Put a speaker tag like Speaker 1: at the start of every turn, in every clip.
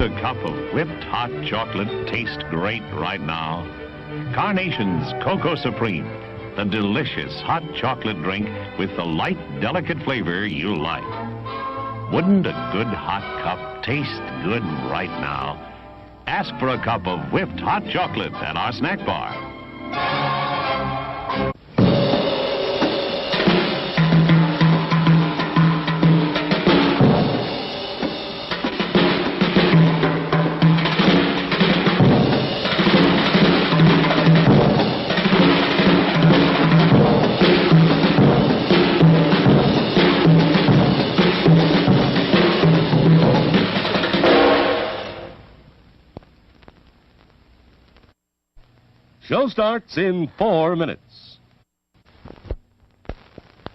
Speaker 1: a cup of whipped hot chocolate taste great right now? Carnation's Cocoa Supreme, the delicious hot chocolate drink with the light, delicate flavor you like. Wouldn't a good hot cup taste good right now? Ask for a cup of whipped hot chocolate at our snack bar.
Speaker 2: Show starts in 4 minutes.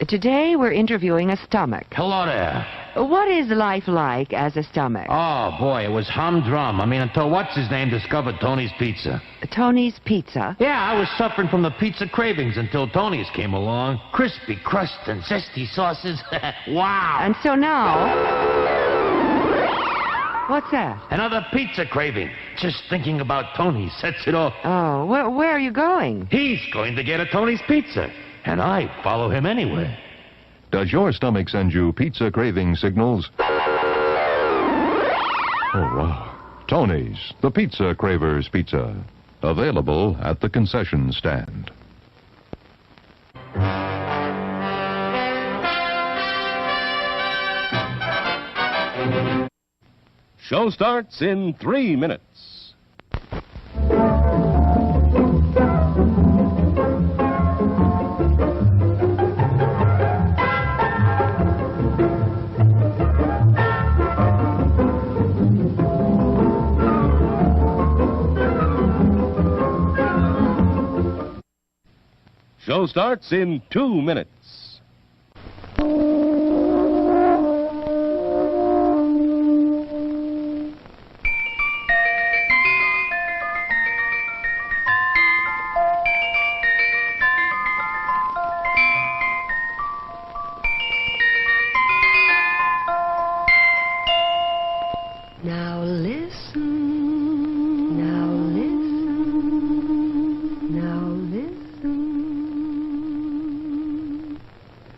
Speaker 3: Today we're interviewing a stomach.
Speaker 4: Hello there.
Speaker 3: What is life like as a stomach?
Speaker 4: Oh, boy, it was humdrum. Until what's-his-name discovered Tony's Pizza.
Speaker 3: Tony's Pizza?
Speaker 4: Yeah, I was suffering from the pizza cravings until Tony's came along. Crispy crust and zesty sauces. Wow.
Speaker 3: And so now... What's that?
Speaker 4: Another pizza craving. Just thinking about Tony sets it off.
Speaker 3: Oh, where are you going?
Speaker 4: He's going to get a Tony's Pizza, and I follow him anywhere.
Speaker 5: Does your stomach send you pizza craving signals? Oh, wow. Tony's, the Pizza Craver's Pizza. Available at the concession stand.
Speaker 2: Show starts in 3 minutes. Show starts in 2 minutes.
Speaker 3: Now listen, now listen, now listen.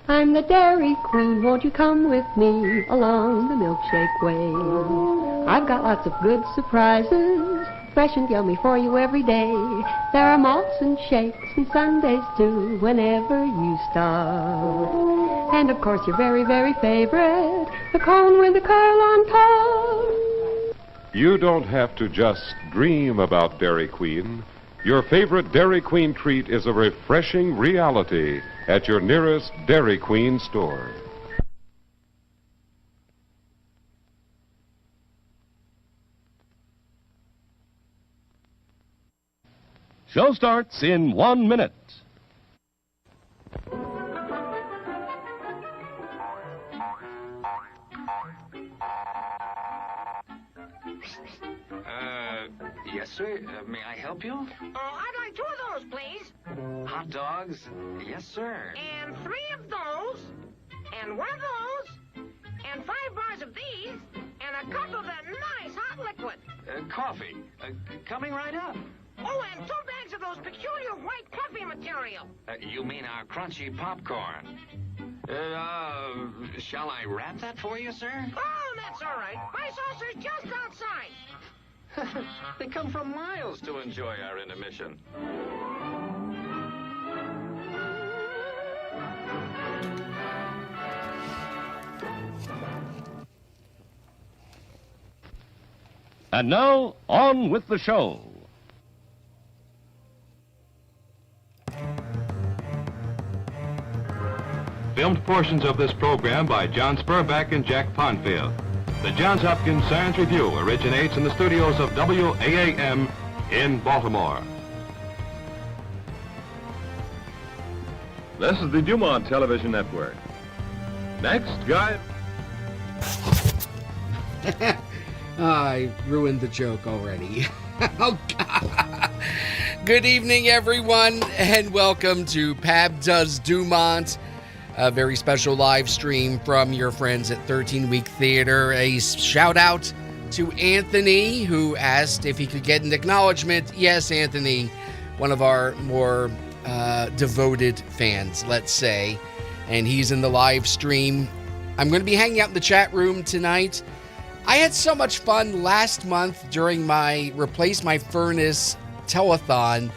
Speaker 6: I'm the Dairy Queen, won't you come with me along the milkshake way? I've got lots of good surprises, fresh and yummy for you every day. There are malts and shakes and sundaes too, whenever you stop. And of course your very, very favorite, the cone with the curl on top.
Speaker 7: You don't have to just dream about Dairy Queen. Your favorite Dairy Queen treat is a refreshing reality at your nearest Dairy Queen store.
Speaker 2: Show starts in 1 minute.
Speaker 8: Yes, sir. May I help you?
Speaker 9: I'd like 2 of those, please.
Speaker 8: Hot dogs? Yes, sir.
Speaker 9: And 3 of those. And 1 of those. And 5 bars of these. And a cup of that nice hot liquid.
Speaker 8: Coffee. Coming right up.
Speaker 9: Oh, and 2 bags of those peculiar white puffy material.
Speaker 8: You mean our crunchy popcorn? Shall I wrap that for you, sir?
Speaker 9: Oh, that's all right. My saucer's just outside.
Speaker 8: They come from miles to enjoy our intermission.
Speaker 2: And now, on with the show.
Speaker 10: Filmed portions of this program by John Spurbeck and Jack Ponfield. The Johns Hopkins Science Review originates in the studios of WAAM in Baltimore.
Speaker 11: This is the DuMont Television Network. Next, Guy.
Speaker 12: I ruined the joke already. Oh, God. Good evening, everyone, and welcome to Pab Does DuMont, a very special live stream from your friends at 13 Week Theater. A shout out to Anthony, who asked if he could get an acknowledgement. Yes, Anthony, one of our more devoted fans, let's say, and he's in the live stream. I'm going to be hanging out in the chat room tonight. I had so much fun last month during my Replace My Furnace telethon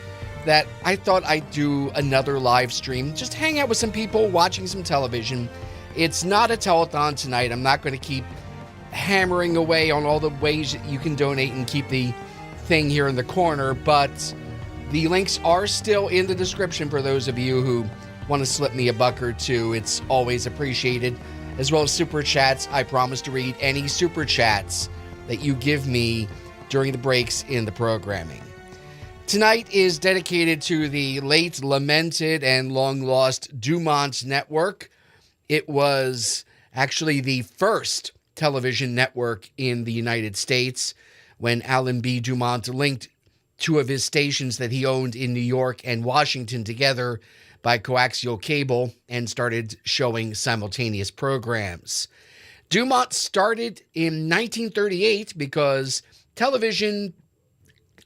Speaker 12: that I thought I'd do another live stream. Just hang out with some people watching some television. It's not a telethon tonight. I'm not going to keep hammering away on all the ways that you can donate and keep the thing here in the corner, but the links are still in the description for those of you who want to slip me a buck or two. It's always appreciated. As well as super chats. I promise to read any super chats that you give me during the breaks in the programming. Tonight is dedicated to the late, lamented, and long-lost DuMont Network. It was actually the first television network in the United States when Alan B. DuMont linked two of his stations that he owned in New York and Washington together by coaxial cable and started showing simultaneous programs. DuMont started in 1938 because television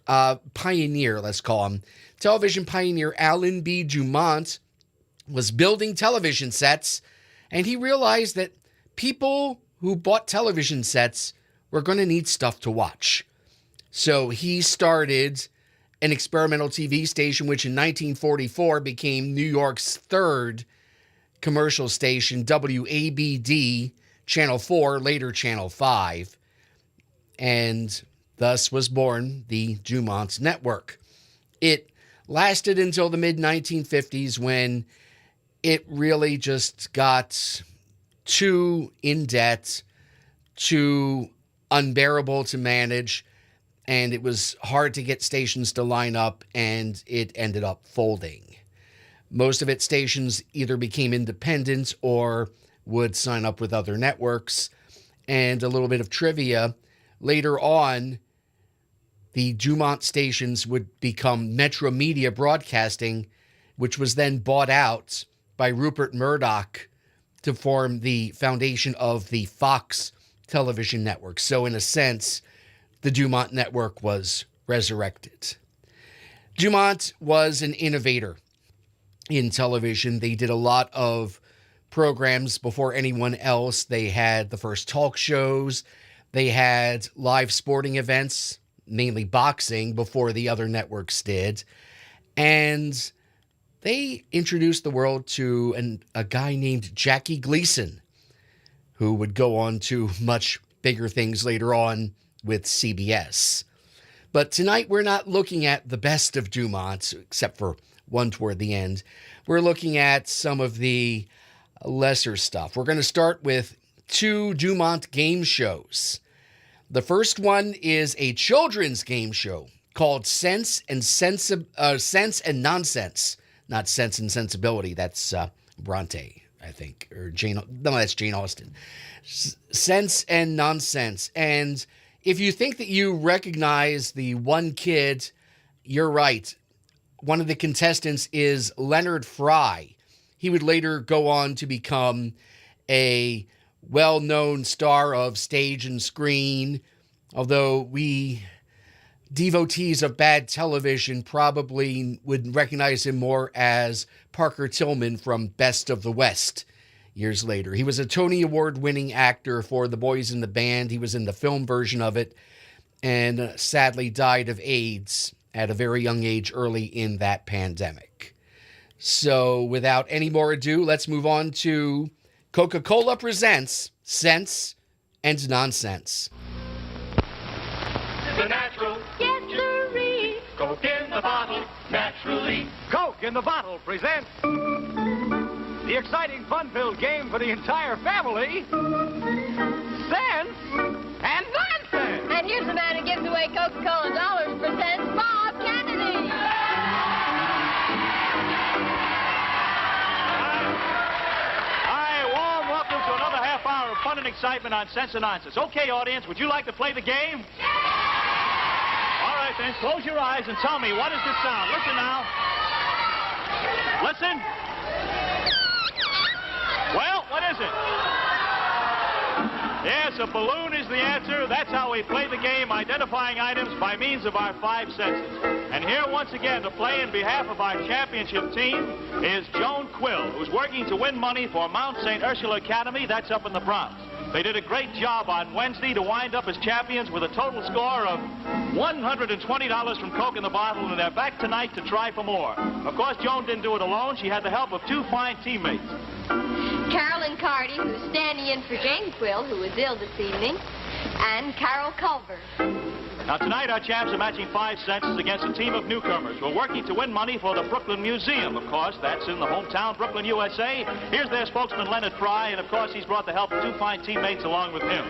Speaker 12: pioneer, let's call him, television pioneer Alan B. DuMont was building television sets, and he realized that people who bought television sets were going to need stuff to watch. So he started an experimental TV station, which in 1944 became New York's third commercial station, WABD, Channel 4, later Channel 5. And thus was born the DuMont Network. It lasted until the mid-1950s when it really just got too in debt, too unbearable to manage, and it was hard to get stations to line up, and it ended up folding. Most of its stations either became independent or would sign up with other networks. And a little bit of trivia, later on, the DuMont stations would become Metro Media Broadcasting, which was then bought out by Rupert Murdoch to form the foundation of the Fox television network. So in a sense, the DuMont Network was resurrected. DuMont was an innovator in television. They did a lot of programs before anyone else. They had the first talk shows. They had live sporting events, mainly boxing, before the other networks did. And they introduced the world to a guy named Jackie Gleason, who would go on to much bigger things later on with CBS. But tonight we're not looking at the best of DuMont, except for one toward the end. We're looking at some of the lesser stuff. We're going to start with two DuMont game shows. The first one is a children's game show called Sense and Nonsense. Not Sense and Sensibility. That's Bronte, I think. Or Jane. No, that's Jane Austen. Sense and Nonsense. And if you think that you recognize the one kid, you're right. One of the contestants is Leonard Fry. He would later go on to become a well-known star of stage and screen, although we devotees of bad television probably would recognize him more as Parker Tillman from Best of the West years later. He was a Tony Award-winning actor for The Boys in the Band. He was in the film version of it and sadly died of AIDS at a very young age early in that pandemic. So without any more ado, let's move on to Coca-Cola Presents Sense and Nonsense.
Speaker 13: The natural. Yes, sirree. Coke in the bottle, naturally.
Speaker 8: Coke in the bottle presents the exciting, fun-filled game for the entire family, Sense and Nonsense.
Speaker 14: And here's the man who gives away Coca-Cola dollars, presents Bob Kennedy.
Speaker 8: Hi, warm welcome to another half hour of fun and excitement on Sense and Nonsense. Okay, audience, would you like to play the game? All right, then, close your eyes and tell me, what is this sound? Listen now. Listen. Well, what is it? Yes, a balloon is the answer. That's how Now we play the game identifying items by means of our 5 senses. And here once again to play in behalf of our championship team is Joan Quill, who's working to win money for Mount St. Ursula Academy. That's up in the Bronx. They did a great job on Wednesday to wind up as champions with a total score of $120 from Coke in the Bottle, and they're back tonight to try for more. Of course, Joan didn't do it alone. She had the help of 2 fine teammates.
Speaker 14: Carolyn Cardy, who's standing in for Jane Quill, who is ill this evening, and Carol Culver.
Speaker 8: Now, tonight, our champs are matching 5 senses against a team of newcomers who are working to win money for the Brooklyn Museum. Of course, that's in the hometown, Brooklyn, USA. Here's their spokesman, Leonard Fry, and, of course, he's brought the help of 2 fine teammates along with him.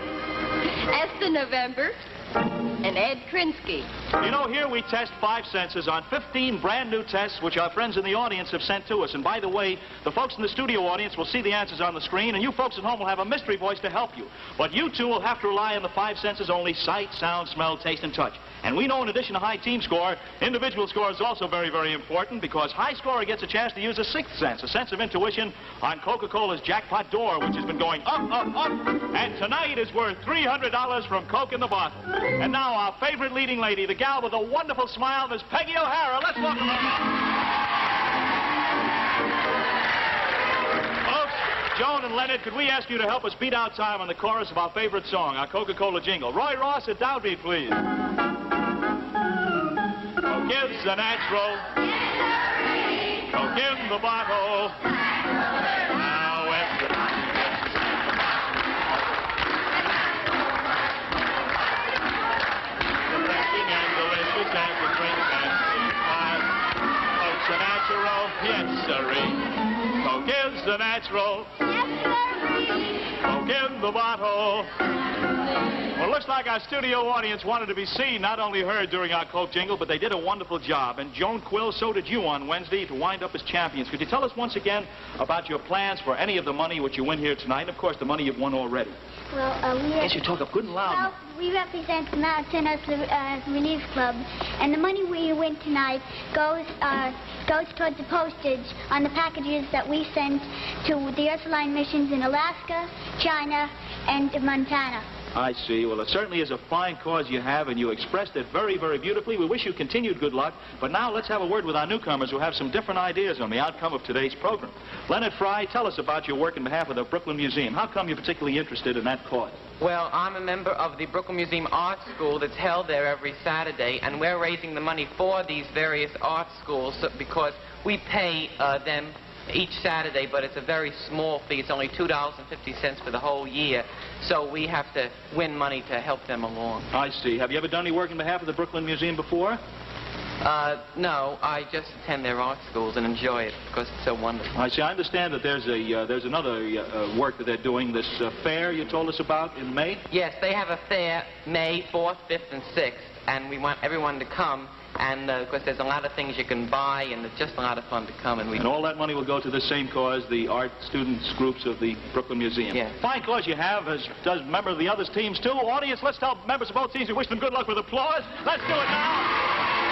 Speaker 14: Esther November and Ed Krinsky.
Speaker 8: You know, here we test 5 senses on 15 brand new tests which our friends in the audience have sent to us. And by the way, the folks in the studio audience will see the answers on the screen, and you folks at home will have a mystery voice to help you. But you two will have to rely on the 5 senses only: sight, sound, smell, taste, and touch. And we know in addition to high team score, individual score is also very, very important, because high scorer gets a chance to use a 6th sense, a sense of intuition, on Coca-Cola's jackpot door, which has been going up, up, up. And tonight is worth $300 from Coke in the Bottle. And now our favorite leading lady, the gal with a wonderful smile, Miss Peggy O'Hara. Let's welcome her. Folks, Joan and Leonard, could we ask you to help us beat out time on the chorus of our favorite song, our Coca-Cola jingle? Roy Ross at downbeat, please. Coke is the natural. Coke in the bottle. Now it's the refreshing and delicious and the drink and Coke's the natural. Yes, sirree. Coke is the natural. Coke in the bottle. Well, it looks like our studio audience wanted to be seen, not only heard during our Coke jingle, but they did a wonderful job. And Joan Quill, so did you on Wednesday to wind up as champions. Could you tell us once again about your plans for any of the money which you win here tonight? And, of course, the money you've won already.
Speaker 15: Well,
Speaker 8: Yes, you talk up good and loud.
Speaker 15: Well, we represent the Mount St. Ursula Relief Club, and the money we win tonight goes towards the postage on the packages that we send to the Ursuline missions in Alaska, China, and Montana.
Speaker 8: I see. Well, it certainly is a fine cause you have, and you expressed it very, very beautifully. We wish you continued good luck. But now let's have a word with our newcomers who have some different ideas on the outcome of today's program. Leonard Fry, tell us about your work in behalf of the Brooklyn Museum. How come you're particularly interested in that cause?
Speaker 16: Well, I'm a member of the Brooklyn Museum Art School that's held there every Saturday, and we're raising the money for these various art schools because we pay them each Saturday, but it's a very small fee. It's only $2.50 for the whole year, so we have to win money to help them along.
Speaker 8: I see. Have you ever done any work in behalf of the Brooklyn Museum before?
Speaker 16: No, I just attend their art schools and enjoy it because it's so wonderful.
Speaker 8: I see. I understand that there's another work that they're doing, this fair you told us about in May?
Speaker 16: Yes, they have a fair May 4th, 5th, and 6th, and we want everyone to come. And, of course, there's a lot of things you can buy, and it's just a lot of fun to come. And
Speaker 8: all that money will go to the same cause, the art students groups of the Brooklyn Museum.
Speaker 16: Yeah.
Speaker 8: Fine cause you have, as does member of the other teams, too. Audience, let's tell members of both teams we wish them good luck with applause. Let's do it now.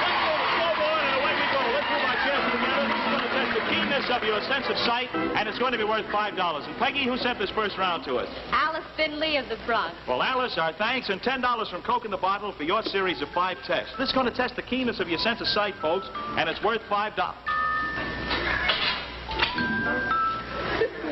Speaker 8: Let's go to the snowboard, and away we go. Let's move our chairs together. This is going to test the keenness of your sense of sight, and it's going to be worth $5. And Peggy, who sent this first round to us?
Speaker 14: Alice Finley of the Bronx.
Speaker 8: Well, Alice, our thanks, and $10 from Coke in the Bottle for your series of 5 tests. This is going to test the keenness of your sense of sight, folks, and it's worth $5.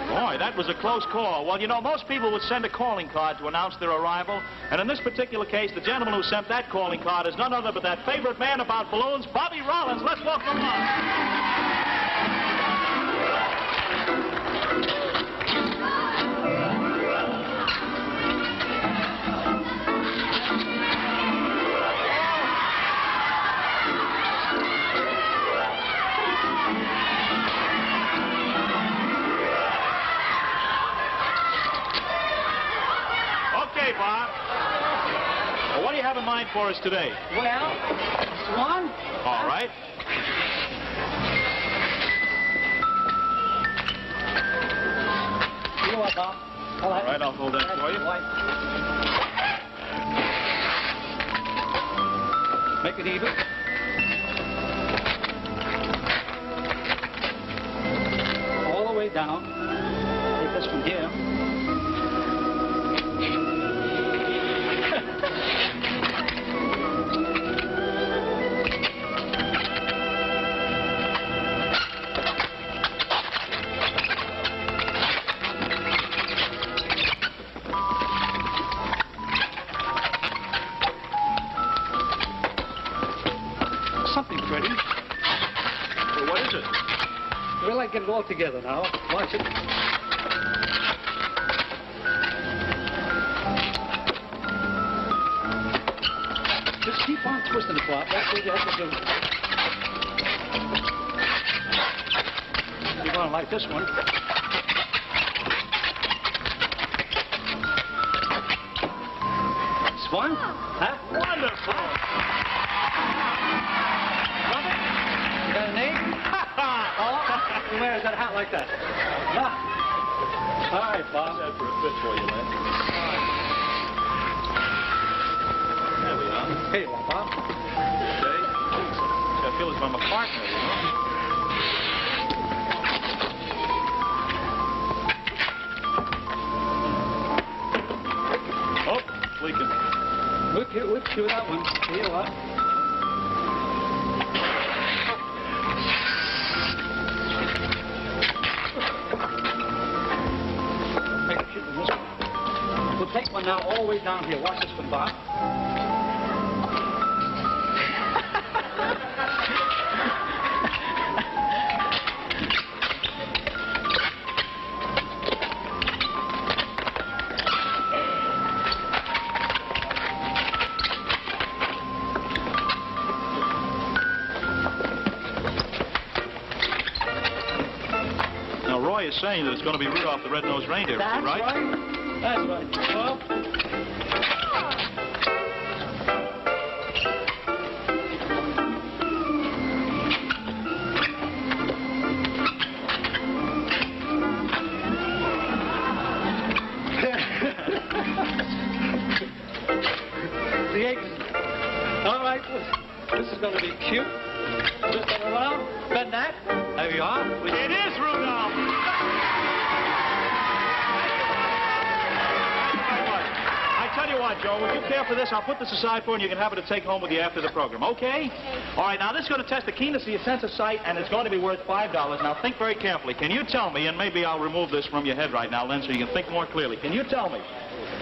Speaker 8: Boy, that was a close call. Well, you know, most people would send a calling card to announce their arrival, and in this particular case, the gentleman who sent that calling card is none other but that favorite man about balloons, Bobby Rollins. Let's welcome him on. Okay, Bob. Well, what do you have in mind for us today?
Speaker 17: Well, Swan.
Speaker 8: All right.
Speaker 17: You what, Bob?
Speaker 8: All right, I'll hold that for you.
Speaker 17: Make it even. All the way down. Take this from here. get it all together now. Watch it. Just keep on twisting the cloth. That's what you have to do. You're going to like this one. It's fun? Huh?
Speaker 8: Wonderful.
Speaker 17: Love it? You got a name? Oh, who wears that hat like that? Yeah. All right, Bob.
Speaker 8: That's for a fit for you, Lynn. There we are.
Speaker 17: Here you are, Bob.
Speaker 8: Okay. I feel as if I'm a partner, you know. Oh, it's leaking.
Speaker 17: We'll cue that one. Here you are. We'll take one now all the way down here. Watch this one, Bob.
Speaker 8: Now, Roy is saying that it's going to be Rudolph the Red-Nosed Reindeer,
Speaker 17: That's
Speaker 8: right?
Speaker 17: That's right. Well, the eggs. All right, this is going to be cute. Just turn around, bend that. There you are.
Speaker 8: It is Rudolph. I tell you what, Joe, would you care for this? I'll put this aside for you, and you can have it to take home with you after the program, okay? All right, now this is going to test the keenness of your sense of sight, and it's going to be worth $5. Now think very carefully. Can you tell me, and maybe I'll remove this from your head right now, Len, so you can think more clearly. Can you tell me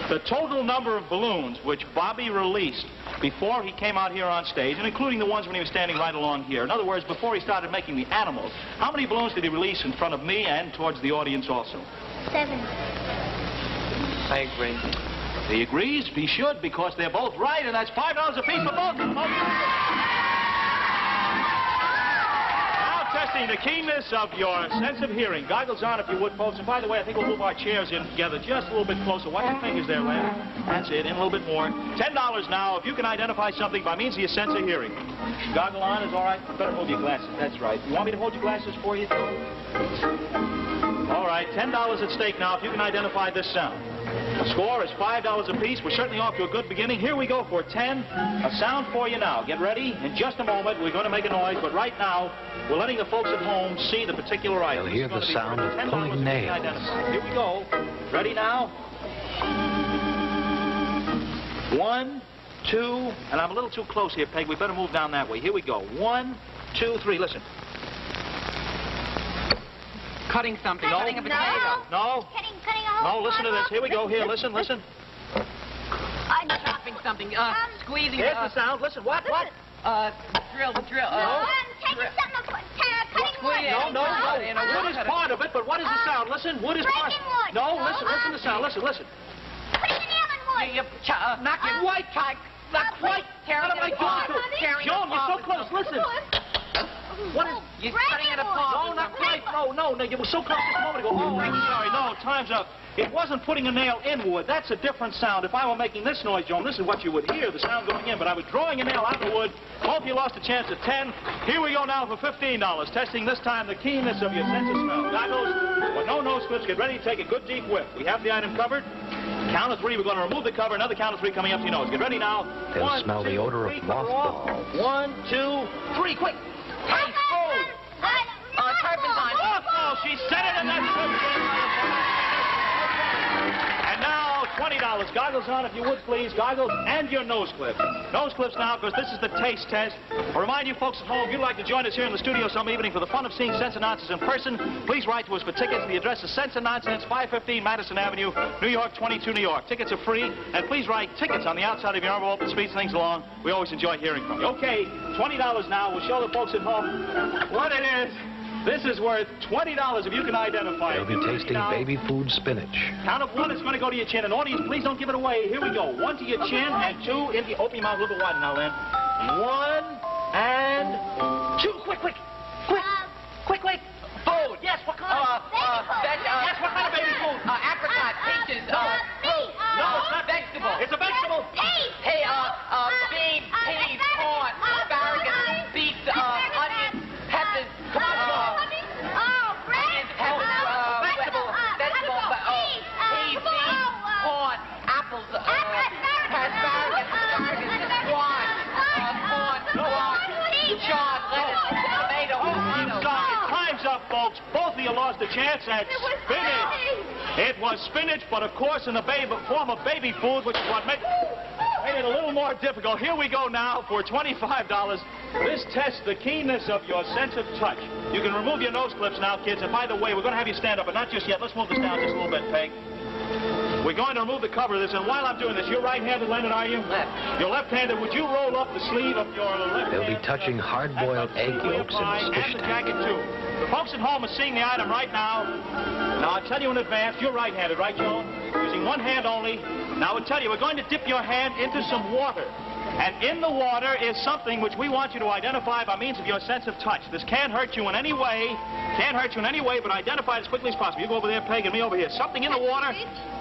Speaker 8: the total number of balloons which Bobby released before he came out here on stage, and including the ones when he was standing right along here? In other words, before he started making the animals, how many balloons did he release in front of me and towards the audience also?
Speaker 15: 7.
Speaker 16: I agree.
Speaker 8: He agrees. He should, because they're both right, and that's $5 apiece for both of them. Now testing the keenness of your sense of hearing. Goggles on, if you would, folks. And by the way, I think we'll move our chairs in together just a little bit closer. Watch your fingers there, Len. That's it. In a little bit more. $10 now if you can identify something by means of your sense of hearing. Goggle on is all right. Better hold your glasses. That's right. You want me to hold your glasses for you? All right. $10 at stake now if you can identify this sound. The score is $5 apiece. We're certainly off to a good beginning. Here we go for 10. A sound for you now. Get ready. In just a moment, we're going to make a noise, but right now, we're letting the folks at home see the particular item.
Speaker 4: They'll hear the sound of pulling nails.
Speaker 8: Here we go. Ready now? 1, 2, and I'm a little too close here, Peg. We better move down that way. Here we go. 1, 2, 3. Listen.
Speaker 16: Cutting something. Cutting a potato.
Speaker 8: No.
Speaker 15: Cutting a hole.
Speaker 8: No, listen to this. Here we go. Here, listen.
Speaker 16: Chopping something. Squeezing.
Speaker 8: Here's the sound. Listen. What?
Speaker 16: The drill.
Speaker 15: Taking something, cutting wood.
Speaker 8: No. Wood is part of it, but what is the sound? Listen. Wood is part.
Speaker 15: Wood.
Speaker 8: No, listen to the sound. Listen.
Speaker 15: Putting a nail in wood.
Speaker 16: Not quite. Not quite.
Speaker 8: What am I doing? Joan, you're so close. Listen. What is...
Speaker 16: You're cutting it apart.
Speaker 8: No, not quite. No. You were so close just a moment ago. Oh, I'm sorry. No, time's up. It wasn't putting a nail in wood. That's a different sound. If I were making this noise, Joan, this is what you would hear, the sound going in. But I was drawing a nail out of the wood. Hope you lost a chance at 10. Here we go now for $15. Testing this time the keenness of your sense of smell. Goggles, but no nose clips. Get ready to take a good deep whiff. We have the item covered. Count of 3. We're going to remove the cover. Another count of 3 coming up to your nose. Get ready now.
Speaker 4: They'll
Speaker 8: 1,
Speaker 4: smell
Speaker 8: 2,
Speaker 4: the odor
Speaker 8: 3,
Speaker 4: of mothballs.
Speaker 8: 1, 2, 3. Quick. Hey, hold.
Speaker 16: Turpentine.
Speaker 8: Oh, she said it, and that's And now, $20. Goggles on, if you would, please. Goggles and your nose clips. Nose clips now, because this is the taste test. I'll remind you folks at home, if you'd like to join us here in the studio some evening for the fun of seeing Sense and Nonsense in person, please write to us for tickets. The address is Sense and Nonsense, 515 Madison Avenue, New York, 22 New York. Tickets are free, and please write tickets on the outside of your envelope. It speeds things along. We always enjoy hearing from you. Okay, $20 now. We'll show the folks at home what it is. This is worth $20 if you can identify it.
Speaker 18: They'll be tasting baby food spinach.
Speaker 8: Count of one, it's going to go to your chin. And audience, please don't give it away. Here we go. One to your chin and two in the... Open your mouth a little bit wider now, Lynn. One and two. Quick, quick. Quick. Food. Yes, what kind of... yes, what kind of baby food?
Speaker 16: Apricot, peaches, fruit.
Speaker 8: No, it's not vegetable. It's a vegetable.
Speaker 16: Hey, beans, peas, corn, asparagus, beets, onions, peppers, peas, corn, apples, asparagus, squash, corn, chard, lettuce, tomato,
Speaker 8: Time's up, folks. Both of you lost a chance at spinach. It was spinach, but of course in the form of baby food, which is what made it a little more difficult. Here we go now for $25. This tests the keenness of your sense of touch. You can remove your nose clips now, kids. And by the way, we're going to have you stand up, but not just yet. Let's move this down just a little bit, Peg. We're going to remove the cover of this, and while I'm doing this, you're right-handed, Leonard, are you?
Speaker 16: Left.
Speaker 8: You're left-handed. Would you roll up the sleeve of your left
Speaker 18: They'll be
Speaker 8: hand?
Speaker 18: touching hard-boiled egg yolks in a fish
Speaker 8: and the
Speaker 18: tank.
Speaker 8: jacket, too. The folks at home are seeing the item right now. Now, I'll tell you in advance, you're right-handed, right, Joan? Using one hand only. Now, I'll tell you, we're going to dip your hand into some water. And in the water is something which we want you to identify by means of your sense of touch. This can't hurt you in any way. But identify it as quickly as possible. You go over there, Peg, and me over here. Something in the water.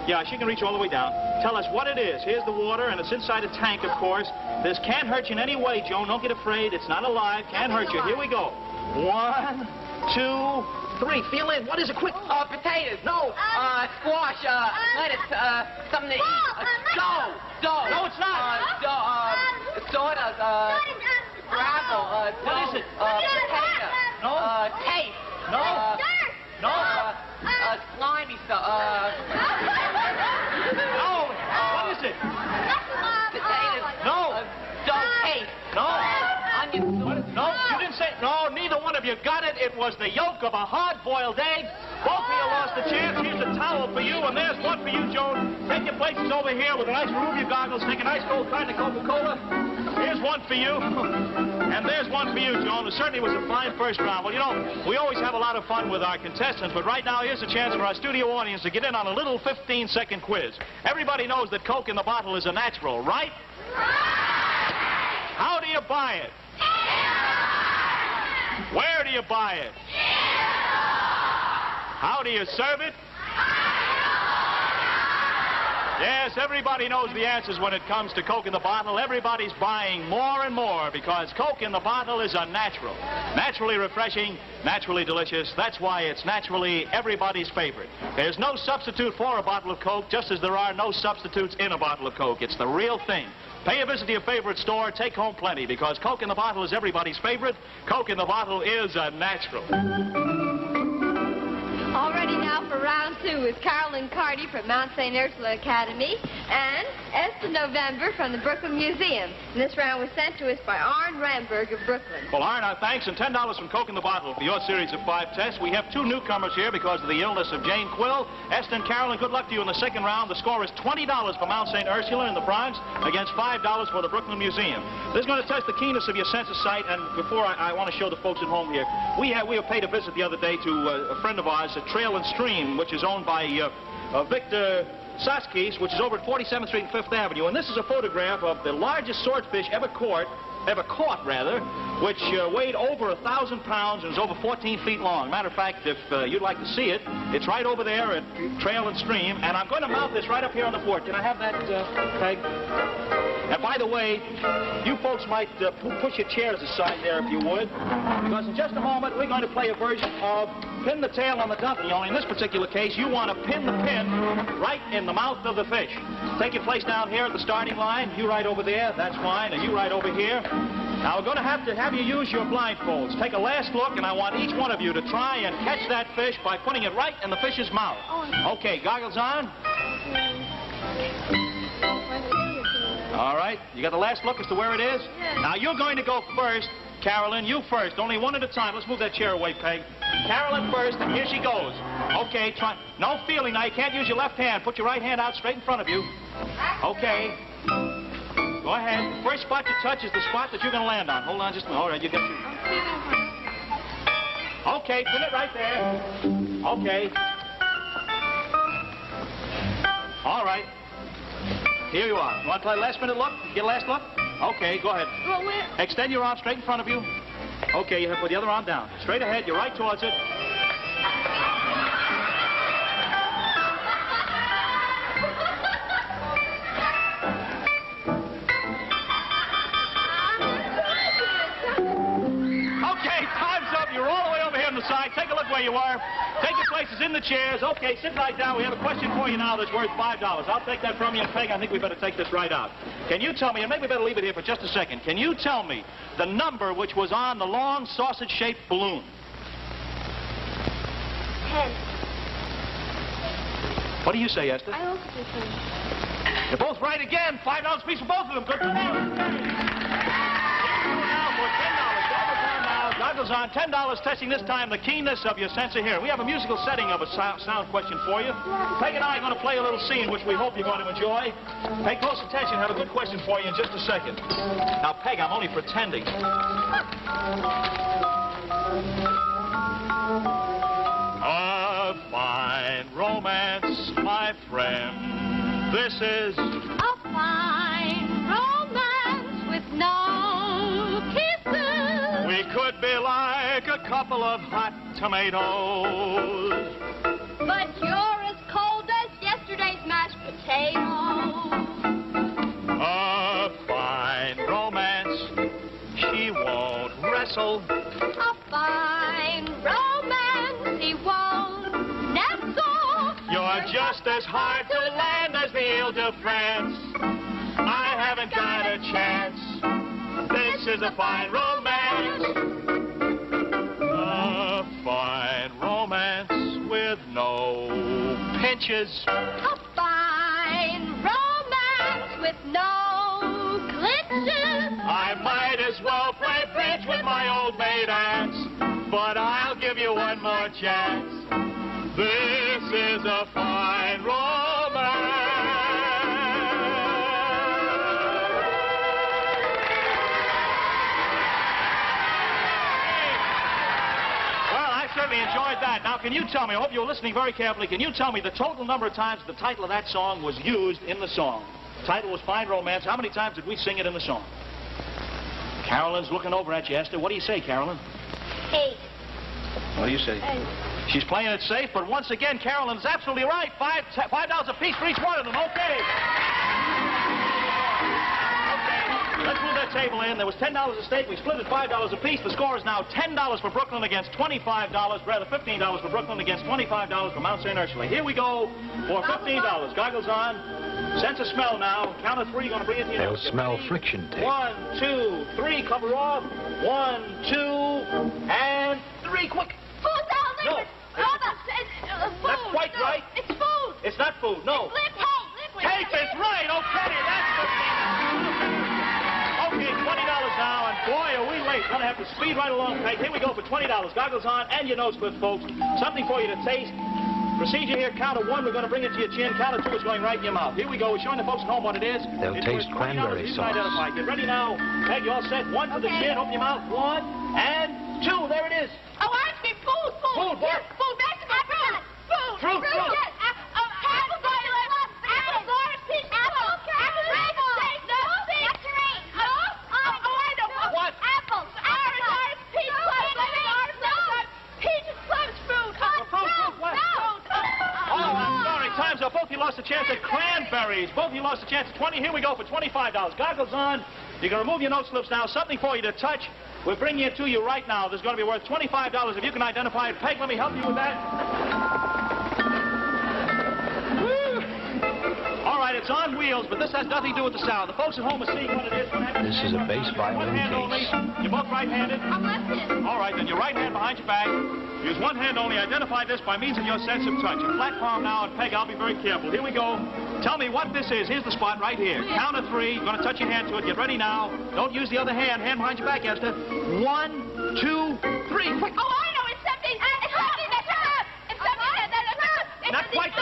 Speaker 8: Yeah, she can reach all the way down. Tell us what it is. Here's the water, and it's inside a tank, of course. This can't hurt you in any way, Joan. Don't get afraid. It's not alive. Can't hurt you. Here we go. 1, 2, 3. Feel in. What is it? Quick.
Speaker 16: Potatoes. No. Squash. Lettuce. Something to eat. Dough.
Speaker 8: No, it's not.
Speaker 16: Sawdust. Gravel.
Speaker 8: What is it?
Speaker 16: Potato.
Speaker 8: No.
Speaker 16: Taste.
Speaker 8: No. No.
Speaker 16: Slimy stuff.
Speaker 8: No. What is it?
Speaker 16: Potatoes.
Speaker 8: No.
Speaker 16: Dough. Taste.
Speaker 8: No.
Speaker 16: Onion sauce.
Speaker 8: No, you didn't say. No, neither one of you got it. It was the yolk of a hard-boiled egg. Both of you lost a chance. Here's a towel for you, and there's one for you, Joan. Take your places over here with a nice remove your goggles. Take a nice cold kind of Coca-Cola. Here's one for you. And there's one for you, Joan. It certainly was a fine first round. Well, you know, we always have a lot of fun with our contestants, but right now here's a chance for our studio audience to get in on a little 15-second quiz. Everybody knows that Coke in the bottle is a natural, right? How do you buy it? Where do you buy it? How do you serve it? Yes, everybody knows the answers when it comes to Coke in the bottle. Everybody's buying more and more because Coke in the bottle is a natural. Naturally refreshing, naturally delicious. That's why it's naturally everybody's favorite. There's no substitute for a bottle of Coke, just as there are no substitutes in a bottle of Coke. It's the real thing. Pay a visit to your favorite store, take home plenty, because Coke in the bottle is everybody's favorite. Coke in the bottle is a natural.
Speaker 14: All ready now for round 2 with Carolyn Carty from Mount St. Ursula Academy and Esther November from the Brooklyn Museum. And this round was sent to us by Arn Ramberg of Brooklyn.
Speaker 8: Well, Arn, our thanks, and $10 from Coke in the bottle for your series of 5 tests. We have 2 newcomers here because of the illness of Jane Quill. Esther and Carolyn, good luck to you in the second round. The score is $20 for Mount St. Ursula in the Bronx against $5 for the Brooklyn Museum. This is going to test the keenness of your sense of sight, and before I want to show the folks at home here, we were paid a visit the other day to a friend of ours, Trail and Stream, which is owned by Victor Saskis, which is over at 47th Street and 5th Avenue. And this is a photograph of the largest swordfish ever caught, which weighed over 1,000 pounds and is over 14 feet long. Matter of fact, if you'd like to see it, it's right over there at Trail and Stream. And I'm going to mount this right up here on the board. Can I have that, Peg? And by the way, you folks might push your chairs aside there if you would, because in just a moment we're going to play a version of Pin the Tail on the Dumpy. Only in this particular case, you want to pin the pin right in the mouth of the fish. Take your place down here at the starting line. You right over there, that's fine, and you right over here. Now we're going to have you use your blindfolds. Take a last look, and I want each one of you to try and catch that fish by putting it right in the fish's mouth. Okay, goggles on. All right, you got the last look as to where it is? Yes. Now you're going to go first, Carolyn, you first, only one at a time. Let's move that chair away, Peg. Carolyn first, and here she goes. Okay, try. No feeling now, you can't use your left hand. Put your right hand out straight in front of you. Okay. Go ahead. The first spot you touch is the spot that you're going to land on. Hold on just a minute. All right, you got your... Okay, put it right there. Okay. All right. Here you are. You want to play last minute look? Get a last look? Okay, go ahead.
Speaker 14: Well, where?
Speaker 8: Extend your arm straight in front of you. Okay, you have to put the other arm down. Straight ahead, you're right towards it. Okay, time's up. You're all the way over here on the side. Take a look where you are. Take your places in the chairs. Okay, sit right down. We have a question for you now that's worth $5. I'll take that from you, and Peg, I think we better take this right out. Can you tell me, and maybe we better leave it here for just a second, can you tell me the number which was on the long sausage-shaped balloon?
Speaker 14: 10.
Speaker 8: What do you say, Esther?
Speaker 14: I also say 10.
Speaker 8: You're both right again. $5 apiece for both of them. Good for them. Now for $10. Goggles on, $10, testing this time the keenness of your sense of hearing. We have a musical setting of a sound question for you. Peg and I are going to play a little scene, which we hope you're going to enjoy. Pay close attention. I have a good question for you in just a second. Now, Peg, I'm only pretending. A fine romance, my friend. This is
Speaker 14: a fine romance with no kisses.
Speaker 8: We could be like a couple of hot tomatoes.
Speaker 14: But you're as cold as yesterday's mashed potatoes.
Speaker 8: A fine romance, she won't wrestle.
Speaker 14: A fine romance, he won't nestle.
Speaker 8: You're just as hard to land as the Ile-de-France. I haven't got a chance. This is a fine romance. A fine romance with no pinches.
Speaker 14: A fine romance with no glitches.
Speaker 8: I might as well play bridge with my old maid aunts, but I'll give you one more chance. This is a fine romance. Well, I certainly enjoyed that. Now, can you tell me, I hope you were listening very carefully, can you tell me the total number of times the title of that song was used in the song? The title was Fine Romance. How many times did we sing it in the song? Carolyn's looking over at you, Esther. What do you say, Carolyn?
Speaker 14: 8.
Speaker 8: What do you say?
Speaker 14: 8.
Speaker 8: She's playing it safe, but once again, Carolyn's absolutely right. $5 a piece for each one of them. Okay. Let's move that table in. There was $10 at stake. We split it $5 a piece. The score is now $10 for Brooklyn against $25. Rather, $15 for Brooklyn against $25 for Mount St. Ursula. Here we go for $15. Goggles on. Sense of smell now. Count of 3. Going to bring it to you.
Speaker 18: They'll smell friction tape.
Speaker 8: 1, 2, 3. Cover off. 1, 2, and 3. Quick.
Speaker 14: Food,
Speaker 8: No.
Speaker 14: food.
Speaker 8: That's quite right.
Speaker 14: It's food.
Speaker 8: It's not food. No.
Speaker 14: It's liquid.
Speaker 8: Tape is right. Okay, that's $15. Okay, $20 now, and boy, are we late. Gonna have to speed right along, Peg. Here we go for $20. Goggles on, and your nose clip, folks. Something for you to taste. Procedure here, count of 1, we're going to bring it to your chin. Count of 2 is going right in your mouth. Here we go. We're showing the folks at home what it is.
Speaker 18: They'll taste cranberry sauce.
Speaker 8: Identified. Get ready now. Peg, you all set? 1 for the chin. Open your mouth. 1 and 2. There it is.
Speaker 14: Oh, I see food.
Speaker 8: Food, what?
Speaker 14: Food, vegetable, fruit.
Speaker 8: Fruit.
Speaker 14: Yes. Apple, orange, peach, apple, grape, nectarine. I know.
Speaker 8: What?
Speaker 14: Apples, orange, peach, peaches, plums, fruit.
Speaker 8: What? Oh, I'm sorry. Time's up. Both of you lost a chance at cranberries. Both of you lost a chance at 20. Here we go for $25. Goggles on. You can remove your nose slips now. Something for you to touch. We're bringing it to you right now. There's going to be worth $25 if you can identify it. Peg, let me help you with that. Woo. All right, it's on wheels, but this has nothing to do with the sound. The folks at home are seeing what it is.
Speaker 18: This is a bass violin case.
Speaker 8: You're both right-handed?
Speaker 14: I'm left-handed.
Speaker 8: All right, then your right hand behind your back. Use one hand only. Identify this by means of your sense of touch. Your flat palm now, and Peg, I'll be very careful. Here we go. Tell me what this is. Here's the spot right here. Count of 3. You're going to touch your hand to it. Get ready now. Don't use the other hand. Hand behind your back, Esther. 1, 2, 3. Quick.
Speaker 14: Oh, I know. It's something. It's something that's up. It's something that's
Speaker 8: Not quite.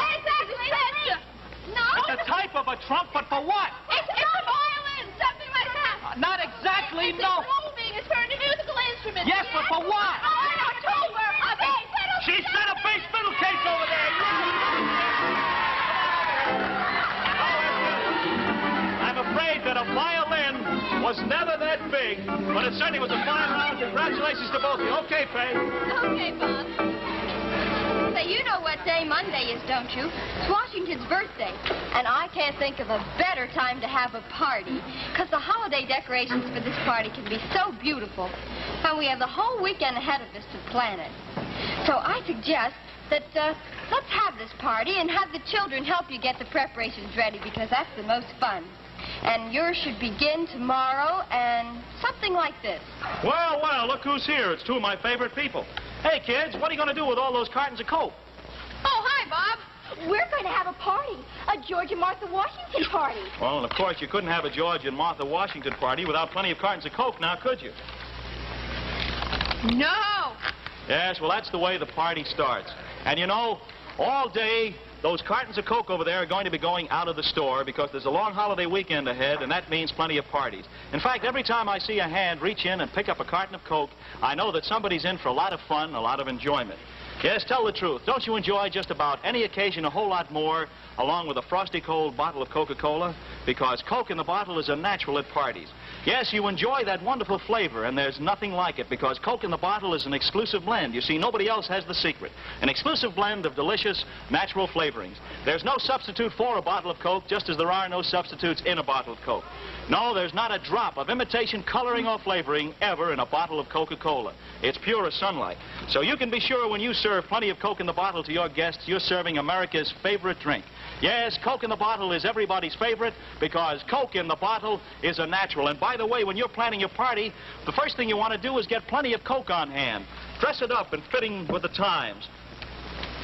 Speaker 14: No.
Speaker 8: It's a type of a trunk, but for what?
Speaker 14: It's a violin. Something like that.
Speaker 8: Not exactly, no.
Speaker 14: It's moving. It's for a musical instrument.
Speaker 8: Yes, but for what?
Speaker 14: Oh, I know. Tuba.
Speaker 8: It's over there. I'm afraid that a violin was never that big, but it certainly was a fine round. Congratulations to both of you. Okay, Faye.
Speaker 14: Okay, Bob. Say, you know what day Monday is, don't you? It's Washington's birthday. And I can't think of a better time to have a party, because the holiday decorations for this party can be so beautiful. And we have the whole weekend ahead of us to plan it. So I suggest that let's have this party and have the children help you get the preparations ready, because that's the most fun. And yours should begin tomorrow, and something like this.
Speaker 8: Well, well, look who's here. It's two of my favorite people. Hey, kids, what are you going to do with all those cartons of Coke?
Speaker 15: Oh, hi, Bob. We're going to have a party, a George and Martha Washington party.
Speaker 8: Well, and of course, you couldn't have a George and Martha Washington party without plenty of cartons of Coke, now could you?
Speaker 14: No!
Speaker 8: Yes, well, that's the way the party starts. And you know, all day, those cartons of Coke over there are going to be going out of the store because there's a long holiday weekend ahead, and that means plenty of parties. In fact, every time I see a hand reach in and pick up a carton of Coke, I know that somebody's in for a lot of fun, a lot of enjoyment. Yes, tell the truth. Don't you enjoy just about any occasion a whole lot more, along with a frosty cold bottle of Coca-Cola? Because Coke in the bottle is a natural at parties. Yes, you enjoy that wonderful flavor, and there's nothing like it, because Coke in the bottle is an exclusive blend. You see, nobody else has the secret. An exclusive blend of delicious, natural flavorings. There's no substitute for a bottle of Coke, just as there are no substitutes in a bottle of Coke. No, there's not a drop of imitation coloring or flavoring ever in a bottle of Coca-Cola. It's pure as sunlight. So you can be sure when you serve plenty of Coke in the bottle to your guests, you're serving America's favorite drink. Yes, Coke in the bottle is everybody's favorite because Coke in the bottle is a natural. And by the way, when you're planning your party, the first thing you want to do is get plenty of Coke on hand. Dress it up and fitting with the times.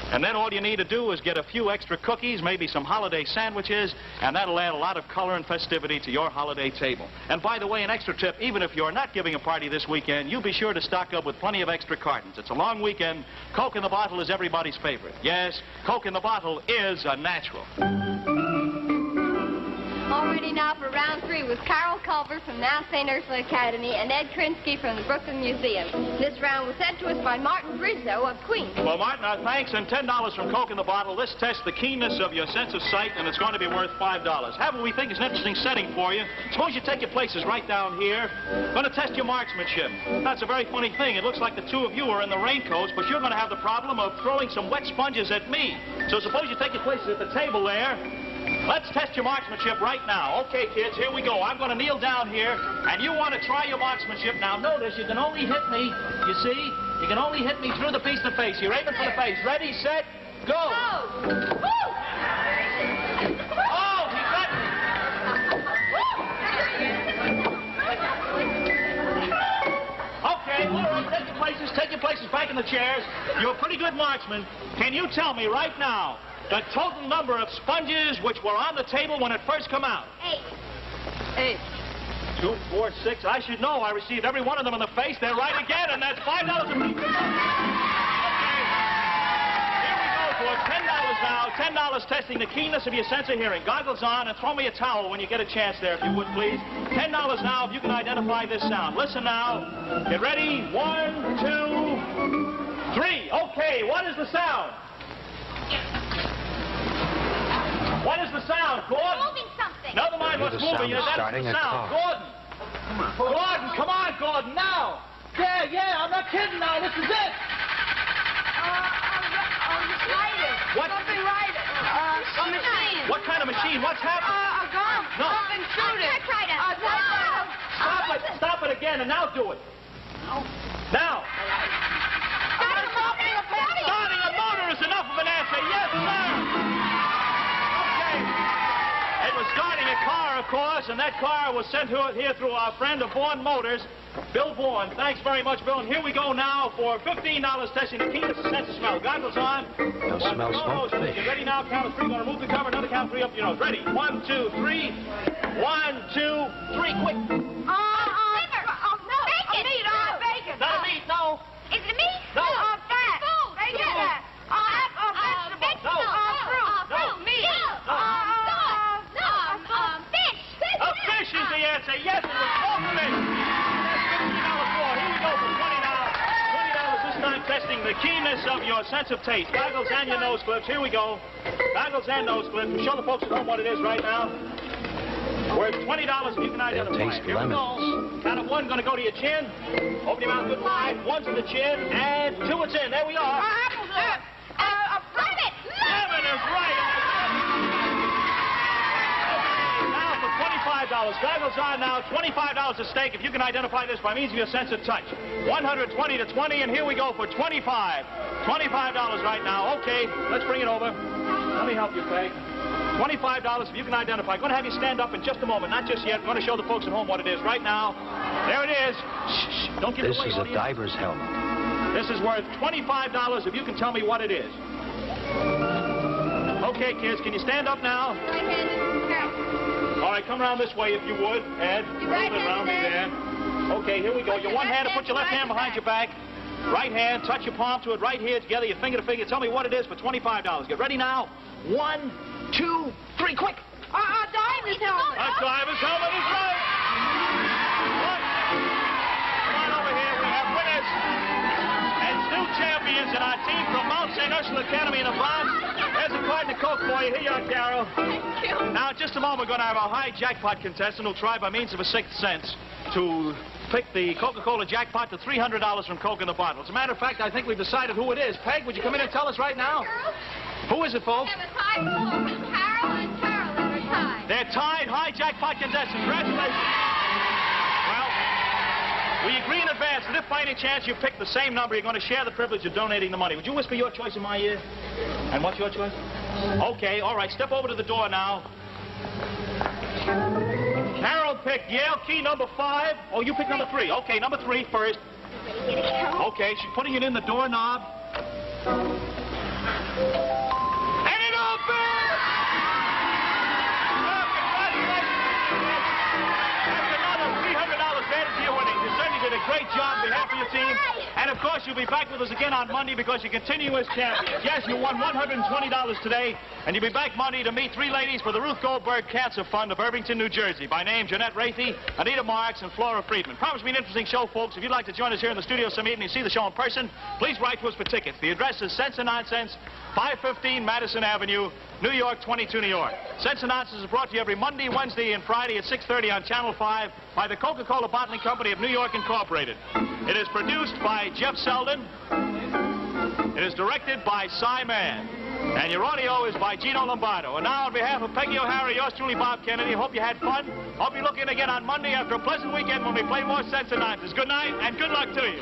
Speaker 8: And then all you need to do is get a few extra cookies, maybe some holiday sandwiches, and that'll add a lot of color and festivity to your holiday table. And by the way, an extra tip, even if you're not giving a party this weekend, you be sure to stock up with plenty of extra cartons. It's a long weekend. Coke in the bottle is everybody's favorite. Yes, Coke in the bottle is a natural.
Speaker 14: All ready now for round 3 with Carol Culver from Mount St. Ursula Academy and Ed Krinsky from the Brooklyn Museum. This round was sent to us by Martin Brizzo of Queens.
Speaker 8: Well, Martin, thanks, and $10 from Coke in the bottle. This tests the keenness of your sense of sight, and it's going to be worth $5. Have what we think is an interesting setting for you. Suppose you take your places right down here. Going to test your marksmanship. That's a very funny thing. It looks like the two of you are in the raincoats, but you're going to have the problem of throwing some wet sponges at me. So suppose you take your places at the table there. Let's test your marksmanship right now. Okay, kids, here we go. I'm going to kneel down here, and you want to try your marksmanship. Now, notice you can only hit me, you see? You can only hit me through the piece of face. You're aiming for the face. Ready, set, go.
Speaker 14: Go.
Speaker 8: Oh, he got me. Okay, all right, take your places back in the chairs. You're a pretty good marksman. Can you tell me right now the total number of sponges which were on the table when it first came out?
Speaker 14: 8.
Speaker 8: 2, 4, 6. I should know. I received every one of them in the face. They're right again, and that's $5 a piece. Okay. Here we go for $10 now. $10 testing the keenness of your sense of hearing. Goggles on, and throw me a towel when you get a chance there, if you would, please. $10 now if you can identify this sound. Listen now. Get ready. 1, 2, 3. Okay, what is the sound? What is the sound, Gordon?
Speaker 15: Moving something.
Speaker 8: Never mind what's moving. That's the sound. Gordon. Gordon, come on, Gordon, now. Yeah, I'm not kidding now. This is it. What?
Speaker 14: Something right. A machine.
Speaker 8: What kind of machine? What's happening?
Speaker 14: A gun.
Speaker 8: No.
Speaker 14: Something shooting.
Speaker 8: Stop it again, and now do it. Now. Starting a motor is enough of an answer. Yes, sir. It was starting a car, of course, and that car was sent here through our friend of Bourne Motors, Bill Bourne. Thanks very much, Bill. And here we go now for $15 testing the keenness of sense of smell. Goggles on.
Speaker 18: No smell, smoked fish.
Speaker 8: Get ready now. Count of 3. Going to remove the cover. Another count of 3 up your nose. Ready? 1, 2, 3. 1, 2, 3. Quick.
Speaker 14: No. Bacon. Bacon.
Speaker 8: Not a meat, no.
Speaker 14: Is it meat?
Speaker 8: No.
Speaker 14: Fat. Food. Bacon. Vegetable. Fruit.
Speaker 8: No.
Speaker 14: Meat.
Speaker 8: Fish is the answer. Yes, it was all fish. That's $15 more. Here we go for $20. $20 this time. testing the keenness of your sense of taste. Goggles and your nose clips. Here we go. Goggles and nose clips. We'll show the folks at home what it is right now. Worth $20 if you can identify it. Here we go. Count of one, going to go to your chin. Open your mouth good wide. One to the chin, and two, it's in. There we are.
Speaker 14: A rabbit!
Speaker 8: Lemon is right. Now for $25. Goggles on now. $25 a stake if you can identify this by means of your sense of touch. 120 to 20, and here we go for $25. $25 right now. Okay, let's bring it over. Let me help you, Peg. $25 if you can identify. I'm going to have you stand up in just a moment. Not just yet. I'm going to show the folks at home what it is right now. There it is. Shh, don't give it away.
Speaker 18: This is a diver's helmet.
Speaker 8: This is worth $25 if you can tell me what it is. Okay, kids, can you stand up now?
Speaker 14: Right-handed.
Speaker 8: All right, come around this way if you would, Ed. A little bit around me there. Okay, here we go. Your one hand, put your left hand behind your back. Right hand, touch your palm to it right here together, your finger to finger. Tell me what it is for $25. Get ready now. 1, 2, 3, quick.
Speaker 14: A diver's helmet.
Speaker 8: A diver's helmet is right. Look. Come on over here. We have winners and new champions in our team from Mount St. Ursula Academy in the Bronx. There's a carton of Coke for you. Here you are, Carol.
Speaker 14: Thank you.
Speaker 8: Now, in just a moment, we're going to have a high jackpot contestant who'll try by means of a sixth sense to pick the Coca-Cola jackpot to $300 from Coke in the bottle. As a matter of fact, I think we've decided who it is. Peg, would you come in and tell us right now? Who is it, folks?
Speaker 14: It was tied for Carol and Carol that are tied.
Speaker 8: They're tied. High jackpot contestants. Congratulations. Well, we agree in advance that if by any chance you pick the same number, you're going to share the privilege of donating the money. Would you whisper your choice in my ear? And what's your choice? Okay, all right. Step over to the door now. Carol picked Yale key number 5. Oh, you picked number 3. Okay, number 3 first. Okay, she's putting it in the doorknob. And it opens! Well, congratulations! That's another $300 added to your winnings. You certainly did a great job on behalf of your team. And, of course, you'll be back with us again on Monday because you continue as champions. Yes, you won $120 today, and you'll be back Monday to meet 3 ladies for the Ruth Goldberg Cancer Fund of Irvington, New Jersey. By name, Jeanette Rathy, Anita Marks, and Flora Friedman. Promise me an interesting show, folks. If you'd like to join us here in the studio some evening and see the show in person, please write to us for tickets. The address is Sense and Nonsense, 515 Madison Avenue, New York, 22 New York. Sense and Nonsense is brought to you every Monday, Wednesday, and Friday at 6:30 on Channel 5 by the Coca-Cola Bottling Company of New York, Incorporated. It is produced by Jeff Selden. It is directed by Cy Mann. And your audio is by Gino Lombardo. And now, on behalf of Peggy O'Hara, yours truly, Bob Kennedy, hope you had fun. Hope you look in again on Monday after a pleasant weekend when we play more Sense and Nonsense. Good night, and good luck to you.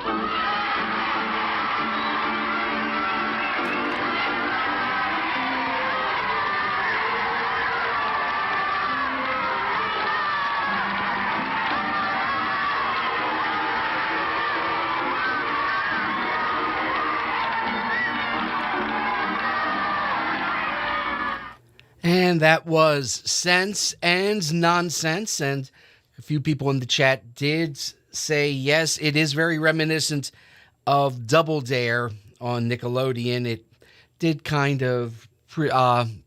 Speaker 12: And that was Sense and Nonsense. And a few people in the chat did say, yes, it is very reminiscent of Double Dare on Nickelodeon. It did kind of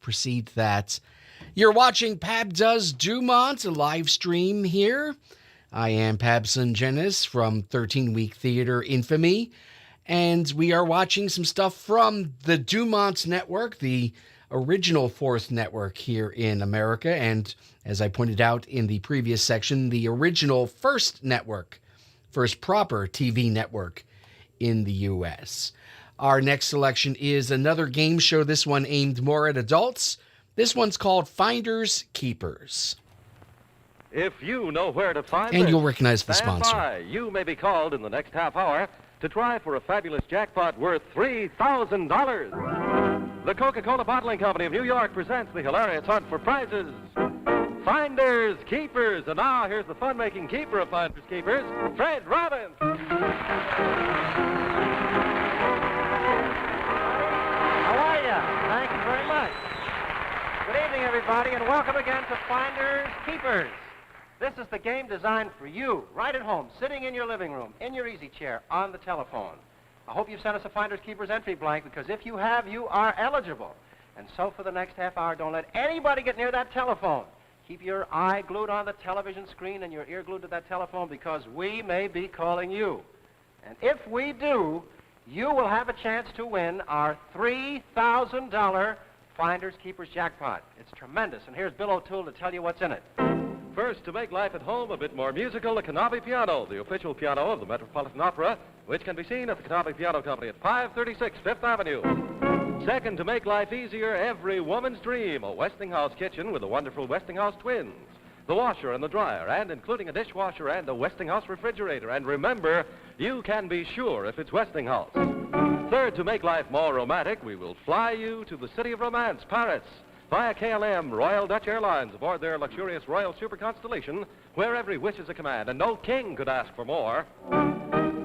Speaker 12: precede that. You're watching Pab Does DuMont, a live stream here. I am pabsungenis from 13-Week Theater Infamy. And we are watching some stuff from the DuMont Network, the original fourth network here in America, and as I pointed out in the previous section, the original first network, first proper TV network in the U.S. Our next selection is another game show, this one aimed more at adults. This one's called Finders Keepers.
Speaker 19: If you know where to find
Speaker 12: and
Speaker 19: this,
Speaker 12: you'll recognize the
Speaker 19: stand
Speaker 12: sponsor.
Speaker 19: by. You may be called in the next half hour to try for a fabulous jackpot worth $3,000. The Coca-Cola Bottling Company of New York presents the hilarious hunt for prizes. Finders Keepers. And now here's the fun-making keeper of Finders Keepers, Fred Robbins.
Speaker 20: How are you? Thank you very much. Good evening, everybody, and welcome again to Finders Keepers. This is the game designed for you, right at home, sitting in your living room, in your easy chair, on the telephone. I hope you've sent us a Finders Keepers entry blank, because if you have, you are eligible. And so for the next half hour, don't let anybody get near that telephone. Keep your eye glued on the television screen and your ear glued to that telephone, because we may be calling you. And if we do, you will have a chance to win our $3,000 Finders Keepers jackpot. It's tremendous, and here's Bill O'Toole to tell you what's in it.
Speaker 19: First, to make life at home a bit more musical, the Canopy Piano, the official piano of the Metropolitan Opera, which can be seen at the Canopy Piano Company at 536 Fifth Avenue. Second, to make life easier, every woman's dream, a Westinghouse kitchen with the wonderful Westinghouse twins, the washer and the dryer, and including a dishwasher and a Westinghouse refrigerator. And remember, you can be sure if it's Westinghouse. Third, to make life more romantic, we will fly you to the city of romance, Paris, via KLM, Royal Dutch Airlines, aboard their luxurious Royal Super Constellation, where every wish is a command, and no king could ask for more.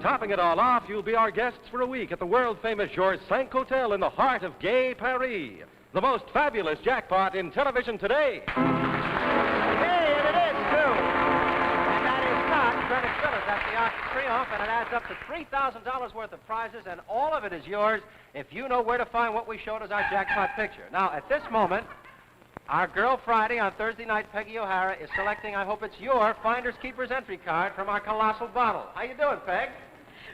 Speaker 19: Topping it all off, you'll be our guests for a week at the world-famous Georges V Hotel in the heart of gay Paris. The most fabulous jackpot in television today.
Speaker 20: Hey, and it is, too. And that is not Greenwich Village. That's the Arc de Triomphe, and it adds up to $3,000 worth of prizes, and all of it is yours if you know where to find what we showed as our jackpot picture. Now, at this moment, our girl Friday on Thursday night, Peggy O'Hara, is selecting, I hope it's your Finders Keepers entry card from our colossal bottle. How you doing, Peg?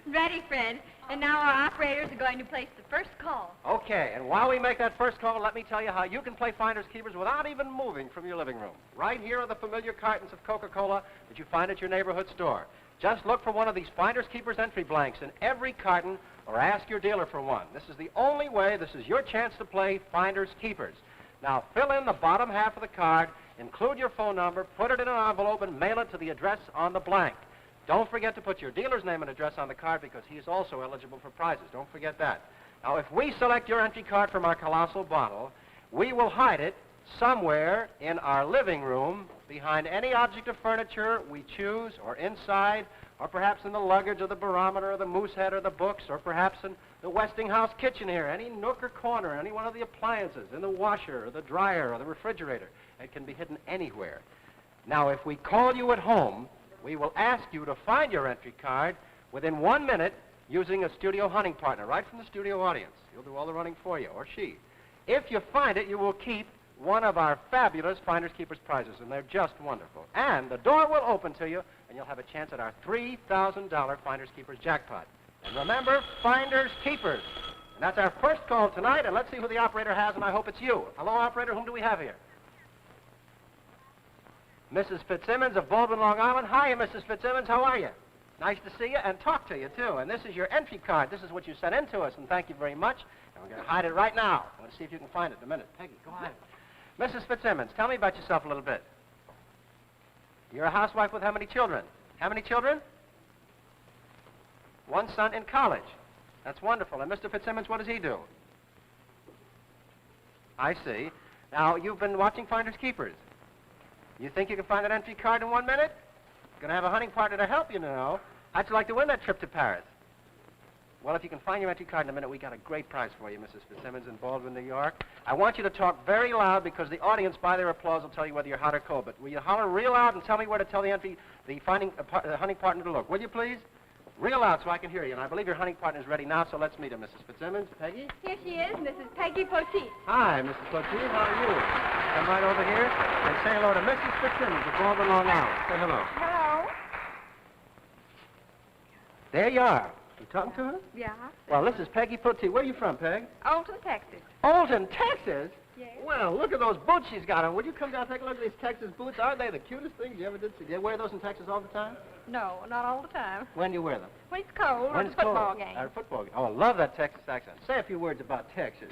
Speaker 14: Ready, Fred. And now our operators are going to place the first call.
Speaker 20: Okay, and while we make that first call, let me tell you how you can play Finders Keepers without even moving from your living room. Right here are the familiar cartons of Coca-Cola that you find at your neighborhood store. Just look for one of these Finders Keepers entry blanks in every carton or ask your dealer for one. This is the only way. This is your chance to play Finders Keepers. Now, fill in the bottom half of the card, include your phone number, put it in an envelope, and mail it to the address on the blank. Don't forget to put your dealer's name and address on the card because he is also eligible for prizes. Don't forget that. Now, if we select your entry card from our colossal bottle, we will hide it somewhere in our living room behind any object of furniture we choose, or inside, or perhaps in the luggage or the barometer or the moose head or the books, or perhaps in the Westinghouse kitchen here, any nook or corner, any one of the appliances, in the washer or the dryer or the refrigerator. It can be hidden anywhere. Now, if we call you at home, we will ask you to find your entry card within 1 minute using a studio hunting partner, right from the studio audience. He'll do all the running for you, or she. If you find it, you will keep one of our fabulous Finders Keepers prizes, and they're just wonderful. And the door will open to you, and you'll have a chance at our $3,000 Finders Keepers jackpot. And remember, Finders Keepers. And that's our first call tonight, and let's see who the operator has, and I hope it's you. Hello, operator, whom do we have here? Mrs. Fitzsimmons of Baldwin, Long Island. Hi, Mrs. Fitzsimmons, how are you? Nice to see you and talk to you, too. And this is your entry card. This is what you sent in to us, and thank you very much. And we're going to hide it right now. Let's see if you can find it in a minute. Peggy, go ahead. Mrs. Fitzsimmons, tell me about yourself a little bit. You're a housewife with how many children? How many children? One son in college. That's wonderful. And Mr. Fitzsimmons, what does he do? I see. Now, you've been watching Finders Keepers. You think you can find that entry card in 1 minute? You're going to have a hunting partner to help you now. How'd you like to win that trip to Paris? Well, if you can find your entry card in a minute, we got a great prize for you, Mrs. Fitzsimmons in Baldwin, New York. I want you to talk very loud because the audience, by their applause, will tell you whether you're hot or cold. But will you holler real loud and tell me where to tell the hunting partner to look? Will you, please? Real loud so I can hear you. And I believe your hunting partner is ready now, so let's meet her, Mrs. Fitzsimmons. Peggy?
Speaker 14: Here she is, Mrs. Peggy Poteet.
Speaker 20: Hi, Mrs. Poteet. How are you? Come right over here and say hello to Mrs. Fitzsimmons of Baldwin, Long Island. Say hello.
Speaker 14: Hello.
Speaker 20: There you are. You talking to her?
Speaker 14: Yeah.
Speaker 20: Well, this is Peggy Poteet. Where are you from, Peg?
Speaker 14: Alton, Texas.
Speaker 20: Alton, Texas?
Speaker 14: Yes.
Speaker 20: Well, look at those boots she's got on. Would you come down and take a look at these Texas boots? Aren't they the cutest things you ever did see? Do you wear those in Texas all the time?
Speaker 14: No, not all the time.
Speaker 20: When do you wear them?
Speaker 14: When it's cold,
Speaker 20: When
Speaker 14: or
Speaker 20: it's
Speaker 14: the football
Speaker 20: cold.
Speaker 14: game.
Speaker 20: At a football game. Oh, I love that Texas accent. Say a few words about Texas.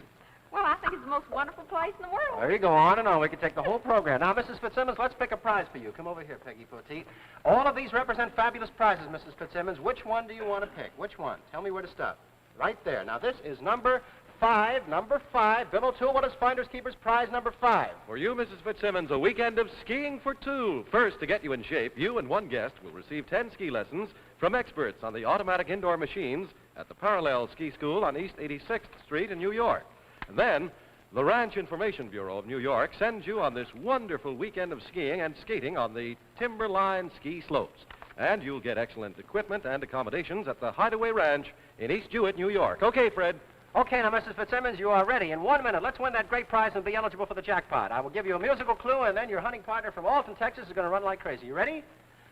Speaker 14: Well, I think it's the most wonderful place in the world.
Speaker 20: There you go, on and on. We could take the whole program. Now, Mrs. Fitzsimmons, let's pick a prize for you. Come over here, Peggy Poteet. All of these represent fabulous prizes, Mrs. Fitzsimmons. Which one do you want to pick? Which one? Tell me where to stop. Right there. Now, this is number 5. Number 5. Bill O'Toole, what is Finders Keepers prize number 5?
Speaker 19: For you, Mrs. Fitzsimmons, a weekend of skiing for two. First, to get you in shape, you and one guest will receive 10 ski lessons from experts on the automatic indoor machines at the Parallel Ski School on East 86th Street in New York. And then, the Ranch Information Bureau of New York sends you on this wonderful weekend of skiing and skating on the Timberline ski slopes. And you'll get excellent equipment and accommodations at the Hideaway Ranch in East Jewett, New York. Okay, Fred?
Speaker 20: Okay, now, Mrs. Fitzsimmons, you are ready. In 1 minute, let's win that great prize and be eligible for the jackpot. I will give you a musical clue, and then your hunting partner from Alton, Texas is going to run like crazy. You ready?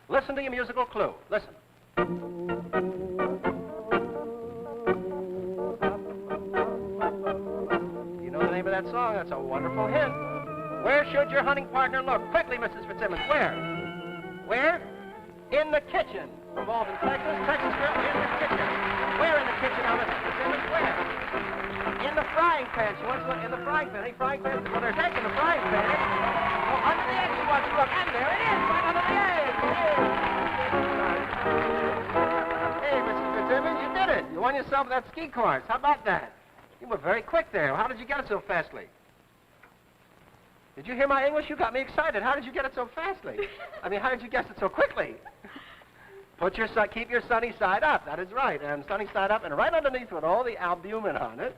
Speaker 20: Listen to your musical clue. Listen. that song. That's a wonderful hint. Where should your hunting partner look? Quickly, Mrs. Fitzsimmons. Where? Where? In the kitchen. From Alton, Texas. Texas girl, in the kitchen. Where in the kitchen now, Mrs. Fitzsimmons? Where? In the frying pan. She wants to look in the frying pan. Any frying pan? Well, there's eggs in the frying pan. Oh, under the egg she wants to look. And there it is, right under the egg. Hey, Mrs. Fitzsimmons, you did it. You won yourself that ski course. How about that? You were very quick there. How did you get it so fastly? Did you hear my English? You got me excited. How did you get it so fastly? I mean, how did you guess it so quickly? Keep your sunny side up. That is right. And sunny side up, and right underneath with all the albumin on it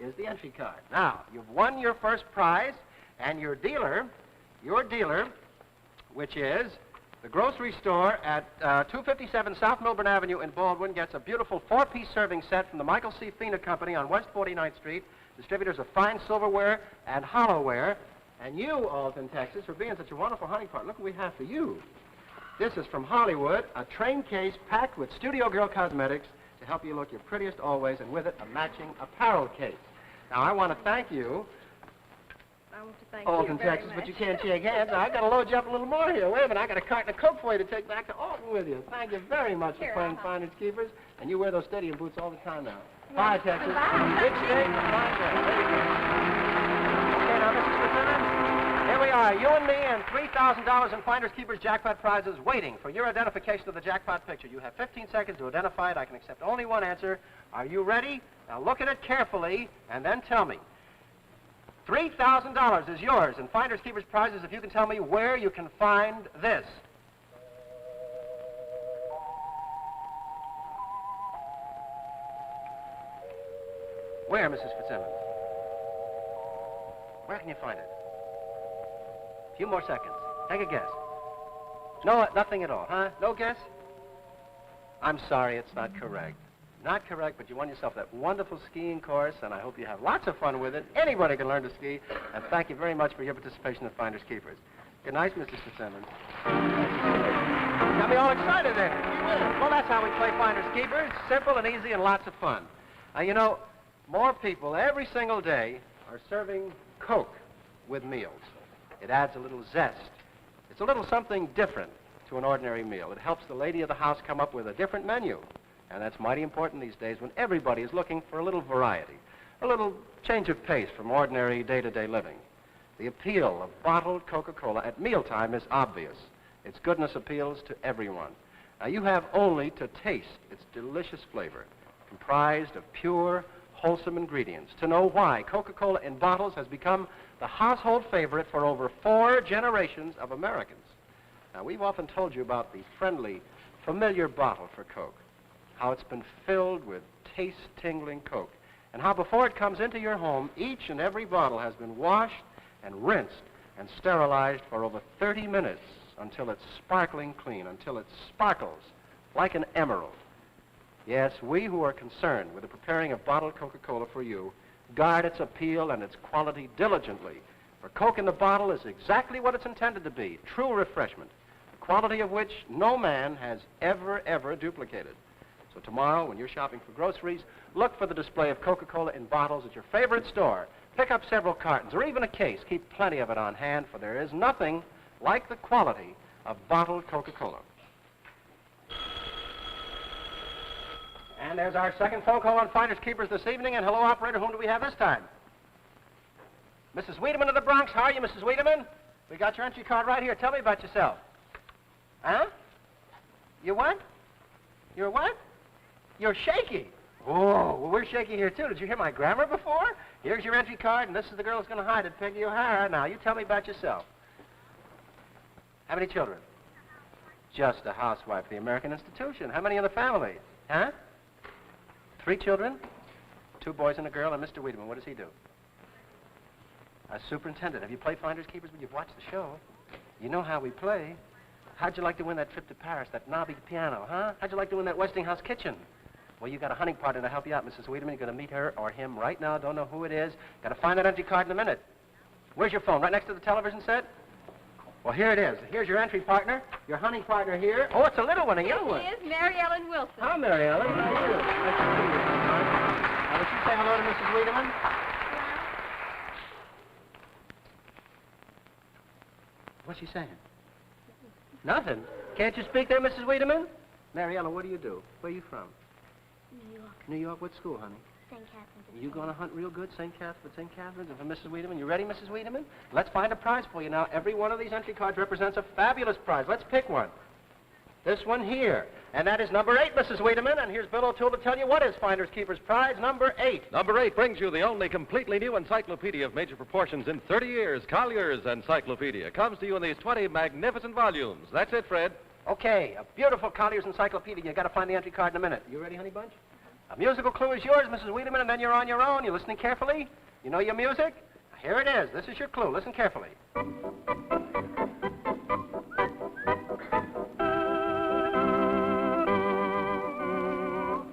Speaker 20: is the entry card. Now, you've won your first prize, and your dealer, which is the grocery store at 257 South Milburn Avenue in Baldwin, gets a beautiful 4-piece serving set from the Michael C. Fina Company on West 49th Street, distributors of fine silverware and hollowware. And you, Alton, Texas, for being such a wonderful hunting partner, look what we have for you. This is from Hollywood, a train case packed with Studio Girl cosmetics to help you look your prettiest always, and with it, a matching apparel case. Now, I want to thank you,
Speaker 21: I want to thank
Speaker 20: Alton,
Speaker 21: you very
Speaker 20: Texas,
Speaker 21: much.
Speaker 20: but you can't shake hands. Now, I've got to load you up a little more here. Wait a minute, I got a carton of Coke for you to take back to Alton with you. Thank you very much for playing Finders Keepers, and you wear those stadium boots all the time now. Bye, Texas. Big state and fine day. Okay, now, Mrs. Fitzsimmons, here we are, you and me, and $3,000 in Finders Keepers jackpot prizes waiting for your identification of the jackpot picture. You have 15 seconds to identify it. I can accept only one answer. Are you ready? Now look at it carefully, and then tell me. $3,000 is yours in Finders Keepers prizes if you can tell me where you can find this. Where, Mrs. Fitzsimmons? Where can you find it? A few more seconds. Take a guess. No, nothing at all, huh? No guess? I'm sorry, it's not correct. Not correct, but you won yourself that wonderful skiing course, and I hope you have lots of fun with it. Anybody can learn to ski, and thank you very much for your participation in Finders Keepers. Good night, Mrs. Fitzsimmons. Got me all excited there. Well, that's how we play Finders Keepers. Simple and easy and lots of fun. You know, more people every single day are serving Coke with meals. It adds a little zest. It's a little something different to an ordinary meal. It helps the lady of the house come up with a different menu. And that's mighty important these days when everybody is looking for a little variety, a little change of pace from ordinary day-to-day living. The appeal of bottled Coca-Cola at mealtime is obvious. Its goodness appeals to everyone. Now, you have only to taste its delicious flavor, comprised of pure, wholesome ingredients, to know why Coca-Cola in bottles has become the household favorite for over 4 generations of Americans. Now, we've often told you about the friendly, familiar bottle for Coke, how it's been filled with taste-tingling Coke, and how before it comes into your home, each and every bottle has been washed and rinsed and sterilized for over 30 minutes until it's sparkling clean, until it sparkles like an emerald. Yes, we who are concerned with the preparing of bottled Coca-Cola for you guard its appeal and its quality diligently. For Coke in the bottle is exactly what it's intended to be, true refreshment, the quality of which no man has ever duplicated. So tomorrow, when you're shopping for groceries, look for the display of Coca-Cola in bottles at your favorite store. Pick up several cartons or even a case. Keep plenty of it on hand, for there is nothing like the quality of bottled Coca-Cola. And there's our second phone call on Finders Keepers this evening. And hello, operator, whom do we have this time? Mrs. Wiedemann of the Bronx. How are you, Mrs. Wiedemann? We got your entry card right here. Tell me about yourself. Huh? You what? You're what? You're shaky. Oh, well, we're shaky here, too. Did you hear my grammar before? Here's your entry card, and this is the girl who's going to hide it, Peggy O'Hara. Now, you tell me about yourself. How many children? Just a housewife at the American Institution. How many in the family? Huh? 3 children? 2 boys and a girl, and Mr. Wiedemann, what does he do? A superintendent. Have you played Finders Keepers when you've watched the show? You know how we play. How'd you like to win that trip to Paris, that knobby piano, huh? How'd you like to win that Westinghouse kitchen? Well, you got a hunting partner to help you out, Mrs. Wiedemann. You're going to meet her or him right now. Don't know who it is. Got to find that entry card in a minute. Where's your phone? Right next to the television set? Well, here it is. Here's your entry partner, your hunting partner here. Oh, it's a little one, a young one.
Speaker 21: It is Mary Ellen Wilson.
Speaker 20: Hi, Mary Ellen. How are you? Nice to see you. Now, would you say hello to Mrs. Wiedemann? What's she saying? Nothing. Can't you speak there, Mrs. Wiedemann? Mary Ellen, what do you do? Where are you from?
Speaker 15: New York.
Speaker 20: New York. What school, honey?
Speaker 15: St. Catherine's.
Speaker 20: You going to hunt real good, St. Catherine's, and for Mrs. Wiedemann? You ready, Mrs. Wiedemann? Let's find a prize for you now. Every one of these entry cards represents a fabulous prize. Let's pick one. This one here. And that is number 8, Mrs. Wiedemann. And here's Bill O'Toole to tell you what is Finders Keepers prize number 8.
Speaker 19: Number 8 brings you the only completely new encyclopedia of major proportions in 30 years. Collier's Encyclopedia comes to you in these 20 magnificent volumes. That's it, Fred.
Speaker 20: Okay, a beautiful Collier's Encyclopedia. You got to find the entry card in a minute. You ready, honey bunch? A musical clue is yours, Mrs. Wiedemann, and then you're on your own. You listening carefully? You know your music? Here it is. This is your clue. Listen carefully.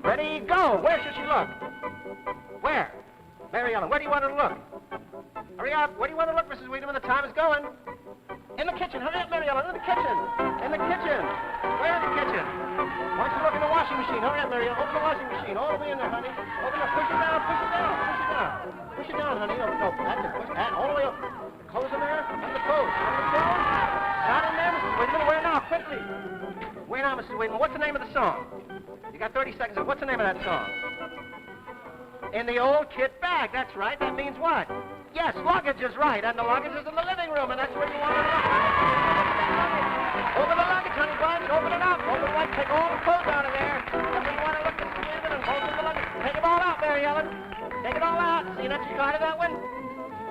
Speaker 20: Ready, go. Where should she look? Where? Mary Ellen, where do you want her to look? Hurry up. Where do you want her to look, Mrs. Wiedemann? The time is going. In the kitchen. Hurry up, Mary Ellen. In the kitchen. In the kitchen. Where in the kitchen? Why don't you look in the washing machine? Hurry up, Mary Ellen. Open the washing machine. All the way in there, honey. Open it. Push it down. Push it down. Push it down. Push it down, honey. No, that's it. Push that all the way up. The clothes in there. And the clothes. And the clothes. Not in there, Mrs. Wiedemann. Where now? Quickly. Where now, Mrs. Wiedemann? What's the name of the song? You got 30 seconds. What's the name of that song? In the old kit bag. That's right. That means what? Yes, luggage is right. And the luggage is in the living room, and that's where you want to look. Open the luggage, honey bunch. Open it up. Open it up. Take all the clothes out of there. And we want to look at the women and open the luggage. Take them all out, Mary Ellen. Take it all out. See that you got that one?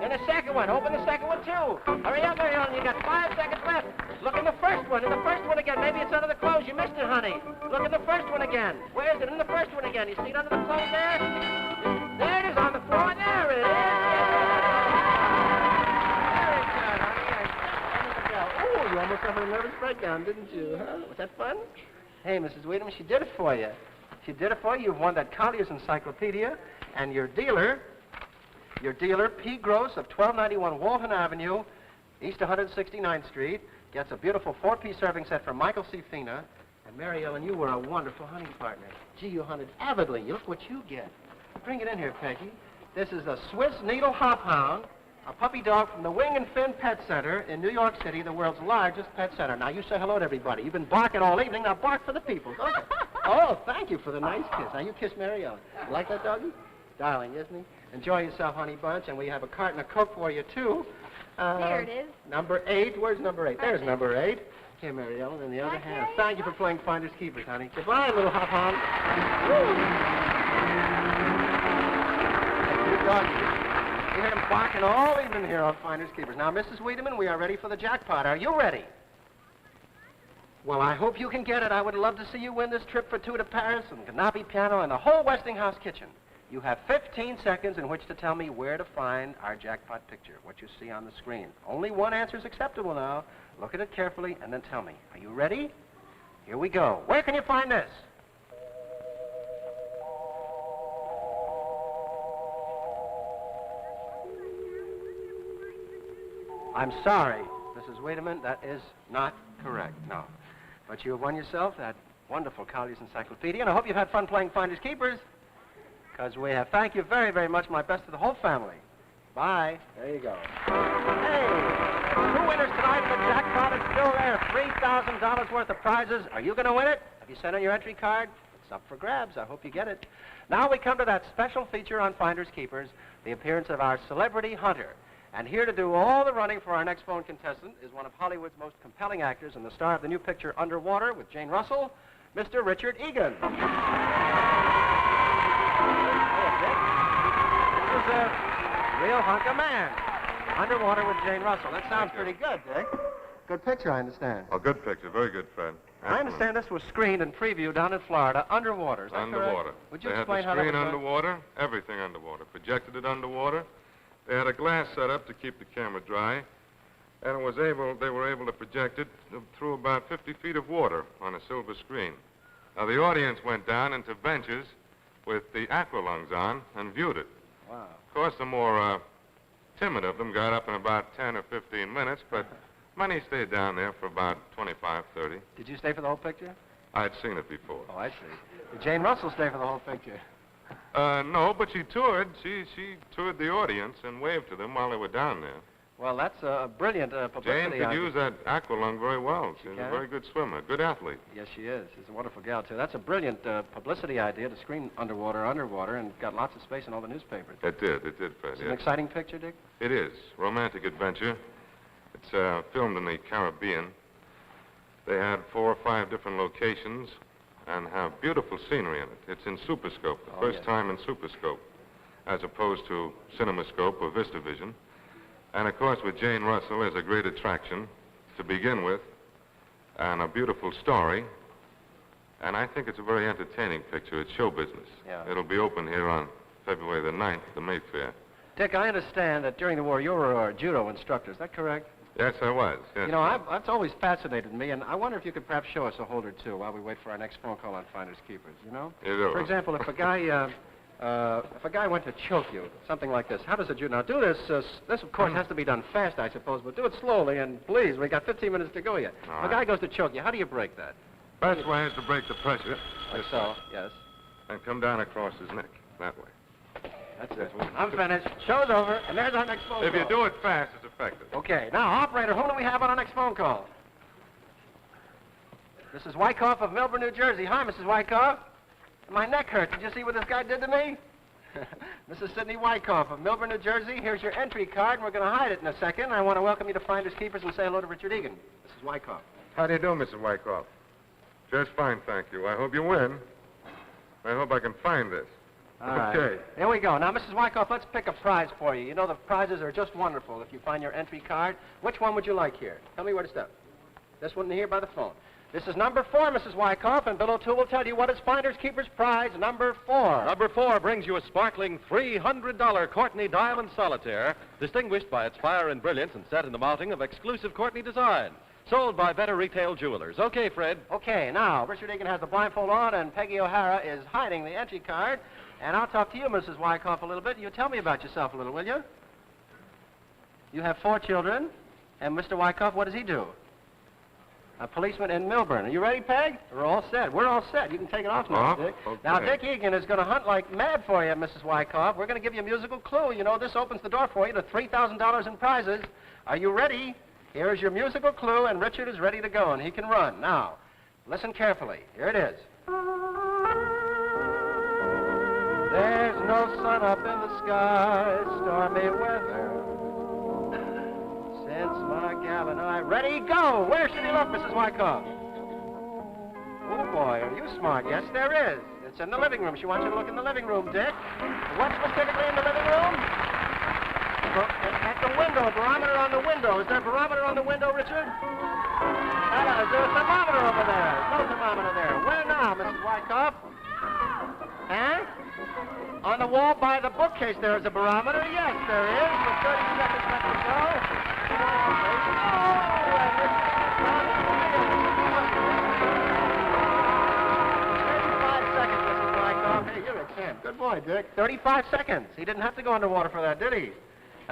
Speaker 20: And the second one. Open the second one, too. Hurry up, Mary Ellen. You got 5 seconds left. Look in the first one. In the first one again. Maybe it's under the clothes. You missed it, honey. Look in the first one again. Where is it? In the first one again. You see it under the clothes there? There it is on the floor. There it is. Very good, honey. Oh, you almost had a nervous breakdown, didn't you? Huh? Was that fun? Hey, Mrs. Wiedemann, she did it for you. She did it for you. You've won that Collier's Encyclopedia, and your dealer, P. Gross of 1291 Walton Avenue, East 169th Street, gets a beautiful 4-piece serving set from Michael C. Fina. And Mary Ellen, you were a wonderful hunting partner. Gee, you hunted avidly. Look what you get. Bring it in here, Peggy. This is a Swiss Needle Hophound, a puppy dog from the Wing and Fin Pet Center in New York City, the world's largest pet center. Now, you say hello to everybody. You've been barking all evening. Now, bark for the people, don't you? Oh, thank you for the nice kiss. Now, you kiss Mary Ellen. You like that, doggy? Darling, isn't he? Enjoy yourself, honey bunch, and we have a carton of Coke for you, too.
Speaker 21: There it is.
Speaker 20: Number 8. Where's number 8? There's number 8. Here, Mary Ellen, in the other hand. Thank you for playing Finders Keepers, honey. Goodbye, little hop-hound. Good doggy. You heard him barking all evening here on Finders Keepers. Now, Mrs. Wiedemann, we are ready for the jackpot. Are you ready? Well, I hope you can get it. I would love to see you win this trip for 2 to Paris and Canopy Piano and the whole Westinghouse kitchen. You have 15 seconds in which to tell me where to find our jackpot picture, what you see on the screen. Only one answer is acceptable now. Look at it carefully and then tell me. Are you ready? Here we go. Where can you find this? I'm sorry, Mrs. Wiedemann, that is not correct, no. But you have won yourself that wonderful Collier's Encyclopedia, and I hope you've had fun playing Finders Keepers. Because we have. Thank you very, very much. My best to the whole family. Bye. There you go. Hey, 2 winners tonight. The jackpot is still there. $3,000 worth of prizes. Are you going to win it? Have you sent in your entry card? It's up for grabs. I hope you get it. Now we come to that special feature on Finders Keepers, the appearance of our celebrity hunter. And here to do all the running for our next phone contestant is one of Hollywood's most compelling actors and the star of the new picture Underwater with Jane Russell, Mr. Richard Egan. This is a real hunk of man. Underwater with Jane Russell. That sounds pretty good, Dick. Good picture, I understand.
Speaker 7: Oh, good picture. Very good, Fred.
Speaker 20: I understand this was screened and previewed down in Florida, underwater. Is that
Speaker 7: underwater.
Speaker 20: Correct? Would you
Speaker 7: they
Speaker 20: explain
Speaker 7: had the
Speaker 20: how
Speaker 7: screen
Speaker 20: that was
Speaker 7: underwater, everything underwater. Projected it underwater. They had a glass set up to keep the camera dry, and they were able to project it through about 50 feet of water on a silver screen. Now, the audience went down into benches with the aqualungs on and viewed it.
Speaker 20: Wow.
Speaker 7: Of course, the more timid of them got up in about 10 or 15 minutes, but many stayed down there for about 25, 30.
Speaker 20: Did you stay for the whole picture?
Speaker 7: I had seen it before.
Speaker 20: Oh, I see. Did Jane Russell stay for the whole picture?
Speaker 7: No, but she toured. She toured the audience and waved to them while they were down there.
Speaker 20: Well, that's a brilliant
Speaker 7: Jane
Speaker 20: publicity.
Speaker 7: could
Speaker 20: idea.
Speaker 7: use that aqualung very well. She's a
Speaker 20: can?
Speaker 7: very good swimmer, good athlete.
Speaker 20: Yes, she is. She's a wonderful gal, too. That's a brilliant publicity idea to screen underwater, and got lots of space in all the newspapers.
Speaker 7: It did, Fred.
Speaker 20: It's an exciting picture, Dick?
Speaker 7: It is. Romantic adventure. It's filmed in the Caribbean. They had 4 or 5 different locations and have beautiful scenery in it. It's in Superscope, the first time in Superscope, as opposed to CinemaScope or VistaVision. And, of course, with Jane Russell, there's a great attraction to begin with and a beautiful story. And I think it's a very entertaining picture. It's show business.
Speaker 20: Yeah.
Speaker 7: It'll be open here on February the 9th, the Mayfair.
Speaker 20: Dick, I understand that during the war you were a judo instructor. Is that correct?
Speaker 7: Yes, I was. Yes.
Speaker 20: You know, that's always fascinated me, and I wonder if you could perhaps show us a hold or two while we wait for our next phone call on Finders Keepers, you know?
Speaker 7: You do.
Speaker 20: For example, if a guy went to choke you, something like this, how does a judo... Now, do this, this, of course, has to be done fast, I suppose, but do it slowly, and please, we got 15 minutes to go yet. If a guy goes to choke you, how do you break that?
Speaker 7: First way is to break the pressure.
Speaker 20: Like so, yes.
Speaker 7: And come down across his neck, that way.
Speaker 20: That's it. I'm finished. Show's over, and there's our next phone call.
Speaker 7: If you do it fast, it's effective.
Speaker 20: Okay. Now, operator, who do we have on our next phone call? Mrs. Wyckoff of Milburn, New Jersey. Hi, Mrs. Wyckoff. My neck hurts. Did you see what this guy did to me? Mrs. Sidney Wyckoff of Milburn, New Jersey. Here's your entry card, and we're going to hide it in a second. I want to welcome you to Finders Keepers and say hello to Richard Egan. Mrs. Wyckoff.
Speaker 7: How do you do, Mrs. Wyckoff? Just fine, thank you. I hope you win. I hope I can find this.
Speaker 20: All right.
Speaker 7: Okay.
Speaker 20: Here we go. Now, Mrs. Wyckoff, let's pick a prize for you. You know, the prizes are just wonderful if you find your entry card. Which one would you like here? Tell me where to step. This one here by the phone. This is number 4, Mrs. Wyckoff, and Bill O'Toole will tell you what is Finders Keepers prize number 4.
Speaker 19: Number 4 brings you a sparkling $300 Courtney Diamond Solitaire, distinguished by its fire and brilliance and set in the mounting of exclusive Courtney design. Sold by better retail jewelers. Okay, Fred.
Speaker 20: Okay, now, Richard Egan has the blindfold on, and Peggy O'Hara is hiding the entry card. And I'll talk to you, Mrs. Wyckoff, a little bit. You tell me about yourself a little, will you? You have 4 children. And Mr. Wyckoff, what does he do? A policeman in Milburn. Are you ready, Peg? We're all set. We're all set. You can take it off now, Dick.
Speaker 7: Okay.
Speaker 20: Now, Dick Egan is going to hunt like mad for you, Mrs. Wyckoff. We're going to give you a musical clue. You know, this opens the door for you to $3,000 in prizes. Are you ready? Here is your musical clue, and Richard is ready to go, and he can run. Now, listen carefully. Here it is. There's no sun up in the sky, stormy weather. Since my gal and I... Ready, go! Where should he look, Mrs. Wyckoff? Oh, boy, are you smart? Yes, there is. It's in the living room. She wants you to look in the living room, Dick. What specifically in the living room? At the window, a barometer on the window. Is there a barometer on the window, Richard? Is there a thermometer over there? No thermometer there. Where now, Mrs. Wyckoff? Huh? On the wall by the bookcase there is a barometer. Yes, there is. With 30 seconds left to go. Hey, you're a champ. Good boy, Dick. 35 seconds. He didn't have to go underwater for that, did he?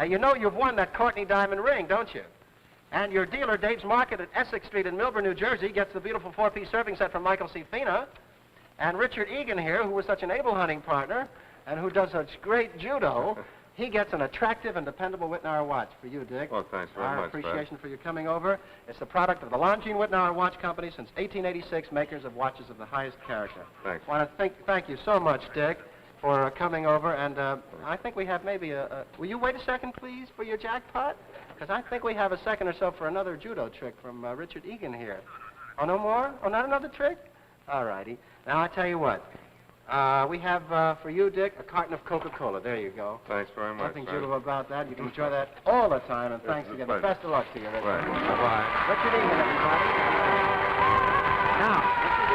Speaker 20: You know you've won that Courtney diamond ring, don't you? And your dealer, Dave's Market at Essex Street in Milburn, New Jersey, gets the beautiful 4-piece serving set from Michael C. Fina. And Richard Egan here, who was such an able hunting partner and who does such great judo, he gets an attractive and dependable Whitnauer watch for you, Dick.
Speaker 7: Well, thanks very
Speaker 20: Our
Speaker 7: much,
Speaker 20: appreciation for you coming over. It's the product of the Longines Whitnauer Watch Company since 1886, makers of watches of the highest character.
Speaker 7: Thanks.
Speaker 20: I want to thank you so much, Dick, for coming over. And I think we have maybe will you wait a second, please, for your jackpot? Because I think we have a second or so for another judo trick from Richard Egan here. Oh, no more? Oh, not another trick? All righty. Now, I tell you what. We have, for you, Dick, a carton of Coca-Cola. There you go.
Speaker 7: Thanks very much.
Speaker 20: Nothing judo about that. You can enjoy that all the time, and thanks again. Best of luck to you, Richard.
Speaker 7: Right. Bye-bye.
Speaker 20: Richard Egan, everybody. Now, Richard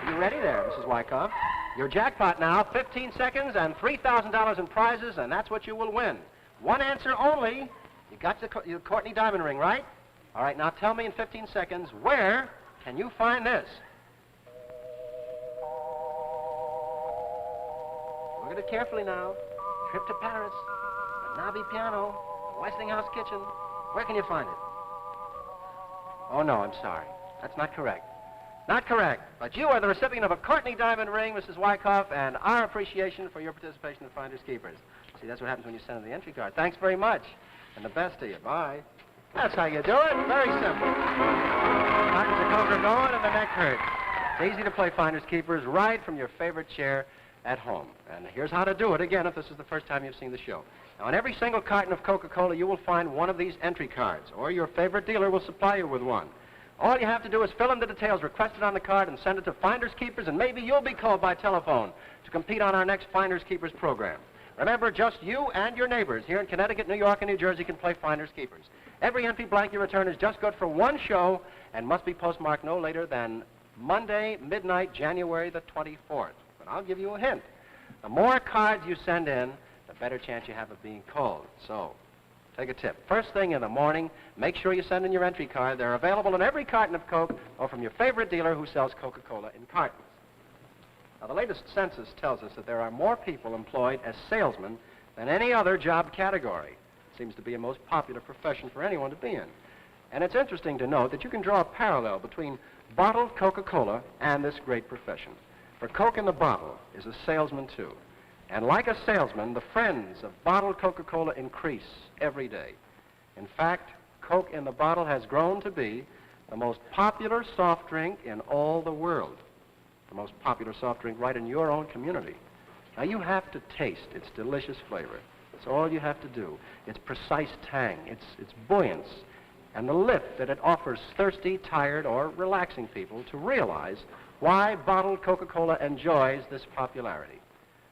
Speaker 20: Egan. You ready there, Mrs. Wyckoff? Your jackpot now, 15 seconds and $3,000 in prizes, and that's what you will win. One answer only. You got your Courtney diamond ring, right? All right, now tell me in 15 seconds, where can you find this? Look at it carefully now. Trip to Paris, a Navi piano, Westinghouse kitchen. Where can you find it? Oh, no, I'm sorry. That's not correct. Not correct. But you are the recipient of a Courtney diamond ring, Mrs. Wyckoff, and our appreciation for your participation in Finders Keepers. See, that's what happens when you send in the entry card. Thanks very much. And the best to you. Bye. That's how you do it. Very simple. Cartons of Coke are going and the neck hurts. It's easy to play Finders Keepers right from your favorite chair at home. And here's how to do it, again, if this is the first time you've seen the show. Now, on every single carton of Coca-Cola, you will find one of these entry cards, or your favorite dealer will supply you with one. All you have to do is fill in the details requested on the card and send it to Finders Keepers, and maybe you'll be called by telephone to compete on our next Finders Keepers program. Remember, just you and your neighbors here in Connecticut, New York, and New Jersey can play Finders Keepers. Every empty blank you return is just good for one show and must be postmarked no later than Monday, midnight, January the 24th. But I'll give you a hint. The more cards you send in, the better chance you have of being called. So, take a tip. First thing in the morning, make sure you send in your entry card. They're available in every carton of Coke or from your favorite dealer who sells Coca-Cola in cartons. Now, the latest census tells us that there are more people employed as salesmen than any other job category. It seems to be a most popular profession for anyone to be in. And it's interesting to note that you can draw a parallel between bottled Coca-Cola and this great profession. For Coke in the bottle is a salesman, too. And like a salesman, the friends of bottled Coca-Cola increase every day. In fact, Coke in the bottle has grown to be the most popular soft drink in all the world. The most popular soft drink right in your own community. Now, you have to taste its delicious flavor. That's all you have to do. Its precise tang, its buoyance, and the lift that it offers thirsty, tired, or relaxing people to realize why bottled Coca-Cola enjoys this popularity.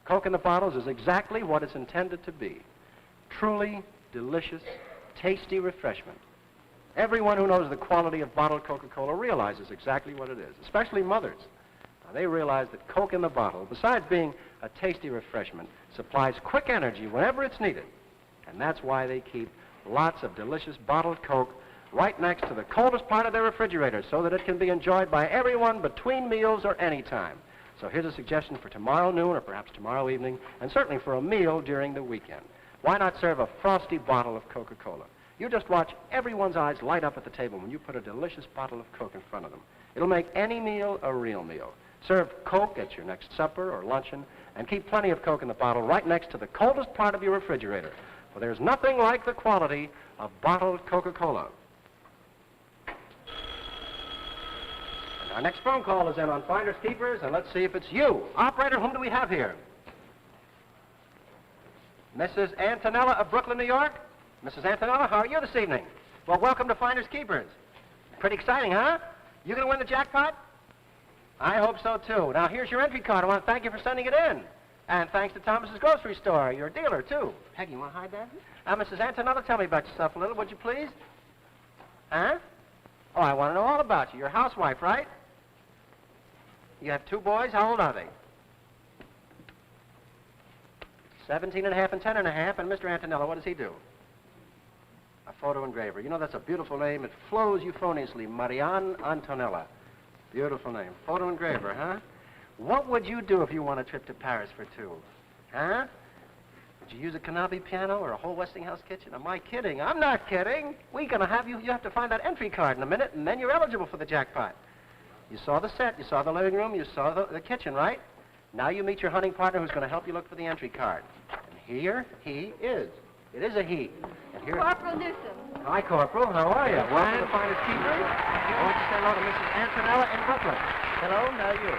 Speaker 20: Coke in the bottles is exactly what it's intended to be. Truly delicious, tasty refreshment. Everyone who knows the quality of bottled Coca-Cola realizes exactly what it is, especially mothers. Now, they realize that Coke in the bottle, besides being a tasty refreshment, supplies quick energy whenever it's needed. And that's why they keep lots of delicious bottled Coke right next to the coldest part of their refrigerator so that it can be enjoyed by everyone between meals or any time. So here's a suggestion for tomorrow noon or perhaps tomorrow evening, and certainly for a meal during the weekend. Why not serve a frosty bottle of Coca-Cola? You just watch everyone's eyes light up at the table when you put a delicious bottle of Coke in front of them. It'll make any meal a real meal. Serve Coke at your next supper or luncheon, and keep plenty of Coke in the bottle right next to the coldest part of your refrigerator. For there's nothing like the quality of bottled Coca-Cola. And our next phone call is in on Finders Keepers, and let's see if it's you. Operator, whom do we have here? Mrs. Antonella of Brooklyn, New York? Mrs. Antonella, how are you this evening? Well, welcome to Finders Keepers. Pretty exciting, huh? You gonna win the jackpot? I hope so, too. Now, here's your entry card. I want to thank you for sending it in. And thanks to Thomas's Grocery Store, your dealer, too. Peggy, you want to hide that? Now, Mrs. Antonella, tell me about yourself a little, would you please? Huh? Oh, I want to know all about you. You're a housewife, right? You have 2 boys. How old are they? 17 and a half and 10 and a half. And Mr. Antonella, what does he do? A photo engraver. You know, that's a beautiful name. It flows euphoniously. Marianne Antonella. Beautiful name. Photo engraver, huh? What would you do if you won a trip to Paris for 2? Huh? Would you use a Canabi piano or a whole Westinghouse kitchen? Am I kidding? I'm not kidding. We're going to have you have to find that entry card in a minute, and then you're eligible for the jackpot. You saw the set, you saw the living room, you saw the kitchen, right? Now you meet your hunting partner who's going to help you look for the entry card. And here he is. It is a he. And here...
Speaker 14: Corporal Newsom.
Speaker 20: Hi, Corporal. How are you? Welcome to Finders Keepers. I want to say hello to Mrs. Antonella in Brooklyn.
Speaker 1: Hello, how are you?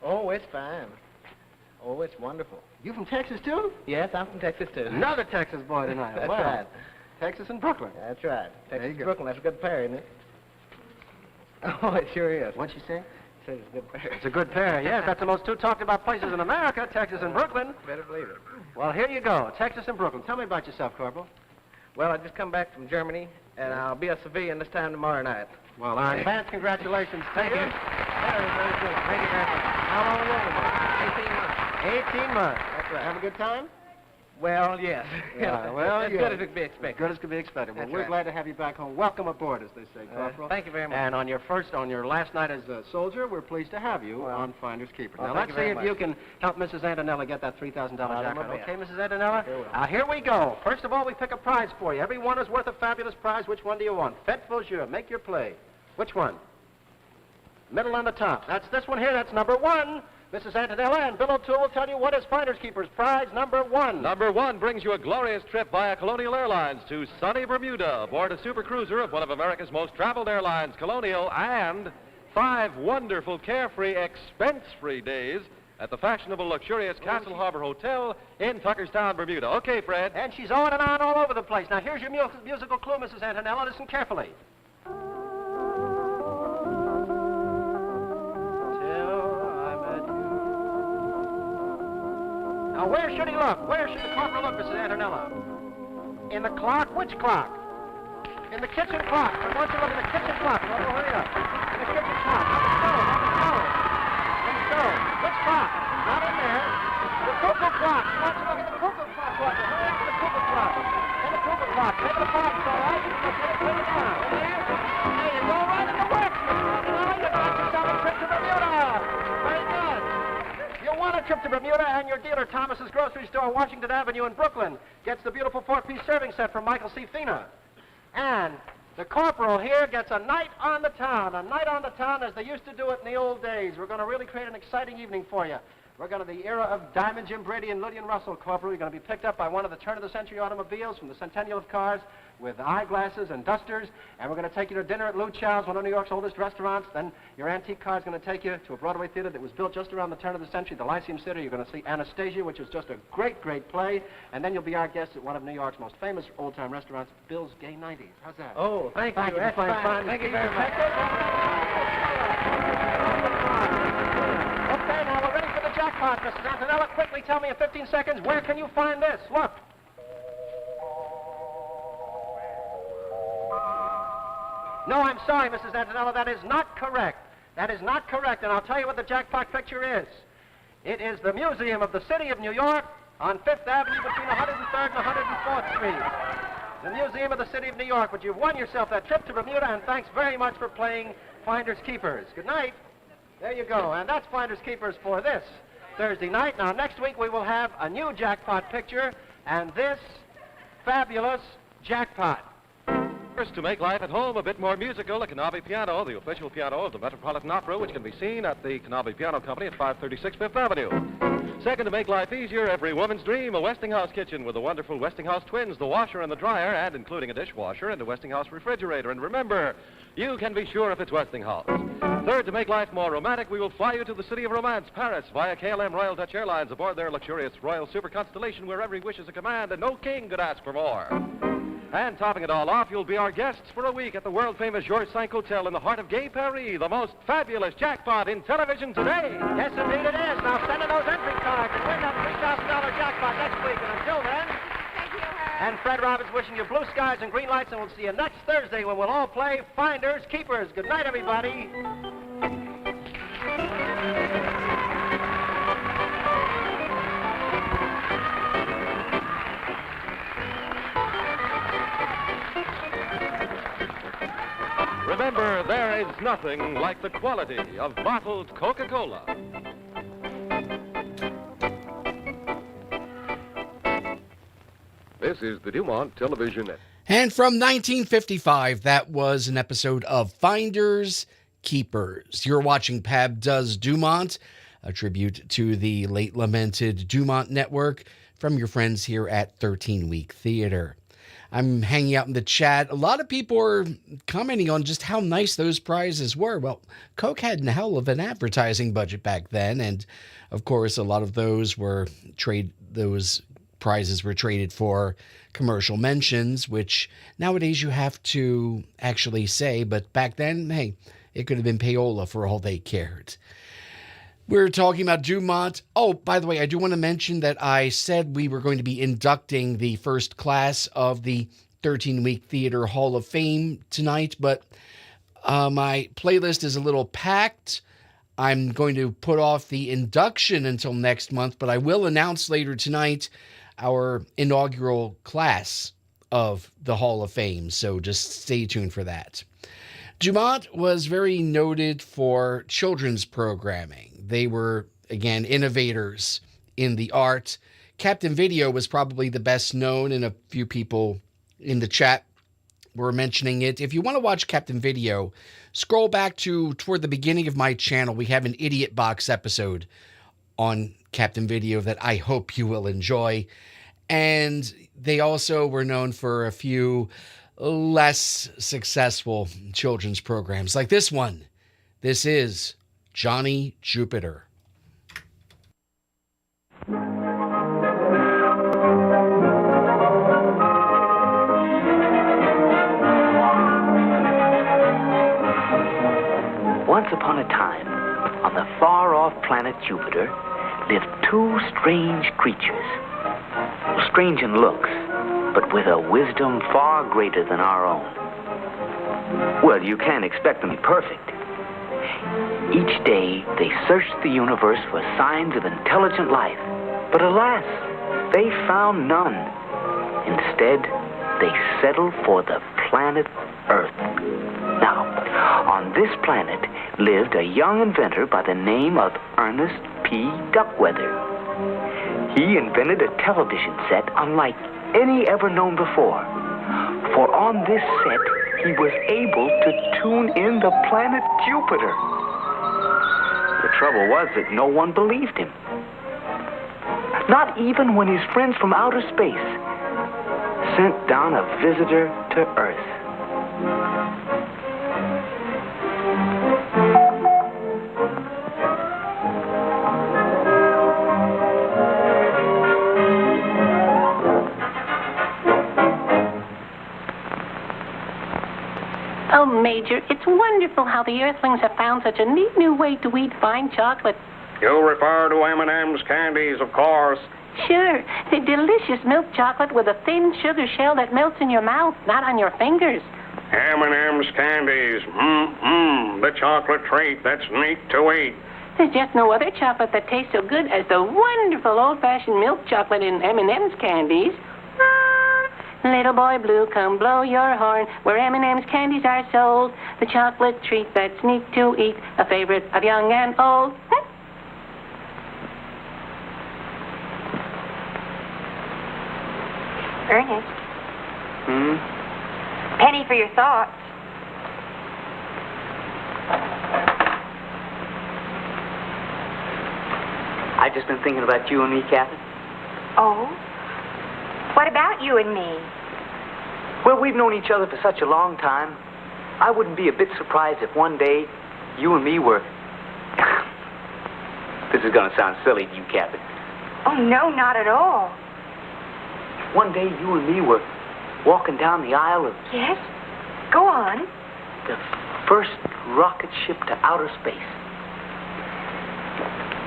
Speaker 1: Oh, it's fine. Oh, it's wonderful.
Speaker 20: You from Texas, too?
Speaker 1: Yes, I'm from Texas, too.
Speaker 20: Another Texas boy tonight.
Speaker 1: That's
Speaker 20: wow.
Speaker 1: right.
Speaker 20: Texas and Brooklyn.
Speaker 1: That's right.
Speaker 20: There you
Speaker 1: Texas,
Speaker 20: go.
Speaker 1: Brooklyn, that's a good pair, isn't it? Oh, it sure is.
Speaker 20: What'd you say?
Speaker 1: Says it's a good pair.
Speaker 20: It's a good pair, yes. That's the most 2 talked about places in America, Texas and Brooklyn.
Speaker 1: Better believe it.
Speaker 20: Well, here you go, Texas and Brooklyn. Tell me about yourself, Corporal.
Speaker 1: Well, I just come back from Germany, and I'll be a civilian this time tomorrow night.
Speaker 20: Well, our advance congratulations to you. Very, very good. Thank you very much. How long are you over there?
Speaker 1: 18 months.
Speaker 20: 18 months.
Speaker 1: That's right.
Speaker 20: Have a good time?
Speaker 1: Well, yes.
Speaker 20: Yeah, well,
Speaker 1: as good as it could be expected.
Speaker 20: As good as could be expected. Well,
Speaker 1: That's
Speaker 20: we're
Speaker 1: right.
Speaker 20: glad to have you back home. Welcome aboard, as they say, Corporal.
Speaker 1: Thank you very much.
Speaker 20: And on your last night as a soldier, we're pleased to have you on Finders Keepers.
Speaker 1: Well,
Speaker 20: now,
Speaker 1: thank
Speaker 20: let's
Speaker 1: you
Speaker 20: see
Speaker 1: very
Speaker 20: if
Speaker 1: much.
Speaker 20: you can help Mrs. Antonella get that $3,000 jackpot.
Speaker 1: my best.
Speaker 20: Okay, Mrs. Antonella?
Speaker 1: Sure will.
Speaker 20: Now, here we go. First of all, we pick a prize for you. Every one is worth a fabulous prize. Which one do you want? Faites vos jeux. Make your play. Which one? Middle on the top. That's this one here. That's number 1. Mrs. Antonella and Bill O'Toole will tell you what is Finders Keepers prize number 1.
Speaker 19: Number 1 brings you a glorious trip via Colonial Airlines to sunny Bermuda aboard a super cruiser of one of America's most traveled airlines, Colonial, and 5 wonderful, carefree, expense-free days at the fashionable, luxurious Castle Harbor Hotel in Tuckerstown, Bermuda. Okay, Fred.
Speaker 20: And she's on and on all over the place. Now, here's your musical clue, Mrs. Antonella. Listen carefully. Now, where should he look? Where should the corporal look, Mrs. Antonella? In the clock? Which clock? In the kitchen clock. I want you to look in the kitchen clock. Oh, hurry up. In the kitchen clock. On the stove. On the stove. Which clock? Not in there. The cuckoo clock. I want you to look at the cuckoo clock. Hurry up to the cuckoo clock. In the cuckoo clock. Take the box, all right? Let's get it cleaned down. In there. There you go. Right in the works, Mrs. Antonella. You got yourself a trip to Bermuda. Very good. You want a trip to Bermuda, and your dealer, Thomas's Grocery Store, Washington Avenue in Brooklyn, gets the beautiful 4-piece serving set from Michael C. Fina. And the corporal here gets a night on the town as they used to do it in the old days. We're going to really create an exciting evening for you. We're going to the era of Diamond Jim Brady and Lillian Russell, Corporal. You're going to be picked up by one of the turn-of-the-century automobiles from the Centennial of Cars with eyeglasses and dusters, and we're going to take you to dinner at Lou Chow's, one of New York's oldest restaurants. Then your antique car is going to take you to a Broadway theater that was built just around the turn of the century, the Lyceum Theater. You're going to see Anastasia, which is just a great, great play, and then you'll be our guest at one of New York's most famous old-time restaurants, Bill's Gay 90s. How's that?
Speaker 1: Oh, thank you. That's fine. Thank you very much.
Speaker 20: Okay, now we're ready for the jackpot, Mrs. Antonella. Quickly tell me in 15 seconds, where can you find this? Look. No, I'm sorry, Mrs. Antonella, that is not correct. That is not correct, and I'll tell you what the jackpot picture is. It is the Museum of the City of New York on 5th Avenue between 103rd and 104th Street. The Museum of the City of New York, but you've won yourself that trip to Bermuda, and thanks very much for playing Finders Keepers. Good night. There you go, and that's Finders Keepers for this Thursday night. Now, next week we will have a new jackpot picture, and this fabulous jackpot.
Speaker 19: First, to make life at home a bit more musical, a Cannabi piano, the official piano of the Metropolitan Opera, which can be seen at the Cannabi Piano Company at 536 Fifth Avenue. Second, to make life easier, every woman's dream, a Westinghouse kitchen with the wonderful Westinghouse twins, the washer and the dryer, and including a dishwasher and a Westinghouse refrigerator. And remember, you can be sure if it's Westinghouse. Third, to make life more romantic, we will fly you to the city of romance, Paris, via KLM Royal Dutch Airlines aboard their luxurious Royal Super Constellation, where every wish is a command and no king could ask for more. And topping it all off, you'll be our guests for a week at the world-famous Georges V Hotel in the heart of gay Paris, the most fabulous jackpot in television today.
Speaker 20: Yes, indeed it is. Now send in those entry cards and win that $3,000 jackpot next week. And until then,
Speaker 21: Thank you, Harry.
Speaker 20: and Fred Roberts wishing you blue skies and green lights, and we'll see you next Thursday when we'll all play Finders Keepers. Good night, everybody.
Speaker 19: Remember, there is nothing like the quality of bottled Coca-Cola.
Speaker 11: This is the DuMont Television Network.
Speaker 12: And from 1955, that was an episode of Finders Keepers. You're watching Pab Does DuMont, a tribute to the late lamented DuMont Network from your friends here at 13 Week Theater. I'm hanging out in the chat. A lot of people are commenting on just how nice those prizes were. Well, Coke had a hell of an advertising budget back then, and of course, a lot of those prizes were traded for commercial mentions, which nowadays you have to actually say, but back then, hey, it could have been payola for all they cared. We're talking about DuMont. Oh, by the way, I do want to mention that I said we were going to be inducting the first class of the 13-Week Theater Hall of Fame tonight, but my playlist is a little packed. I'm going to put off the induction until next month, but I will announce later tonight our inaugural class of the Hall of Fame, so just stay tuned for that. DuMont was very noted for children's programming. They were, again, innovators in the art. Captain Video was probably the best known, and a few people in the chat were mentioning it. If you want to watch Captain Video, scroll back to toward the beginning of my channel. We have an Idiot Box episode on Captain Video that I hope you will enjoy. And they also were known for a few less successful children's programs like this one. This is Johnny Jupiter.
Speaker 5: Once upon a time, on the far-off planet Jupiter, lived two strange creatures. Strange in looks, but with a wisdom far greater than our own. Well, you can't expect them to be perfect. Each day, they searched the universe for signs of intelligent life. But alas, they found none. Instead, they settled for the planet Earth. Now, on this planet lived a young inventor by the name of Ernest P. Duckweather. He invented a television set unlike any ever known before. For on this set, he was able to tune in the planet Jupiter. The trouble was that no one believed him. Not even when his friends from outer space sent down a visitor to Earth.
Speaker 22: Oh, Major, it's wonderful how the Earthlings have found such a neat new way to eat fine chocolate.
Speaker 23: You refer to M&M's candies, of course.
Speaker 22: Sure, the delicious milk chocolate with a thin sugar shell that melts in your mouth, not on your fingers.
Speaker 23: M&M's candies. The chocolate treat that's neat to eat.
Speaker 22: There's just no other chocolate that tastes so good as the wonderful old-fashioned milk chocolate in M&M's candies. Little boy blue, come blow your horn, where M&M's candies are sold. The chocolate treat that's neat to eat, a favorite of young and old.
Speaker 24: Ernest. Penny for your thoughts.
Speaker 5: I've just been thinking about you and me, Catherine.
Speaker 24: Oh? What about you and me?
Speaker 5: Well, we've known each other for such a long time. I wouldn't be a bit surprised if one day you and me were... This is going to sound silly to you, Catherine.
Speaker 24: Oh, no, not at all.
Speaker 5: One day you and me were walking down the aisle of...
Speaker 24: Yes? Go on.
Speaker 5: The first rocket ship to outer space.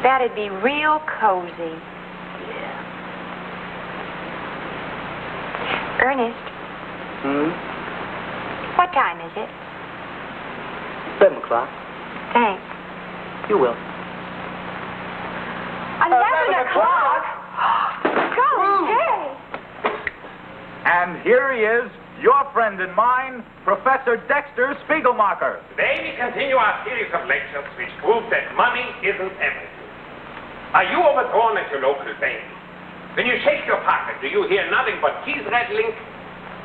Speaker 24: That'd be real cozy.
Speaker 5: Yeah.
Speaker 24: Ernest. What time is it?
Speaker 5: 7 o'clock.
Speaker 24: Thanks.
Speaker 5: You will.
Speaker 24: 11 o'clock? Golly day!
Speaker 25: And here he is, your friend and mine, Professor Dexter Spiegelmacher.
Speaker 26: Today we continue our series of lectures which prove that money isn't everything. Are you overdrawn at your local bank? When you shake your pocket, do you hear nothing but keys rattling?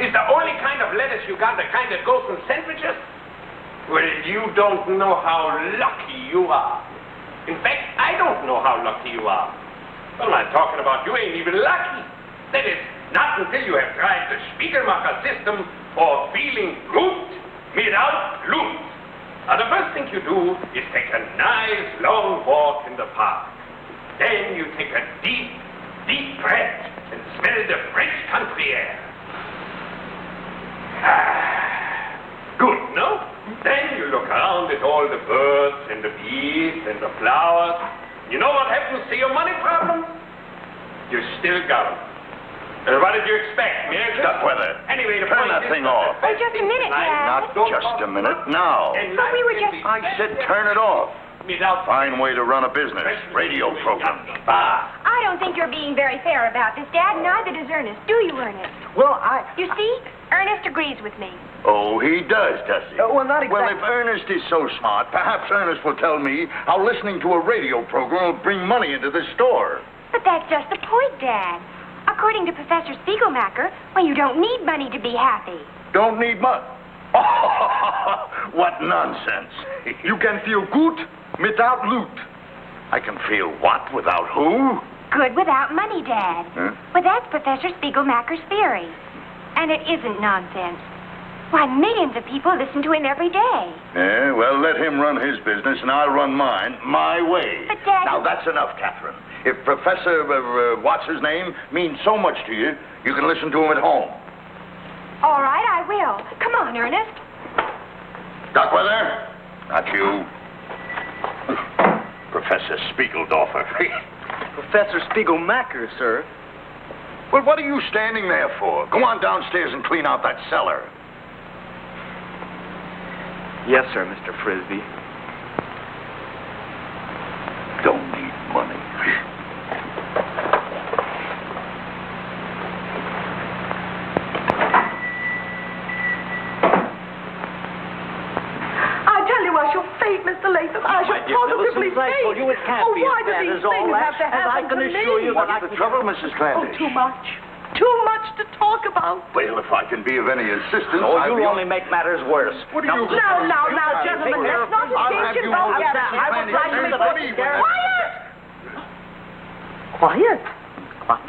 Speaker 26: Is the only kind of lettuce you got the kind that goes in sandwiches? Well, you don't know how lucky you are. In fact, I don't know how lucky you are. Well, I'm talking about you ain't even lucky. That is, not until you have tried the Spiegelmacher system or feeling gut without Blut. Now, the first thing you do is take a nice long walk in the park. Then you take a deep, deep breath and smell the French country air. Good, no? Then you look around at all the birds and the bees and the flowers. You know what happens to your money problems? You still got them. What did you expect, miracles?
Speaker 27: Duckweather,
Speaker 26: anyway,
Speaker 27: turn that thing off.
Speaker 24: Oh, just a minute, Dad.
Speaker 27: Not just a minute, now.
Speaker 24: But we were just...
Speaker 27: I said turn it off. Fine way to run a business. Radio program.
Speaker 24: I don't think you're being very fair about this, Dad. Neither does Ernest. Do you, Ernest?
Speaker 25: Well,
Speaker 24: You see? Ernest agrees with me.
Speaker 27: Oh, he does he?
Speaker 25: Well, not exactly.
Speaker 27: Well, if Ernest is so smart, perhaps Ernest will tell me how listening to a radio program will bring money into this store.
Speaker 24: But that's just the point, Dad. According to Professor Spiegelmacher, well, you don't need money to be happy.
Speaker 27: Don't need money? What nonsense.
Speaker 25: You can feel good without loot.
Speaker 27: I can feel what without who?
Speaker 24: Good without money, Dad.
Speaker 27: Huh?
Speaker 24: Well, that's Professor Spiegelmacher's theory. And it isn't nonsense. Why, millions of people listen to him every day.
Speaker 27: Yeah, well, let him run his business, and I'll run mine my way.
Speaker 24: But, Dad...
Speaker 27: Now, that's enough, Catherine. If Professor, what's his name, means so much to you, you can listen to him at home.
Speaker 24: All right, I will. Come on, Ernest.
Speaker 27: Duckweather, not you. Professor Spiegeldorfer.
Speaker 1: Professor Spiegelmacher, sir.
Speaker 27: Well, what are you standing there for? Go on downstairs and clean out that cellar.
Speaker 1: Yes, sir, Mr. Frisbee.
Speaker 27: Don't need money.
Speaker 2: I tell you, I shall faint, Mr. Latham. I shall positively faint.
Speaker 18: You, it can't be
Speaker 2: why
Speaker 18: as
Speaker 2: do
Speaker 18: bad
Speaker 2: these
Speaker 18: as all
Speaker 2: things
Speaker 18: that,
Speaker 2: have to
Speaker 18: and I
Speaker 2: happen
Speaker 18: can
Speaker 2: to
Speaker 18: assure
Speaker 2: me?
Speaker 18: you that
Speaker 27: What's the trouble, Mrs. Clandis?
Speaker 2: Too much. Too much to talk about.
Speaker 27: Well, if I can be of any assistance,
Speaker 18: Oh,
Speaker 27: I'll
Speaker 18: you'll
Speaker 27: be...
Speaker 18: only make matters worse.
Speaker 27: What are you...
Speaker 2: Now, gentlemen, let's not engage in vulgarity. I will try to make
Speaker 27: Quiet!
Speaker 2: Quiet? Quiet.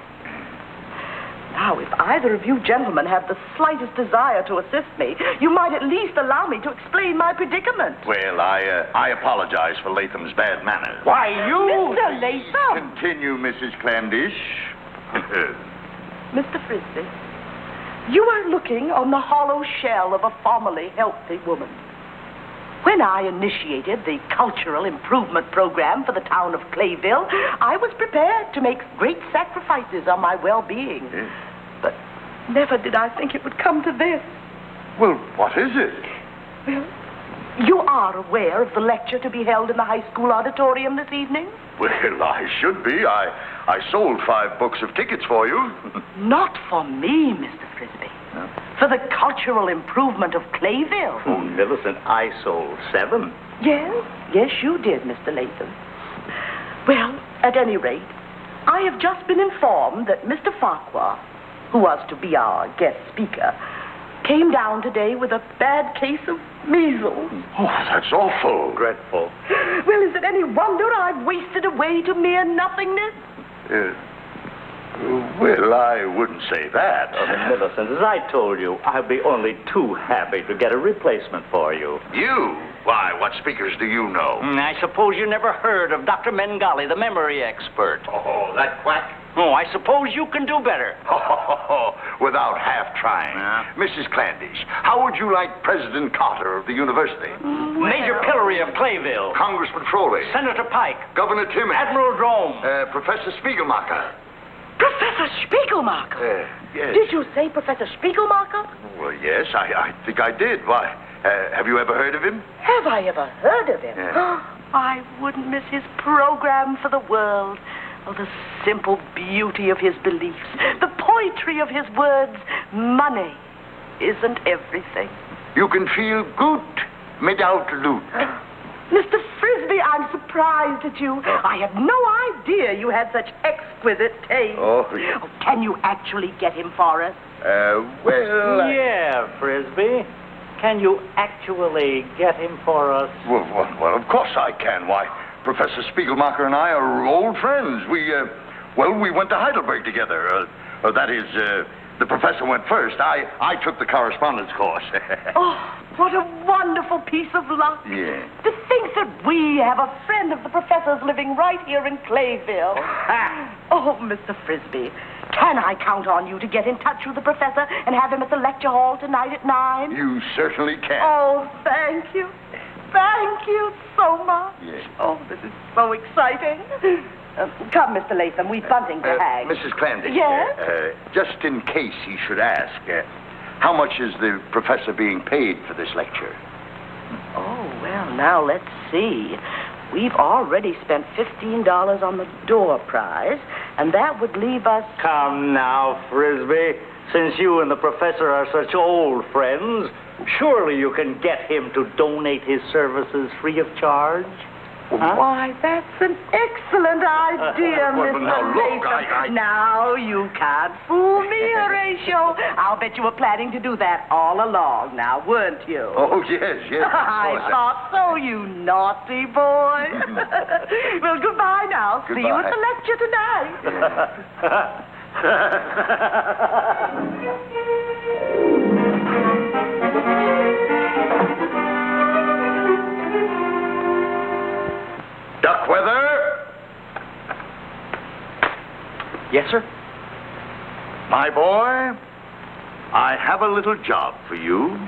Speaker 2: Now, if either of you gentlemen have the slightest desire to assist me, you might at least allow me to explain my predicament.
Speaker 27: Well, I apologize for Latham's bad manners.
Speaker 2: Why, you... Mr. Latham!
Speaker 27: Continue, Mrs. Clandish.
Speaker 2: Mr. Frisbee, you are looking on the hollow shell of a formerly healthy woman. When I initiated the cultural improvement program for the town of Clayville, I was prepared to make great sacrifices on my well-being.
Speaker 27: Yes.
Speaker 2: But never did I think it would come to this.
Speaker 27: Well, what is it?
Speaker 2: Well, you are aware of the lecture to be held in the high school auditorium this evening?
Speaker 27: Well, I should be. I sold 5 books of tickets for you.
Speaker 2: Not for me, Mr. Frisbee.
Speaker 27: No?
Speaker 2: For the cultural improvement of Clayville.
Speaker 18: Oh, Millicent, I sold 7.
Speaker 2: Yes, you did, Mr. Latham. Well, at any rate, I have just been informed that Mr. Farquhar, who was to be our guest speaker, came down today with a bad case of measles.
Speaker 27: Oh, that's awful.
Speaker 18: Dreadful.
Speaker 2: Well, is it any wonder I've wasted away to mere nothingness?
Speaker 27: Well, I wouldn't say that.
Speaker 18: Millicent, as I told you, I'll be only too happy to get a replacement for you.
Speaker 27: You? Why, what speakers do you know?
Speaker 18: I suppose you never heard of Dr. Mengali, the memory expert.
Speaker 27: Oh, that quack?
Speaker 18: Oh, I suppose you can do better.
Speaker 27: Without half trying. Mrs. Clandish, how would you like President Carter of the university?
Speaker 18: Major Pillory of Clayville.
Speaker 27: Congressman Froley.
Speaker 18: Senator Pike.
Speaker 27: Governor Timmons.
Speaker 18: Admiral Drome.
Speaker 27: Professor Spiegelmacher.
Speaker 2: Professor Spiegelmacher?
Speaker 27: Yes.
Speaker 2: Did you say Professor Spiegelmacher?
Speaker 27: Well, yes, I think I did. Why? Have you ever heard of him?
Speaker 2: Have I ever heard of him?
Speaker 27: Yeah.
Speaker 2: I wouldn't miss his program for the world. Oh, the simple beauty of his beliefs, the poetry of his words. Money isn't everything.
Speaker 27: You can feel good without loot.
Speaker 2: Mr. Frisbee, I'm surprised at you. I had no idea you had such exquisite taste.
Speaker 27: Oh, yeah.
Speaker 2: Can you actually get him for us?
Speaker 27: Well...
Speaker 18: Yeah, Frisbee. Can you actually get him for us?
Speaker 27: Well, of course I can. Why, Professor Spiegelmacher and I are old friends. We went to Heidelberg together. That is, the professor went first. I took the correspondence course.
Speaker 2: Oh, what a wonderful piece of luck.
Speaker 27: Yeah.
Speaker 2: To think that we have a friend of the professor's living right here in Clayville. Oh, Mr. Frisbee, can I count on you to get in touch with the professor and have him at the lecture hall tonight at 9?
Speaker 27: You certainly can.
Speaker 2: Oh, thank you. Thank you so much.
Speaker 27: Yes.
Speaker 2: Oh, this is so exciting. Come, Mr. Latham, we've bunting to hang.
Speaker 27: Mrs. Clandis.
Speaker 2: Yes?
Speaker 27: Just in case he should ask, how much is the professor being paid for this lecture?
Speaker 2: Oh, well, now let's see. We've already spent $15 on the door prize, and that would leave us...
Speaker 18: Come now, Frisbee. Since you and the professor are such old friends, surely you can get him to donate his services free of charge?
Speaker 2: Why, that's an excellent idea,
Speaker 27: Well,
Speaker 2: Mr.
Speaker 27: now, look,
Speaker 2: Latham. Now, you can't fool me, Horatio. I'll bet you were planning to do that all along now, weren't you?
Speaker 27: Oh, yes.
Speaker 2: I thought so, you naughty boy. Well, goodbye now. See you at the lecture tonight.
Speaker 27: Duckweather?
Speaker 25: Yes, sir?
Speaker 27: My boy, I have a little job for you.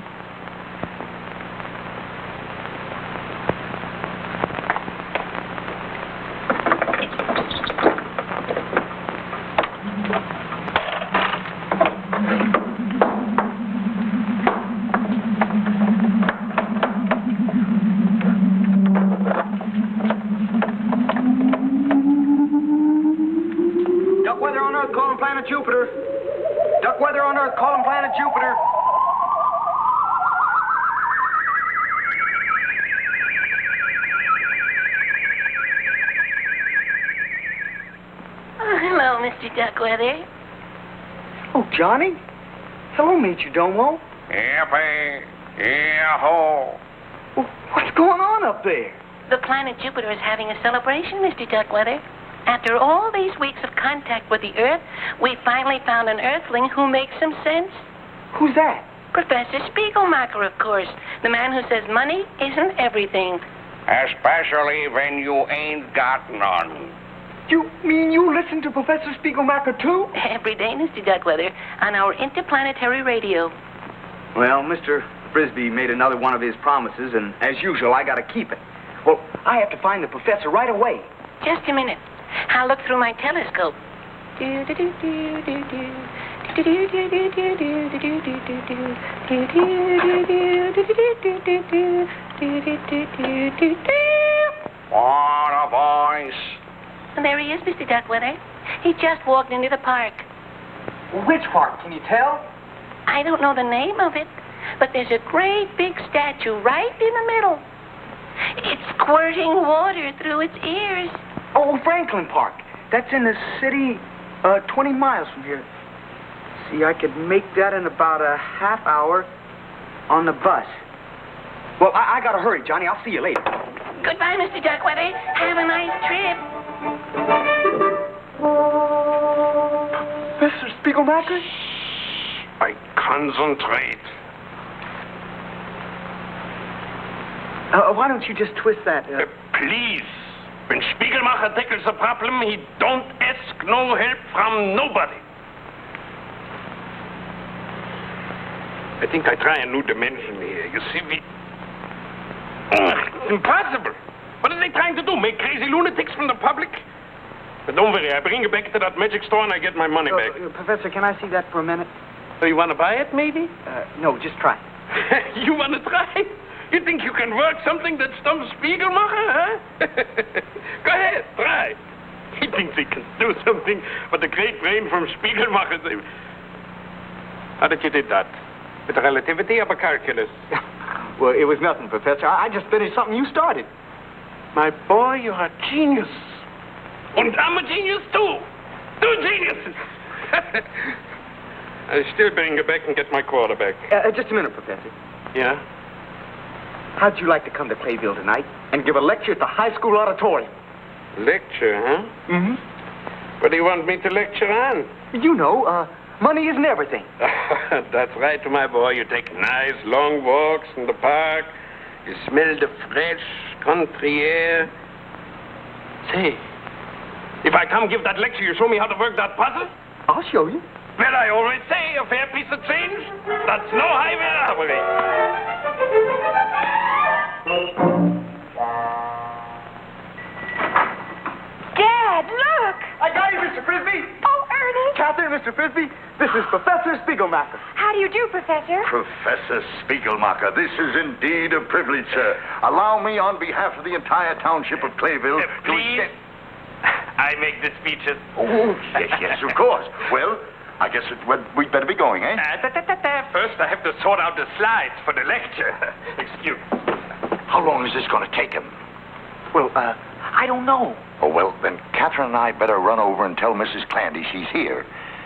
Speaker 25: Duckweather on Earth, calling planet Jupiter. Duckweather on Earth, calling planet Jupiter.
Speaker 22: Oh, hello, Mr. Duckweather.
Speaker 25: Oh, Johnny. Hello, Major Domo.
Speaker 23: Yippee! Yahoo!
Speaker 25: What's going on up there?
Speaker 22: The planet Jupiter is having a celebration, Mr. Duckweather. After all these weeks of contact with the Earth, we finally found an Earthling who makes some sense.
Speaker 25: Who's that?
Speaker 22: Professor Spiegelmacher, of course. The man who says money isn't everything.
Speaker 23: Especially when you ain't got none.
Speaker 25: You mean you listen to Professor Spiegelmacher, too?
Speaker 22: Every day, Mr. Duckweather, on our interplanetary radio.
Speaker 25: Well, Mr. Frisbee made another one of his promises, and as usual, I gotta keep it. Well, I have to find the professor right away.
Speaker 22: Just a minute. I'll look through my telescope.
Speaker 23: What a voice.
Speaker 22: And there he is, Mr. Duckweather. He just walked into the park.
Speaker 25: Which part? Can you tell?
Speaker 22: I don't know the name of it, but there's a great big statue right in the middle. It's squirting water through its ears.
Speaker 25: Oh, Franklin Park. That's in the city, 20 miles from here. See, I could make that in about a half hour on the bus. Well, I gotta hurry, Johnny. I'll see you later.
Speaker 22: Goodbye, Mr. Duckweather. Have a nice trip.
Speaker 25: Mr. Spiegelmacher?
Speaker 23: I concentrate.
Speaker 25: Why don't you just twist that?
Speaker 23: Please. When Spiegelmacher tackles a problem, he don't ask no help from nobody. I think I try a new dimension here. You see, it's impossible. What are they trying to do? Make crazy lunatics from the public? But don't worry, I bring it back to that magic store and I get my money back.
Speaker 25: Professor, can I see that for a minute?
Speaker 23: So you want to buy it, maybe?
Speaker 25: No, just try.
Speaker 23: You want to try? You think you can work something that stumps Spiegelmacher, huh? Go ahead, try. He thinks he can do something, but the great brain from Spiegelmacher... How did you do that? With relativity or calculus?
Speaker 25: Well, it was nothing, Professor. I just finished something you started.
Speaker 23: My boy, you're a genius. And I'm a genius, too. Two geniuses. I still bring it back and get my quarterback.
Speaker 25: Just a minute, Professor.
Speaker 23: Yeah?
Speaker 25: How'd you like to come to Clayville tonight and give a lecture at the high school auditorium?
Speaker 23: Lecture, huh?
Speaker 25: Mm-hmm.
Speaker 23: What do you want me to lecture on?
Speaker 25: You know, money isn't everything.
Speaker 23: That's right, my boy. You take nice long walks in the park. You smell the fresh country air. Say, if I come give that lecture, you show me how to work that puzzle?
Speaker 25: I'll show you.
Speaker 23: Well, I always say a fair piece of change. That's no highway robbery.
Speaker 24: Dad, look!
Speaker 25: I got you, Mr. Frisbee.
Speaker 24: Oh, Ernest.
Speaker 25: Catherine, Mr. Frisbee, this is Professor Spiegelmacher.
Speaker 24: How do you do, Professor?
Speaker 27: Professor Spiegelmacher, this is indeed a privilege, sir. Allow me, on behalf of the entire township of Clayville,
Speaker 23: please. I make the speeches.
Speaker 27: Oh, yes, of course. Well, I guess we'd better be going, eh?
Speaker 23: First, I have to sort out the slides for the lecture. Excuse me.
Speaker 27: How long is this going to take him?
Speaker 25: Well, I don't know.
Speaker 27: Oh, well, then Catherine and I better run over and tell Mrs. Clandy she's here.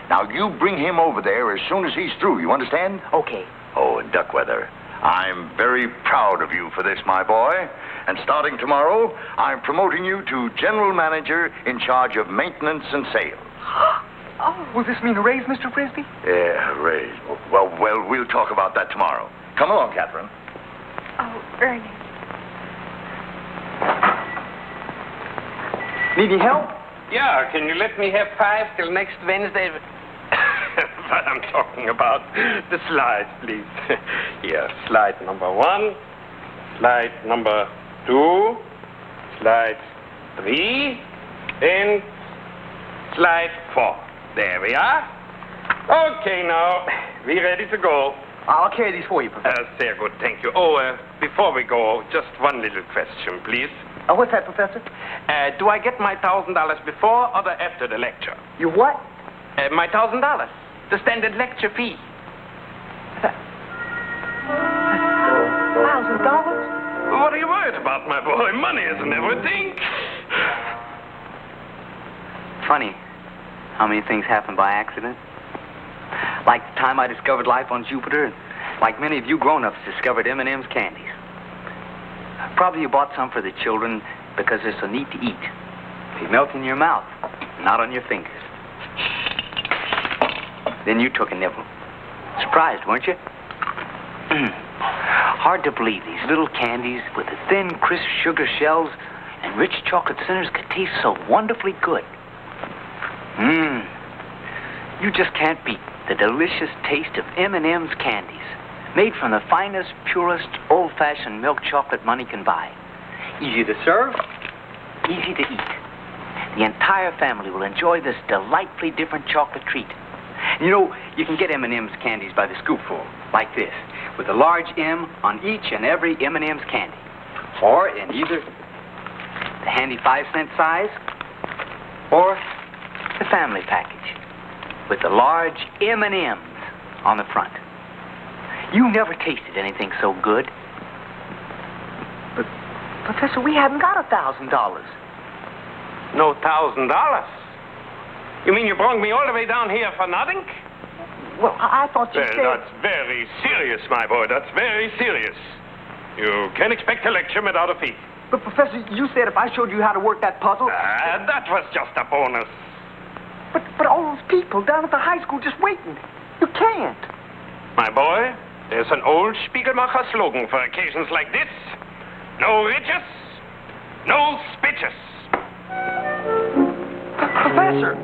Speaker 27: Now, you bring him over there as soon as he's through, you understand?
Speaker 25: Okay.
Speaker 27: Oh, and Duckweather, I'm very proud of you for this, my boy. And starting tomorrow, I'm promoting you to general manager in charge of maintenance and sales.
Speaker 25: Oh, will this mean a raise, Mr. Frisbee?
Speaker 27: Yeah, raise. Well, we'll talk about that tomorrow. Come along, Catherine.
Speaker 24: Oh, Ernie.
Speaker 25: Need any help?
Speaker 26: Yeah, can you let me have 5 till next Wednesday? What I'm talking about. The slides, please. Here, slide number 1, slide number 2, slide 3, and slide 4. There we are. Okay, now, we ready to go.
Speaker 25: I'll carry these for you, Professor.
Speaker 26: Sehr good, thank you. Oh, before we go, just one little question, please.
Speaker 25: What's that, Professor?
Speaker 26: Do I get my $1,000 before or after the lecture?
Speaker 25: You what?
Speaker 26: My $1,000. The standard lecture fee.
Speaker 25: $1,000?
Speaker 26: What are you worried about, my boy? Money isn't everything.
Speaker 5: Funny how many things happen by accident. Like the time I discovered life on Jupiter, and like many of you grown-ups discovered M&M's candies. Probably you bought some for the children because they're so neat to eat. They melt in your mouth, not on your fingers. Then you took a nibble. Surprised, weren't you? Hard to believe these little candies with the thin, crisp sugar shells and rich chocolate centers could taste so wonderfully good. You just can't beat the delicious taste of M&M's candies, made from the finest, purest, old-fashioned milk chocolate money can buy. Easy to serve, easy to eat. The entire family will enjoy this delightfully different chocolate treat. You know, you can get M&M's candies by the scoopful, like this, with a large M on each and every M&M's candy. Or in either the handy 5-cent size, or the family package, with the large M&M's on the front. You never tasted anything so good.
Speaker 25: But, Professor, we haven't got $1,000.
Speaker 26: No $1,000? You mean you brought me all the way down here for nothing?
Speaker 25: Well, I thought you said...
Speaker 26: That's very serious, my boy. That's very serious. You can't expect a lecture without a fee.
Speaker 25: But, Professor, you said if I showed you how to work that puzzle...
Speaker 26: That was just a bonus.
Speaker 25: But all those people down at the high school just waiting. You can't.
Speaker 26: My boy, there's an old Spiegelmacher slogan for occasions like this. No riches, no speeches.
Speaker 25: Professor!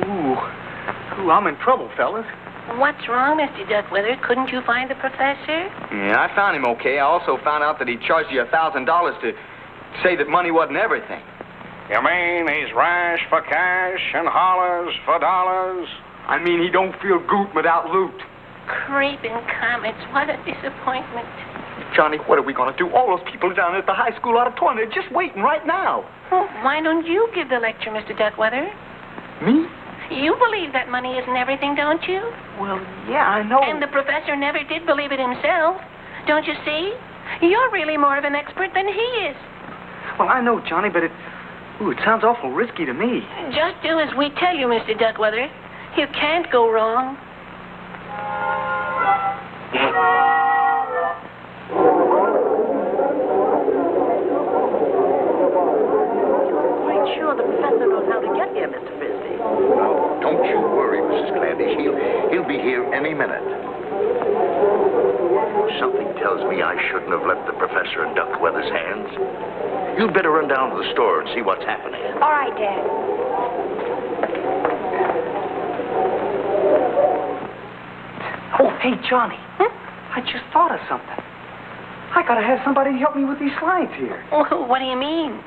Speaker 25: Ooh, I'm in trouble, fellas.
Speaker 22: What's wrong, Mr. Duckweather? Couldn't you find the professor?
Speaker 5: Yeah, I found him okay. I also found out that he charged you $1,000 to say that money wasn't everything.
Speaker 26: You mean he's rash for cash and hollers for dollars?
Speaker 25: I mean he don't feel good without loot.
Speaker 22: Creeping comets. What a disappointment.
Speaker 25: Johnny, what are we going to do? All those people down at the high school auditorium, they're just waiting right now.
Speaker 22: Well, why don't you give the lecture, Mr. Duckweather?
Speaker 25: Me?
Speaker 22: You believe that money isn't everything, don't you?
Speaker 25: Well, yeah, I know.
Speaker 22: And the professor never did believe it himself. Don't you see? You're really more of an expert than he is.
Speaker 25: Well, I know, Johnny, but it sounds awful risky to me.
Speaker 22: Just do as we tell you, Mr. Duckweather. You can't go wrong.
Speaker 2: Quite sure the professor knows how to get here, Mr. Frisbee.
Speaker 27: Now, don't you worry, Mrs. Clandish. He'll be here any minute. Something tells me I shouldn't have left the professor in Duckweather's hands. You'd better run down to the store and see what's happening.
Speaker 24: All right, Dad.
Speaker 25: Oh, hey, Johnny. I just thought of something. I gotta have somebody help me with these slides here.
Speaker 22: What do you mean?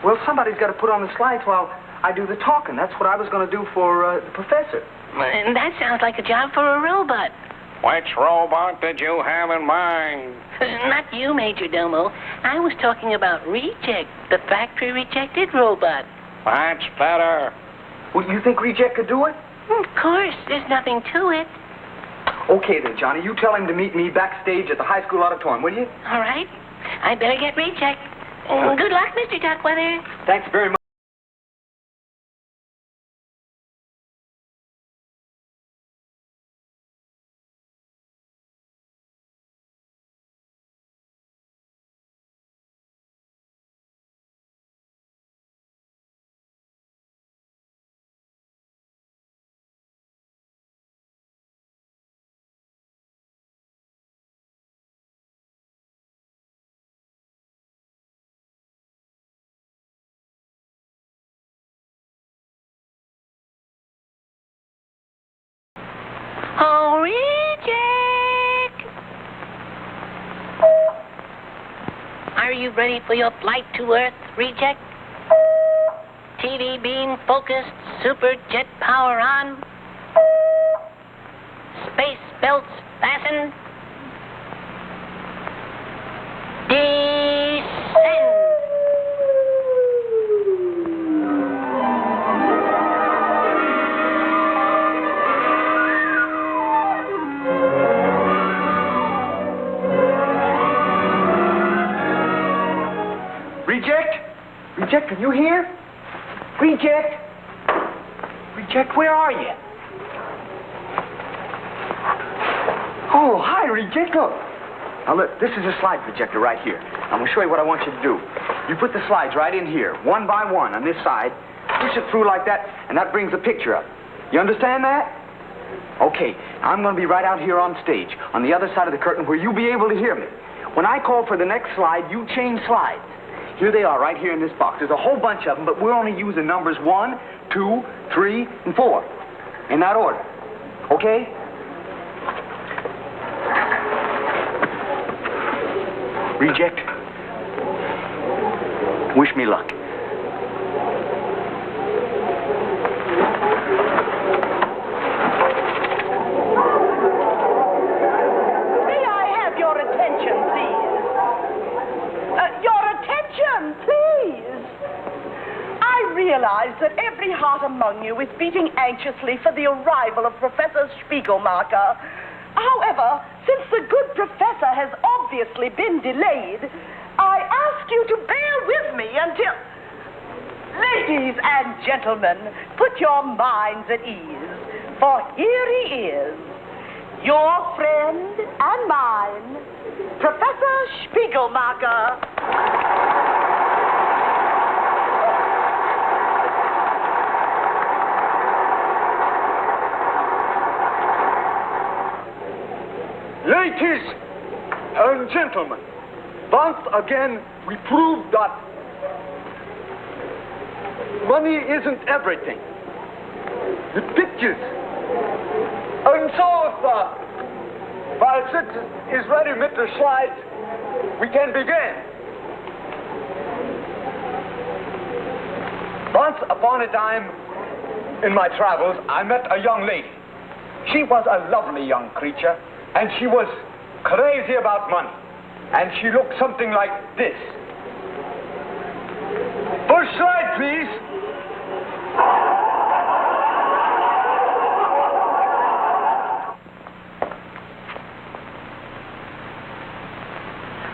Speaker 25: Well, somebody's got to put on the slides while I do the talking. That's what I was going to do for the professor.
Speaker 22: And that sounds like a job for a robot.
Speaker 26: Which robot did you have in mind?
Speaker 22: Not you, Major Domo. I was talking about Reject, the factory-rejected robot.
Speaker 26: That's better.
Speaker 25: Well, you think Reject could do it?
Speaker 22: Of course. There's nothing to it.
Speaker 25: Okay then, Johnny. You tell him to meet me backstage at the high school auditorium, will you?
Speaker 22: All right. I better get rechecked. Good luck, Mr. Duckweather.
Speaker 25: Thanks very much.
Speaker 22: Oh, reject! Are you ready for your flight to Earth, reject? TV beam focused, super jet power on. Space belts fastened. Descend!
Speaker 25: Reject? Reject, are you here? Reject? Reject, where are you? Oh, hi, Reject, look. Now, look, this is a slide projector right here. I'm going to show you what I want you to do. You put the slides right in here, one by one on this side. Push it through like that, and that brings the picture up. You understand that? Okay, I'm going to be right out here on stage, on the other side of the curtain where you'll be able to hear me. When I call for the next slide, you change slides. Here they are, right here in this box. There's a whole bunch of them, but we're only using numbers 1, 2, 3, and 4. In that order. Okay? Reject. Wish me luck.
Speaker 2: May I have your attention, please? Your attention, please! I realize that every heart among you is beating anxiously for the arrival of Professor Spiegelmacher. However, since the good professor has obviously been delayed, I ask you to bear with me until... Ladies and gentlemen, put your minds at ease, for here he is, your friend and mine, Professor Spiegelmacher.
Speaker 25: Ladies and gentlemen, once again we proved that money isn't everything. The pictures. And so while it is ready with the slides, we can begin. Once upon a time in my travels, I met a young lady. She was a lovely young creature. And she was crazy about money. And she looked something like this. First slide, please.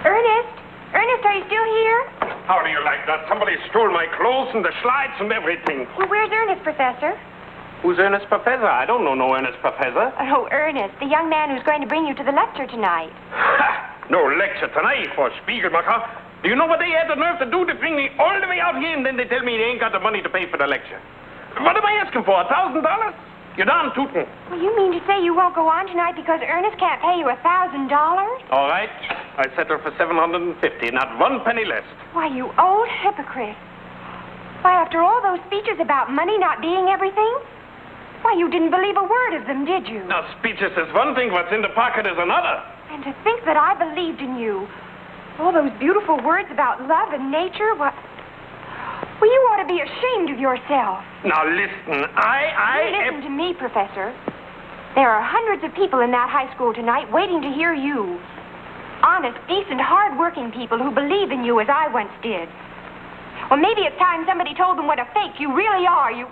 Speaker 24: Ernest? Ernest, are you still here?
Speaker 23: How do you like that? Somebody stole my clothes and the slides and everything.
Speaker 24: Well, where's Ernest, Professor?
Speaker 23: Who's Ernest Professor? I don't know no Ernest Professor.
Speaker 24: Oh, Ernest, the young man who's going to bring you to the lecture tonight.
Speaker 23: Ha! No lecture tonight for Spiegelmacher. Do you know what they had the nerve to do? To bring me all the way out here, and then they tell me they ain't got the money to pay for the lecture. What am I asking for, $1,000? You're darn tootin'.
Speaker 24: Well, you mean to say you won't go on tonight because Ernest can't pay you $1,000?
Speaker 23: All right. I settle for $750, not one penny less.
Speaker 24: Why, you old hypocrite. Why, after all those speeches about money not being everything? Why, you didn't believe a word of them, did you?
Speaker 23: Now, speeches is one thing, what's in the pocket is another.
Speaker 24: And to think that I believed in you. All those beautiful words about love and nature, what... Well, you ought to be ashamed of yourself.
Speaker 23: Now, listen,
Speaker 24: You listen to me, Professor. There are hundreds of people in that high school tonight waiting to hear you. Honest, decent, hard-working people who believe in you as I once did. Well, maybe it's time somebody told them what a fake you really are, You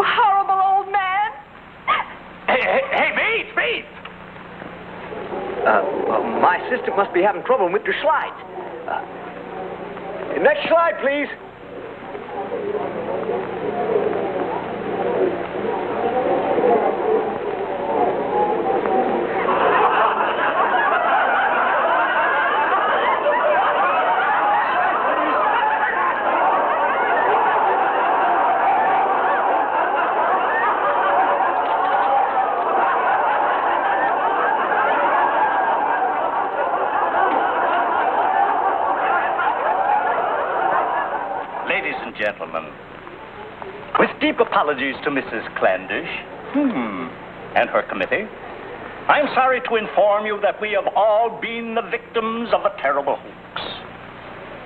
Speaker 24: horrible old man.
Speaker 26: Hey, Bates!
Speaker 25: My assistant must be having trouble with the slides. Next slide, please.
Speaker 18: Ladies and gentlemen, with deep apologies to Mrs. Clandish, and her committee, I'm sorry to inform you that we have all been the victims of a terrible hoax.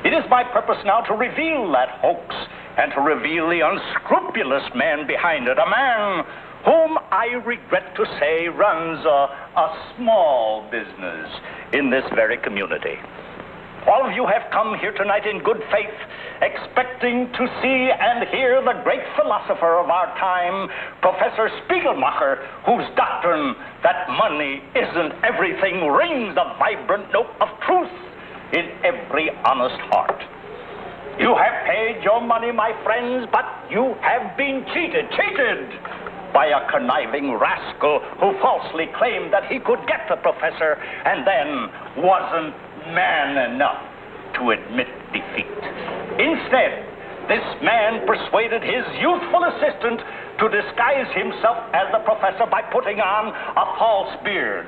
Speaker 18: It is my purpose now to reveal that hoax and to reveal the unscrupulous man behind it, a man whom I regret to say runs a small business in this very community. All of you have come here tonight in good faith, expecting to see and hear the great philosopher of our time, Professor Spiegelmacher, whose doctrine that money isn't everything rings a vibrant note of truth in every honest heart. You have paid your money, my friends, but you have been cheated by a conniving rascal who falsely claimed that he could get the professor and then wasn't man enough to admit defeat. Instead, this man persuaded his youthful assistant to disguise himself as the professor by putting on a false beard.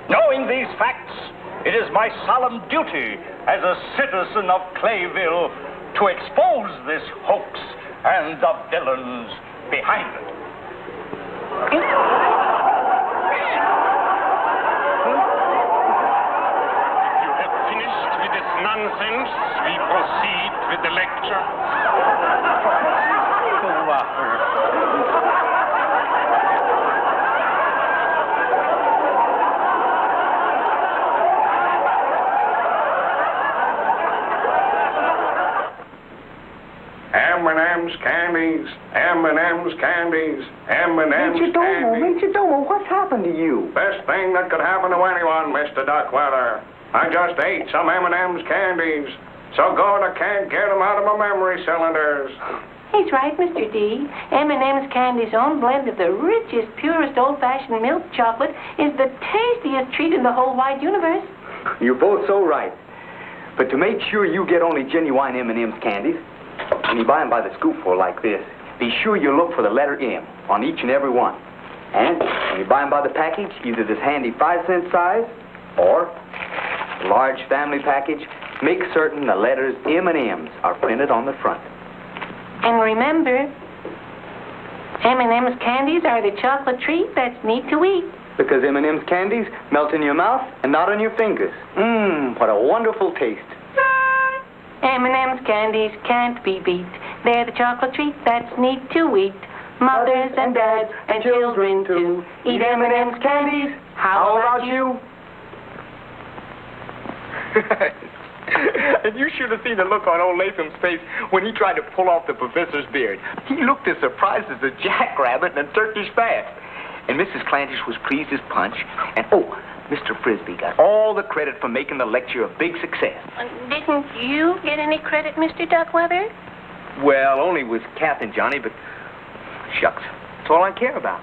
Speaker 18: Knowing these facts, it is my solemn duty as a citizen of Clayville to expose this hoax and the villains behind it.
Speaker 26: Nonsense. We proceed with the lecture. M&M's candies, M&M's candies, M&M's candies.
Speaker 25: Domo, what's happened to you?
Speaker 26: Best thing that could happen to anyone, Mr. Duckweather. I just ate some M&M's candies. So good I can't get them out of my memory cylinders.
Speaker 22: He's right, Mr. D. M&M's Candy's own blend of the richest, purest old-fashioned milk chocolate is the tastiest treat in the whole wide universe.
Speaker 25: You're both so right. But to make sure you get only genuine M&M's candies, when you buy them by the scoopful like this, be sure you look for the letter M on each and every one. And when you buy them by the package, either this handy 5-cent size or a large family package, make certain the letters M&M's are printed on the front.
Speaker 22: And remember, M&M's candies are the chocolate treat that's neat to eat.
Speaker 25: Because M&M's candies melt in your mouth and not on your fingers. What a wonderful taste.
Speaker 22: M&M's candies can't be beat. They're the chocolate treat that's neat to eat. Mothers and dads and children too eat M&M's candies. How about you?
Speaker 25: And you should have seen the look on old Latham's face when he tried to pull off the professor's beard. He looked as surprised as a jackrabbit in a Turkish bath. And Mrs. Clandish was pleased as punch. And, Mr. Frisbee got all the credit for making the lecture a big success.
Speaker 22: Didn't you get any credit, Mr. Duckweather?
Speaker 25: Well, only with Kath and Johnny, but shucks, that's all I care about.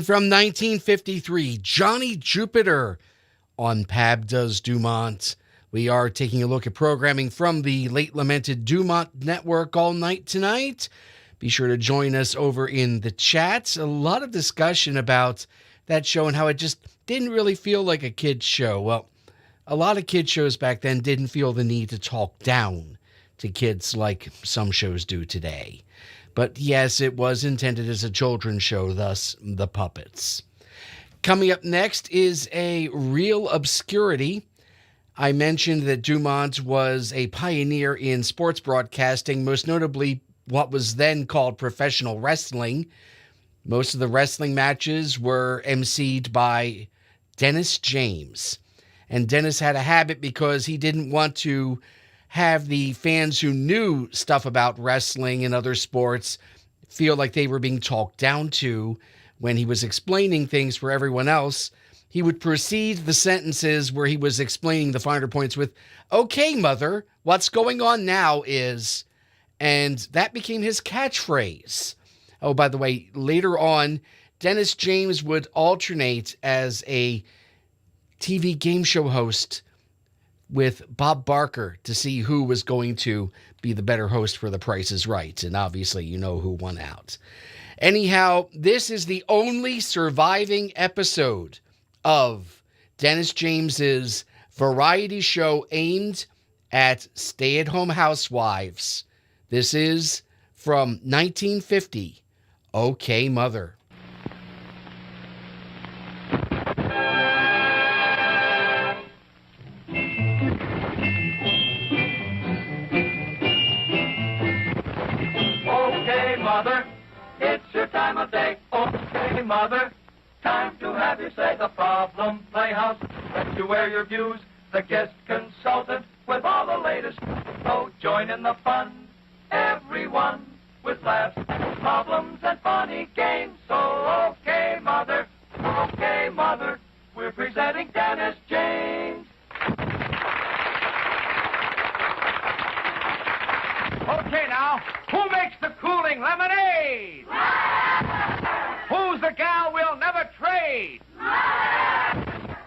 Speaker 12: from 1953, Johnny Jupiter on Pab Does DuMont. We are taking a look at programming from the late lamented DuMont Network all night tonight. Be sure to join us over in the chat. A lot of discussion about that show and how it just didn't really feel like a kid's show. Well, a lot of kids shows back then didn't feel the need to talk down to kids like some shows do today. But yes, it was intended as a children's show, thus the puppets. Coming up next is a real obscurity. I mentioned that DuMont was a pioneer in sports broadcasting, most notably what was then called professional wrestling. Most of the wrestling matches were emceed by Dennis James. And Dennis had a habit because he didn't want to have the fans who knew stuff about wrestling and other sports feel like they were being talked down to when he was explaining things for everyone else. He would proceed the sentences where he was explaining the finer points with, "Okay, mother, what's going on now is," and that became his catchphrase. Oh, by the way, later on, Dennis James would alternate as a TV game show host with Bob Barker to see who was going to be the better host for The Price is Right. And obviously, you know who won out. Anyhow, this is the only surviving episode of Dennis James's variety show aimed at stay-at-home housewives. This is from 1950, Okay, Mother.
Speaker 3: Mother, it's your time of day. Okay, Mother, time to have your say. The Problem Playhouse lets you wear your views. The guest consultant with all the latest. So join in the fun, everyone, with laughs, problems, and funny games. So okay, Mother, we're presenting Dennis James.
Speaker 4: Okay, now, who makes the cooling lemonade? Who's the gal we'll never trade?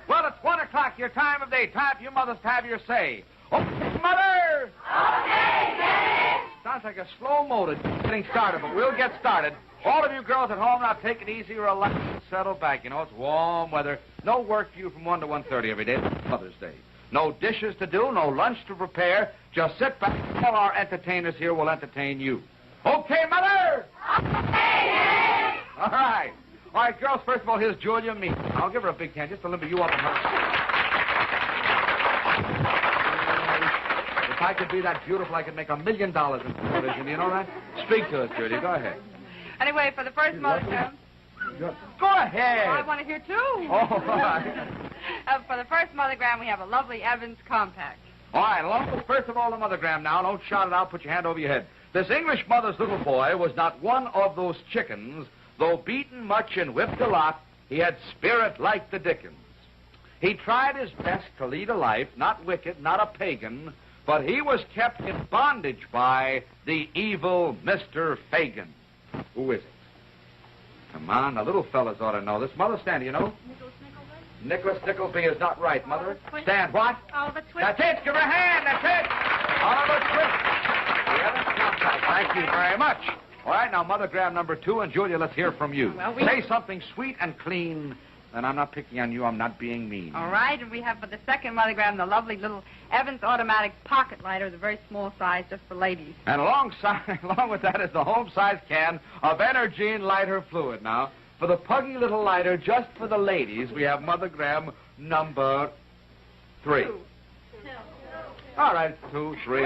Speaker 4: Well, it's 1 o'clock, your time of day. Time for you mothers to have your say. Okay, Mother! Okay, Daddy! Sounds like a slow motor getting started, but we'll get started. All of you girls at home, now take it easy, relax, and settle back. You know, it's warm weather. No work for you from 1 to 1:30 every day. It's Mother's Day. No dishes to do, no lunch to prepare. Just sit back. All our entertainers here will entertain you. Okay, Mother? Okay, All right. All right, girls, first of all, here's Julia Me. I'll give her a big hand just to limber you up. If I could be that beautiful, I could make $1 million in television. You know that? Speak to us, Julia. Go ahead.
Speaker 21: Anyway, for the first monogram...
Speaker 4: Go ahead.
Speaker 21: I want to hear, too.
Speaker 4: Oh, all right.
Speaker 21: For the first monogram, we have a lovely Evans compact.
Speaker 4: All right, along first of all, the mothergram now. Don't shout it out. Put your hand over your head. This English mother's little boy was not one of those chickens. Though beaten much and whipped a lot, he had spirit like the Dickens. He tried his best to lead a life, not wicked, not a pagan, but he was kept in bondage by the evil Mr. Fagin. Who is it? Come on, the little fellas ought to know this. Mother, stand, you know? Nicholas Nickleby is not right, Mother. Stand, what?
Speaker 21: Oliver Twist.
Speaker 4: That's it. Give her a hand. That's it. Oliver Twist. The Evans compact. Thank you very much. All right, now, Mothergram number 2, and Julia, let's hear from you.
Speaker 21: Well,
Speaker 4: Say something sweet and clean, and I'm not picking on you. I'm not being mean.
Speaker 21: All right, and we have for the second monogram the lovely little Evans automatic pocket lighter, the very small size, just for ladies.
Speaker 4: And along with that is the home-size can of Energine lighter fluid. Now, for the puggy little lighter, just for the ladies, we have Mothergram number 3. All right, 2, 3.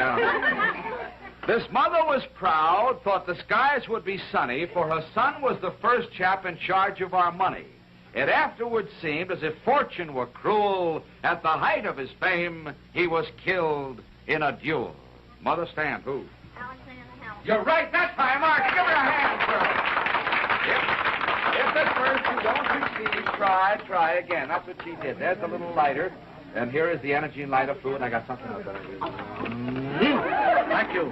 Speaker 4: This mother was proud, thought the skies would be sunny, for her son was the first chap in charge of our money. It afterwards seemed as if fortune were cruel. At the height of his fame, he was killed in a duel. Mother, stand. Who? You're right that time, Mark. Give her a hand, girl. If at first you don't succeed, try again. That's what she did. There's the little lighter. And here is the Energine lighter fluid. I got something else. Thank you.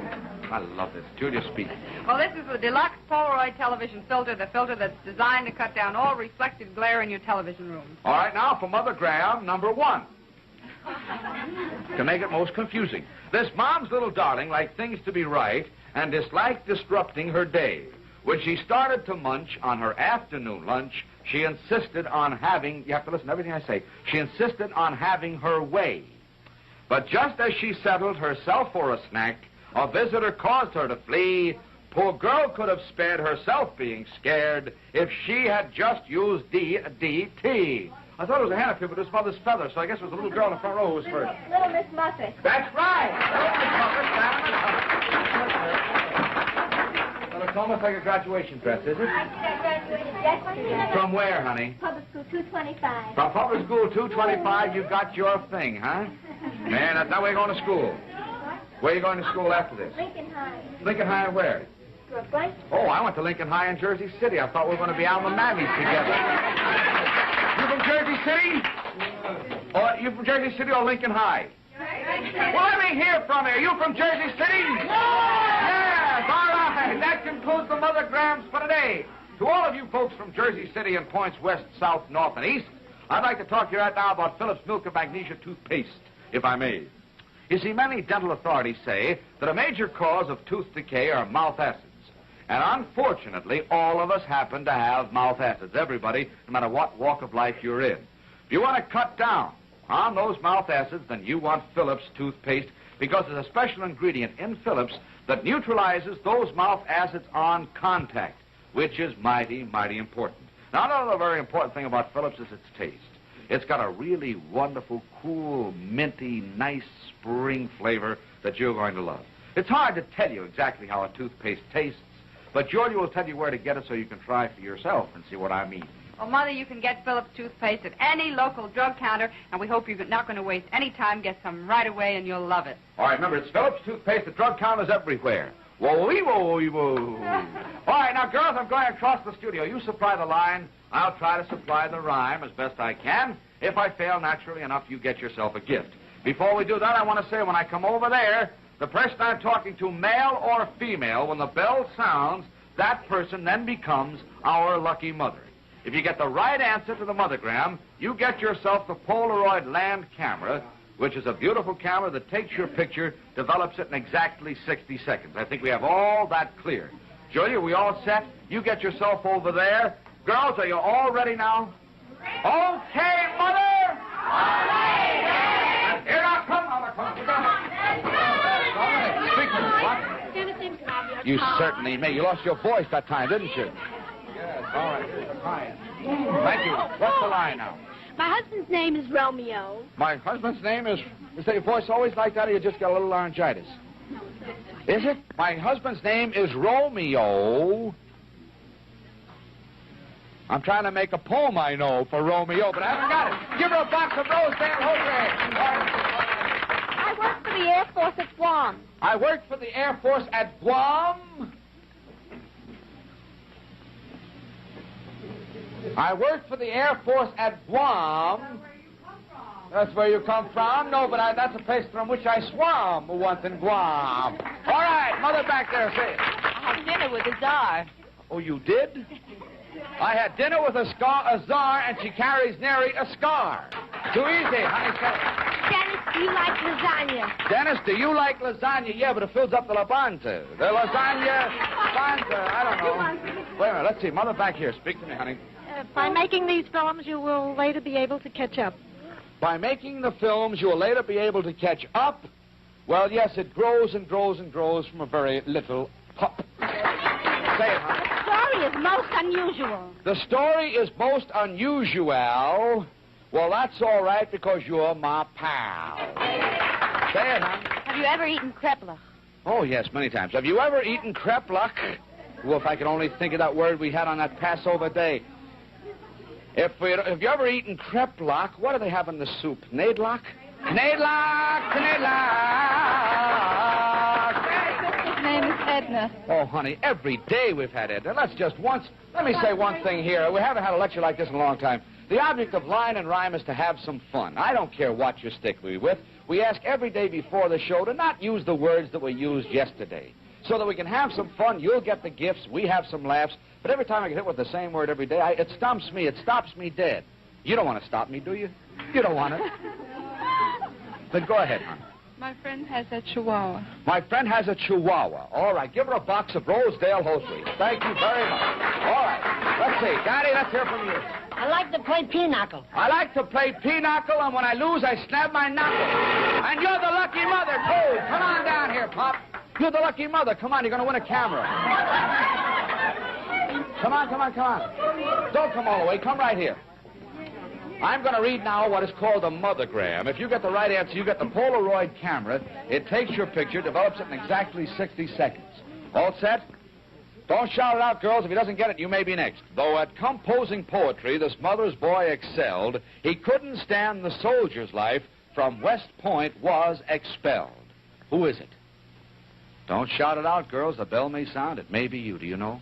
Speaker 4: I love this. Julia, speak.
Speaker 21: Well, this is the deluxe Polaroid television filter, the filter that's designed to cut down all reflected glare in your television room.
Speaker 4: All right, now for Mother Graham, number 1. To make it most confusing. This mom's little darling liked things to be right and disliked disrupting her day. When she started to munch on her afternoon lunch, she insisted on having, you have to listen to everything I say, she insisted on having her way. But just as she settled herself for a snack, a visitor caused her to flee. Poor girl could have spared herself being scared if she had just used DDT. I thought it was a hen up here, but it was mother's feather, so I guess it was a little girl in the front row who was first.
Speaker 15: Little Miss Muffet.
Speaker 4: That's right! Well, it's almost like a graduation dress, is it?
Speaker 15: I graduated yesterday.
Speaker 4: From where, honey?
Speaker 15: Public School 225.
Speaker 4: From Public School 225, you got your thing, huh? Man, that's not where you're going to school. Where are you going to school after this?
Speaker 15: Lincoln High.
Speaker 4: Lincoln High where?
Speaker 15: Brooklyn.
Speaker 4: Oh, I went to Lincoln High in Jersey City. I thought we were going to be alma maters together. You from Jersey City? Or you from Jersey City or Lincoln High? Well, let me hear from you. Are you from Jersey City? Yes, all right. That concludes the Mother Grahams for today. To all of you folks from Jersey City and points west, south, north, and east, I'd like to talk to you right now about Phillips Milk and Magnesia toothpaste, if I may. You see, many dental authorities say that a major cause of tooth decay are mouth acids. And unfortunately, all of us happen to have mouth acids. Everybody, no matter what walk of life you're in. If you want to cut down on those mouth acids, then you want Phillips toothpaste, because there's a special ingredient in Phillips that neutralizes those mouth acids on contact, which is mighty, mighty important. Now, another very important thing about Phillips is its taste. It's got a really wonderful, cool, minty, nice spring flavor that you're going to love. It's hard to tell you exactly how a toothpaste tastes, but Georgia will tell you where to get it so you can try for yourself and see what I mean.
Speaker 21: Well, Mother, you can get Phillips toothpaste at any local drug counter, and we hope you're not going to waste any time. Get some right away, and you'll love it.
Speaker 4: All right, remember, it's Phillips toothpaste at drug counters everywhere. Whoa-wee-whoa-wee-whoa. All right, now, girls, I'm going across the studio. You supply the line. I'll try to supply the rhyme as best I can. If I fail, naturally enough, you get yourself a gift. Before we do that, I want to say when I come over there, the person I'm talking to, male or female, when the bell sounds, that person then becomes our lucky mother. If you get the right answer to the mothergram, you get yourself the Polaroid land camera, which is a beautiful camera that takes your picture, develops it in exactly 60 seconds. I think we have all that clear. Julia, we all set? You get yourself over there. Girls, are you all ready now? Okay, Mother! All right! Here I come, Mother. What? You certainly may. You lost your voice that time, didn't you? Yes, all right. Here's the client. Thank you. What's the line now?
Speaker 15: My husband's name is Romeo.
Speaker 4: My husband's name is... Is your voice always like that, or you just got a little laryngitis? Is it? My husband's name is Romeo. I'm trying to make a poem, I know, for Romeo, but I haven't got it. Give her a box of Rosedale
Speaker 15: I work for the Air Force at Guam.
Speaker 4: I work for the Air Force at Guam. I work for the Air Force at Guam. That's where you come from? No, but that's a place from which I swam once in Guam. All right, Mother back there, say it.
Speaker 6: I had dinner with the Tsar.
Speaker 4: Oh, you did? I had dinner with a czar, and she carries nary a scar. Too easy, honey.
Speaker 15: Dennis, do you like lasagna?
Speaker 4: Dennis, do you like lasagna? Yeah, but it fills up the labanta. The lasagna, I don't know. Wait a minute, let's see. Mother back here. Speak to me, honey.
Speaker 6: By making these films, you will later be able to catch up.
Speaker 4: By making the films, you will later be able to catch up? Well, yes, it grows and grows and grows from a very little pup. Say it, honey.
Speaker 6: The story is most unusual.
Speaker 4: The story is most unusual. Well, that's all right, because you're my pal. Say it, honey.
Speaker 6: Have you ever eaten kreplach?
Speaker 4: Oh, yes, many times. Have you ever eaten kreplach? Well, if I could only think of that word we had on that Passover day. If you ever eaten kreplach, what do they have in the soup? Knedlach? Knedlach!
Speaker 6: His name is Edna.
Speaker 4: Oh, honey, every day we've had Edna. Let me say one thing here. We haven't had a lecture like this in a long time. The object of line and rhyme is to have some fun. I don't care what you stick me with. We ask every day before the show to not use the words that were used yesterday.
Speaker 7: so that we can have some fun. You'll get the gifts, we have some laughs. But every time I get hit with the same word every day, it stumps me. It stops me dead. You don't want to stop me, do you? You don't want it. Then go ahead, hon.
Speaker 8: My friend has a chihuahua.
Speaker 7: My friend has a chihuahua. All right, give her a box of Rosedale hosiery. Thank you very much. All right, let's see. Daddy, let's hear from you.
Speaker 9: I like to play pinochle.
Speaker 7: I like to play pinochle, and when I lose, I snap my knuckle. And you're the lucky mother, too. Come on down here, Pop. You're the lucky mother. Come on, you're going to win a camera. Come on, come on, come on. Don't come all the way. Come right here. I'm going to read now what is called a mothergram. If you get the right answer, you get the Polaroid camera. It takes your picture, develops it in exactly 60 seconds. All set? Don't shout it out, girls. If he doesn't get it, you may be next. Though at composing poetry, this mother's boy excelled. He couldn't stand the soldier's life. From West Point was expelled. Who is it? Don't shout it out, girls. The bell may sound. It may be you. Do you know?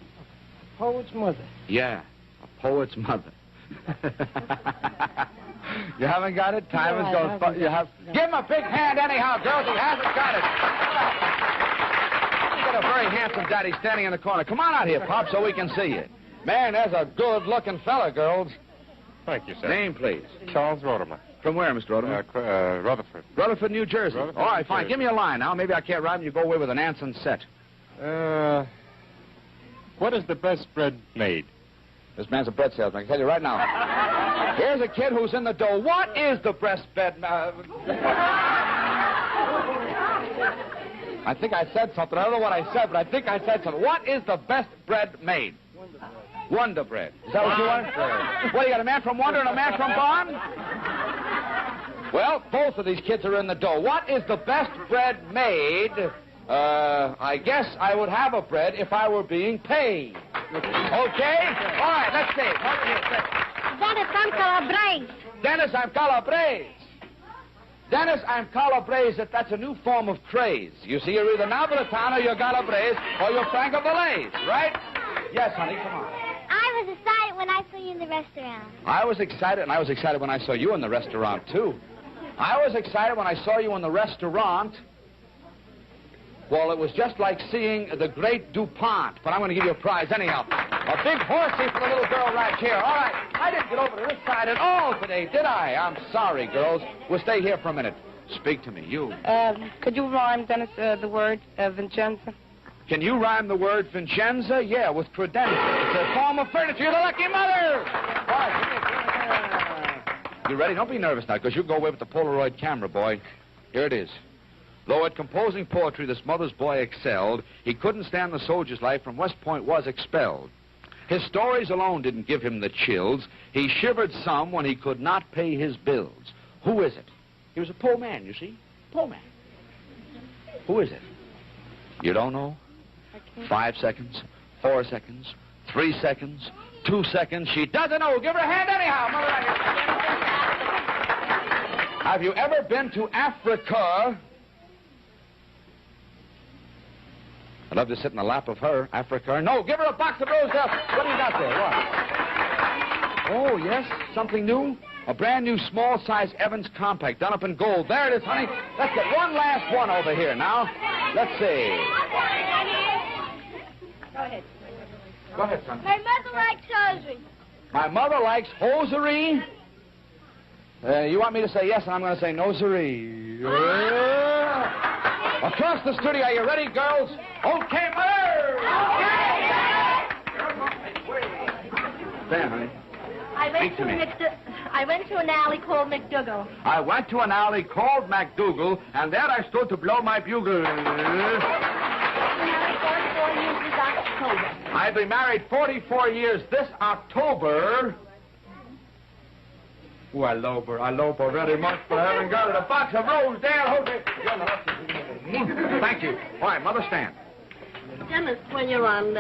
Speaker 9: A poet's mother.
Speaker 7: Yeah, a poet's mother. You haven't got it? Time is going. You have. No. Give him a big hand anyhow, girls. He hasn't got it. You got a very handsome daddy standing in the corner. Come on out here, Pop, so we can see you. Man, there's a good-looking fella, girls.
Speaker 10: Thank you, sir.
Speaker 7: Name, please.
Speaker 10: Charles Rodemer.
Speaker 7: From where, Mr. Rodemer?
Speaker 10: Rutherford.
Speaker 7: Rutherford, New Jersey.
Speaker 10: Rutherford,
Speaker 7: all right,
Speaker 10: New
Speaker 7: fine.
Speaker 10: Jersey.
Speaker 7: Give me a line now. Maybe I can't rhyme. You go away with an Anson set.
Speaker 10: What is the best bread made?
Speaker 7: This man's a bread salesman. I can tell you right now. Here's a kid who's in the dough. What is the best bread? I think I said something. I don't know what I said, but I think I said something. What is the best bread made? Wonder bread. Is that what you want? What, you got a man from Wonder and a man from Bond? Well, both of these kids are in the dough. What is the best bread made? I guess I would have a bread if I were being paid. Okay? All right, let's see.
Speaker 9: Dennis, I'm Calabrese.
Speaker 7: Dennis, I'm Calabrese. Dennis, I'm Calabrese. That's a new form of craze. You see, you're either Napolitano, you're Calabrese, or you're Franco Valese, right? Yes, honey, come on.
Speaker 15: I was excited when I saw you in the restaurant.
Speaker 7: I was excited, and I was excited when I saw you in the restaurant, too. I was excited when I saw you in the restaurant. Well, it was just like seeing the great DuPont, but I'm going to give you a prize anyhow. A big horsey for the little girl right here. All right, I didn't get over to this side at all today, did I? I'm sorry, girls. We'll stay here for a minute. Speak to me, you.
Speaker 8: Could you rhyme, Dennis, the word Vincenza?
Speaker 7: Can you rhyme the word Vincenza? Yeah, with credenza. It's a form of furniture. You're the lucky mother. All right, you ready? Don't be nervous now, because you go away with the Polaroid camera, boy. Here it is. Though at composing poetry this mother's boy excelled, he couldn't stand the soldier's life. From West Point was expelled. His stories alone didn't give him the chills. He shivered some when he could not pay his bills. Who is it? He was a poor man, you see. Poor man. Who is it? You don't know? 5 seconds, 4 seconds, 3 seconds, 2 seconds. She doesn't know. Give her a hand anyhow. Mother, have you ever been to Africa? I'd love to sit in the lap of her, Africa. No, give her a box of Rosedale. What do you got there? What? Oh, yes, something new? A brand new small-size Evans compact done up in gold. There it is, honey. Let's get one last one over here now. Let's see.
Speaker 9: Go ahead.
Speaker 7: Go ahead, son.
Speaker 15: My mother likes hosiery.
Speaker 7: My mother likes hosiery. You want me to say yes, and I'm going to say no, siree. Across the studio, are you ready, girls? Okay, mother! Stand, honey.
Speaker 9: I went to an alley called McDougal.
Speaker 7: I went to an alley called MacDougal, and there I stood to blow my bugle. I've been married 44 years this October. Oh, I love her very much, but I haven't got it. A box of Rosedale. Thank you. All right, Mother, stand.
Speaker 9: Dennis, when you're on,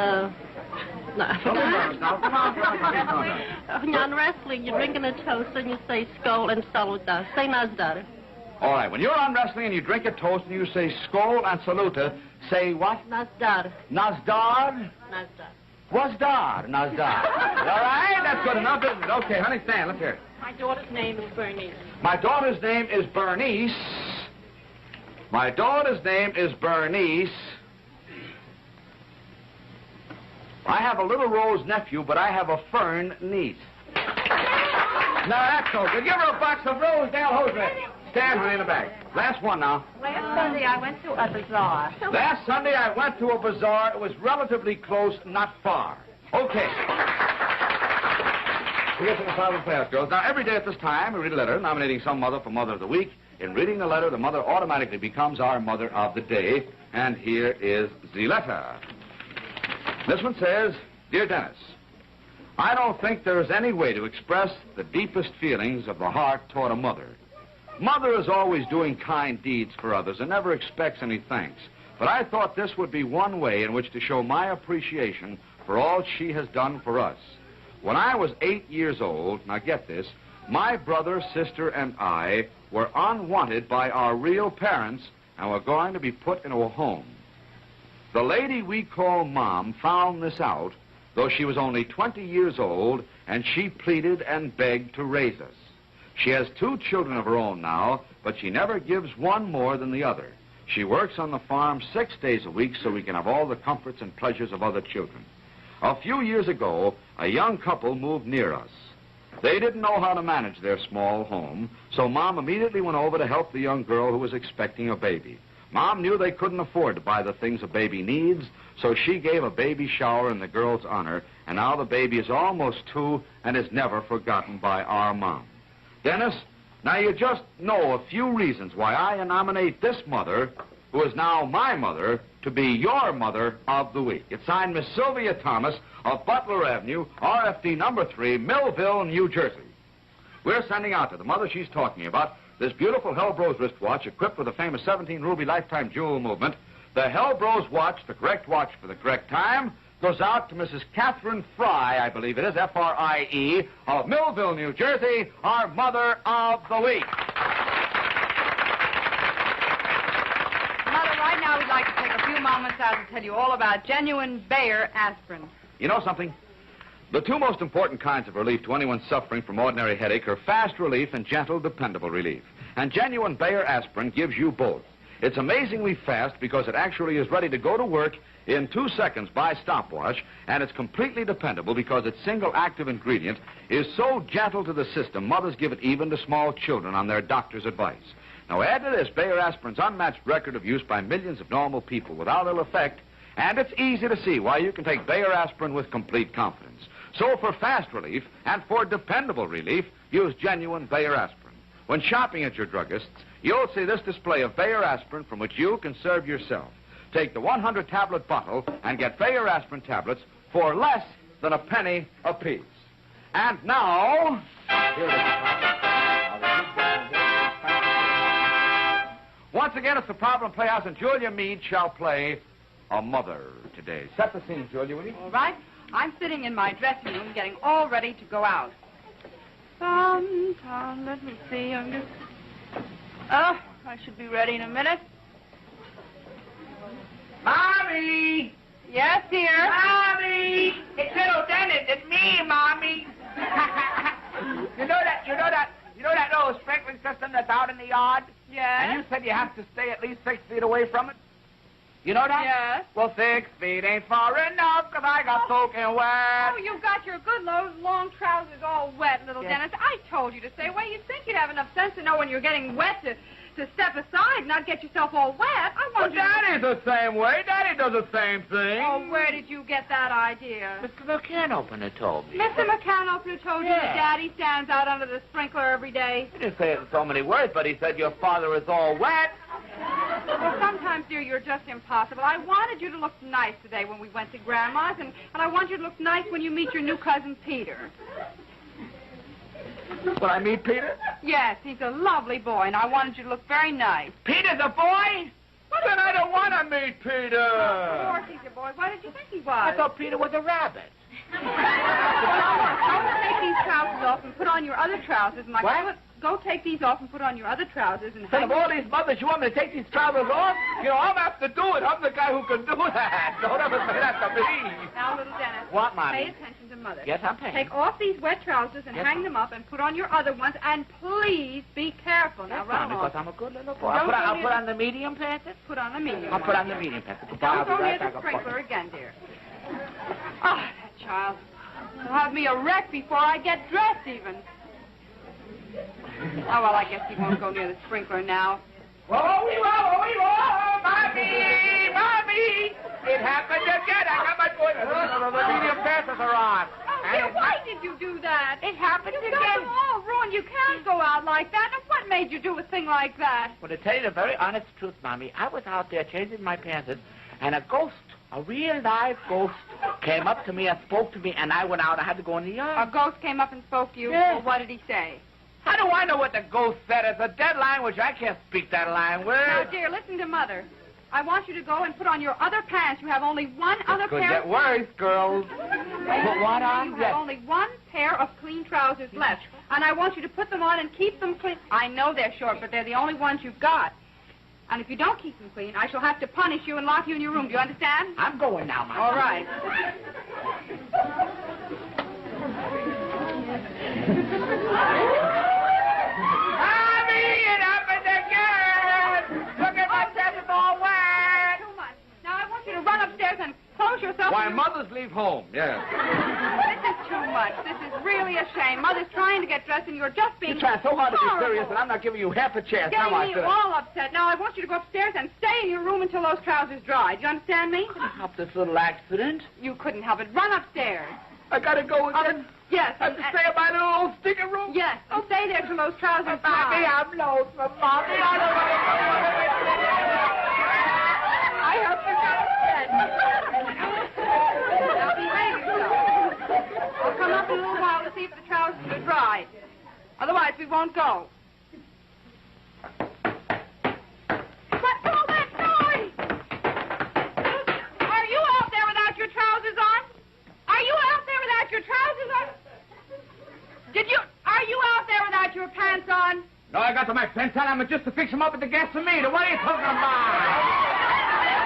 Speaker 9: when you're on wrestling, you're drinking a toast and you say skål and saluta. Say nazdar.
Speaker 7: All right, when you're on wrestling and you drink a toast and you say skål and saluta, say what?
Speaker 9: Nazdar.
Speaker 7: Nazdar?
Speaker 9: Nazdar.
Speaker 7: Wazdar, Nazdar. All right, that's good enough, isn't it? Okay, honey, stand. Let's hear it.
Speaker 9: My daughter's name is Bernice.
Speaker 7: My daughter's name is Bernice. My daughter's name is Bernice. I have a little Rose nephew, but I have a Fern niece. Now, that's so good. Give her a box of Rosedale hosiery. Stand, honey, in the bag. Last one now.
Speaker 21: Last Sunday I went to a bazaar.
Speaker 7: Last Sunday I went to a bazaar. It was relatively close, not far. Okay. We get to the problem class, girls. Now, every day at this time, we read a letter nominating some mother for Mother of the Week. In reading the letter, the mother automatically becomes our Mother of the Day. And here is the letter. This one says, Dear Dennis, I don't think there is any way to express the deepest feelings of the heart toward a mother. Mother is always doing kind deeds for others and never expects any thanks. But I thought this would be one way in which to show my appreciation for all she has done for us. When I was 8 years old, now get this, my brother, sister, and I were unwanted by our real parents and were going to be put into a home. The lady we call Mom found this out, though she was only 20 years old, and she pleaded and begged to raise us. She has 2 children of her own now, but she never gives one more than the other. She works on the farm 6 days a week so we can have all the comforts and pleasures of other children. A few years ago, a young couple moved near us. They didn't know how to manage their small home, so Mom immediately went over to help the young girl who was expecting a baby. Mom knew they couldn't afford to buy the things a baby needs, so she gave a baby shower in the girl's honor, and now the baby is almost 2 and is never forgotten by our Mom. Dennis, now you just know a few reasons why I nominate this mother, who is now my mother, to be your Mother of the Week. It's signed Miss Sylvia Thomas of Butler Avenue, RFD number 3, Millville, New Jersey. We're sending out to the mother she's talking about this beautiful Hellbros wristwatch equipped with the famous 17 ruby lifetime jewel movement. The Hellbros watch, the correct watch for the correct time, goes out to Mrs. Catherine Fry, I believe it is, F-R-I-E, of Millville, New Jersey, our Mother of the Week.
Speaker 21: Mother, right now we'd like to take a few moments out to tell you all about genuine Bayer aspirin.
Speaker 7: You know something? The 2 most important kinds of relief to anyone suffering from ordinary headache are fast relief and gentle, dependable relief. And genuine Bayer aspirin gives you both. It's amazingly fast because it actually is ready to go to work in 2 seconds by stopwatch, and it's completely dependable because its single active ingredient is so gentle to the system, mothers give it even to small children on their doctor's advice. Now add to this Bayer aspirin's unmatched record of use by millions of normal people without ill effect, and it's easy to see why you can take Bayer aspirin with complete confidence. So for fast relief and for dependable relief, use genuine Bayer aspirin. When shopping at your druggist's, you'll see this display of Bayer aspirin from which you can serve yourself. Take the 100-tablet bottle and get Bayer aspirin tablets for less than a penny apiece. And now, here it is. Once again, it's the Problem Playhouse, and Julia Meade shall play a mother today. Set the scene, Julia, will you?
Speaker 21: All right. I'm sitting in my dressing room getting all ready to go out. Let me see. Oh, I should be ready in a minute.
Speaker 4: Mommy!
Speaker 21: Yes, dear?
Speaker 4: Mommy! It's little Dennis. It's me, Mommy. You know that little sprinkling system that's out in the yard?
Speaker 21: Yes.
Speaker 4: And you said you have to stay at least 6 feet away from it? You know that?
Speaker 21: Yes.
Speaker 4: Well, 6 feet ain't far enough, 'cause I got soaking wet.
Speaker 21: Oh, you've got your good long trousers all wet, little
Speaker 4: Yes.
Speaker 21: Dennis. I told you to stay away. You'd think you'd have enough sense to know when you're getting wet to step aside and not get yourself all wet. I want you
Speaker 4: Daddy's the same way. Daddy does the same thing.
Speaker 21: Oh, where did you get that idea?
Speaker 5: Mr. McCann opener told me.
Speaker 21: Mr. McCann opener told you that Daddy stands out under the sprinkler every day.
Speaker 5: He didn't say it in so many words, but he said your father is all wet.
Speaker 21: Well, sometimes, dear, you're just impossible. I wanted you to look nice today when we went to Grandma's, and I want you to look nice when you meet your new cousin, Peter.
Speaker 4: Will I meet Peter?
Speaker 21: Yes, he's a lovely boy, and I wanted you to look very nice.
Speaker 4: Peter's a boy? Well, then I don't want to meet Peter.
Speaker 21: Of course he's a boy. Why did you think he was?
Speaker 5: I thought Peter was a rabbit.
Speaker 21: Go take these trousers off and put on your other trousers. And Go take these off and put on your other trousers and
Speaker 4: Son of all these mothers, you want me to take these trousers off? You know, I'm have to do it. I'm the guy who can do that. Don't ever say that to me.
Speaker 21: Now, little Dennis.
Speaker 5: What, Mommy?
Speaker 21: Pay attention to Mother.
Speaker 5: Yes, I'm paying.
Speaker 21: Take off these wet trousers and
Speaker 5: Yes,
Speaker 21: hang them up and put on your other ones. And please be careful. Now, run
Speaker 5: because
Speaker 21: along.
Speaker 5: I'm a good little boy. I'll put on the medium pants.
Speaker 21: Put on the medium.
Speaker 5: I'll put on the medium pants.
Speaker 21: Don't go near the sprinkler again, dear. Oh, that child. He'll have me a wreck before I get dressed, even. Oh, well, I guess he won't go near the sprinkler now.
Speaker 4: Whoa, Bobby! Bobby! It happened again. I got my boy. The medium passes are on.
Speaker 21: Oh, dear, why did you do that? It happened again. You got them all ruined. You can't go out like that. Now, what made you do a thing like that?
Speaker 11: Well, to tell you the very honest truth, Mommy, I was out there changing my pants, and a ghost, a real live ghost, came up to me and spoke to me, and I went out. I had to go in the yard.
Speaker 21: A ghost came up and spoke to you?
Speaker 11: Yes.
Speaker 21: Well, what did he say?
Speaker 11: How do I know what the ghost said? It's a dead language. I can't speak that language.
Speaker 21: Now, dear, listen to Mother. I want you to go and put on your other pants. You have only one other
Speaker 11: Could
Speaker 21: pair.
Speaker 11: get worse, girls. Put what on?
Speaker 21: You have only one pair of clean trousers left, and I want you to put them on and keep them clean. I know they're short, but they're the only ones you've got. And if you don't keep them clean, I shall have to punish you and lock you in your room. Do you understand?
Speaker 11: I'm going now, Mom.
Speaker 21: All right.
Speaker 4: Bobby, it happened again. Look at my dress is all wet.
Speaker 21: Too much. Now, I want you to run upstairs and close yourself.
Speaker 7: Why, mothers leave home, yeah.
Speaker 21: This is too much. This is really a shame. Mother's trying to get dressed, and you're just being
Speaker 11: You're trying so hard to be
Speaker 21: horrible.
Speaker 11: serious, and I'm not giving you half a chance.
Speaker 21: Getting
Speaker 11: Now I
Speaker 21: me
Speaker 11: feel
Speaker 21: all upset. Now, I want you to go upstairs and stay in your room until those trousers dry. Do you understand me?
Speaker 11: Help this little accident.
Speaker 21: You couldn't help it. Run upstairs.
Speaker 11: I gotta go again.
Speaker 21: Yes.
Speaker 11: I have to stay in my little old stinking room.
Speaker 21: Yes. And stay there till those trousers dry.
Speaker 4: Bobby, I'm lonesome. Bobby, I don't want to go.
Speaker 21: I hope you get upset. Now, behave yourself. I'll come up in a little while to see if the trousers are dry. Otherwise, we won't go. What's all that noise? Are you out there without your trousers on? Are you out there without your trousers on? Are you out there without your pants on?
Speaker 11: No, I got to my pants on. I'm just to fix them up at the gasometer. What are you talking about?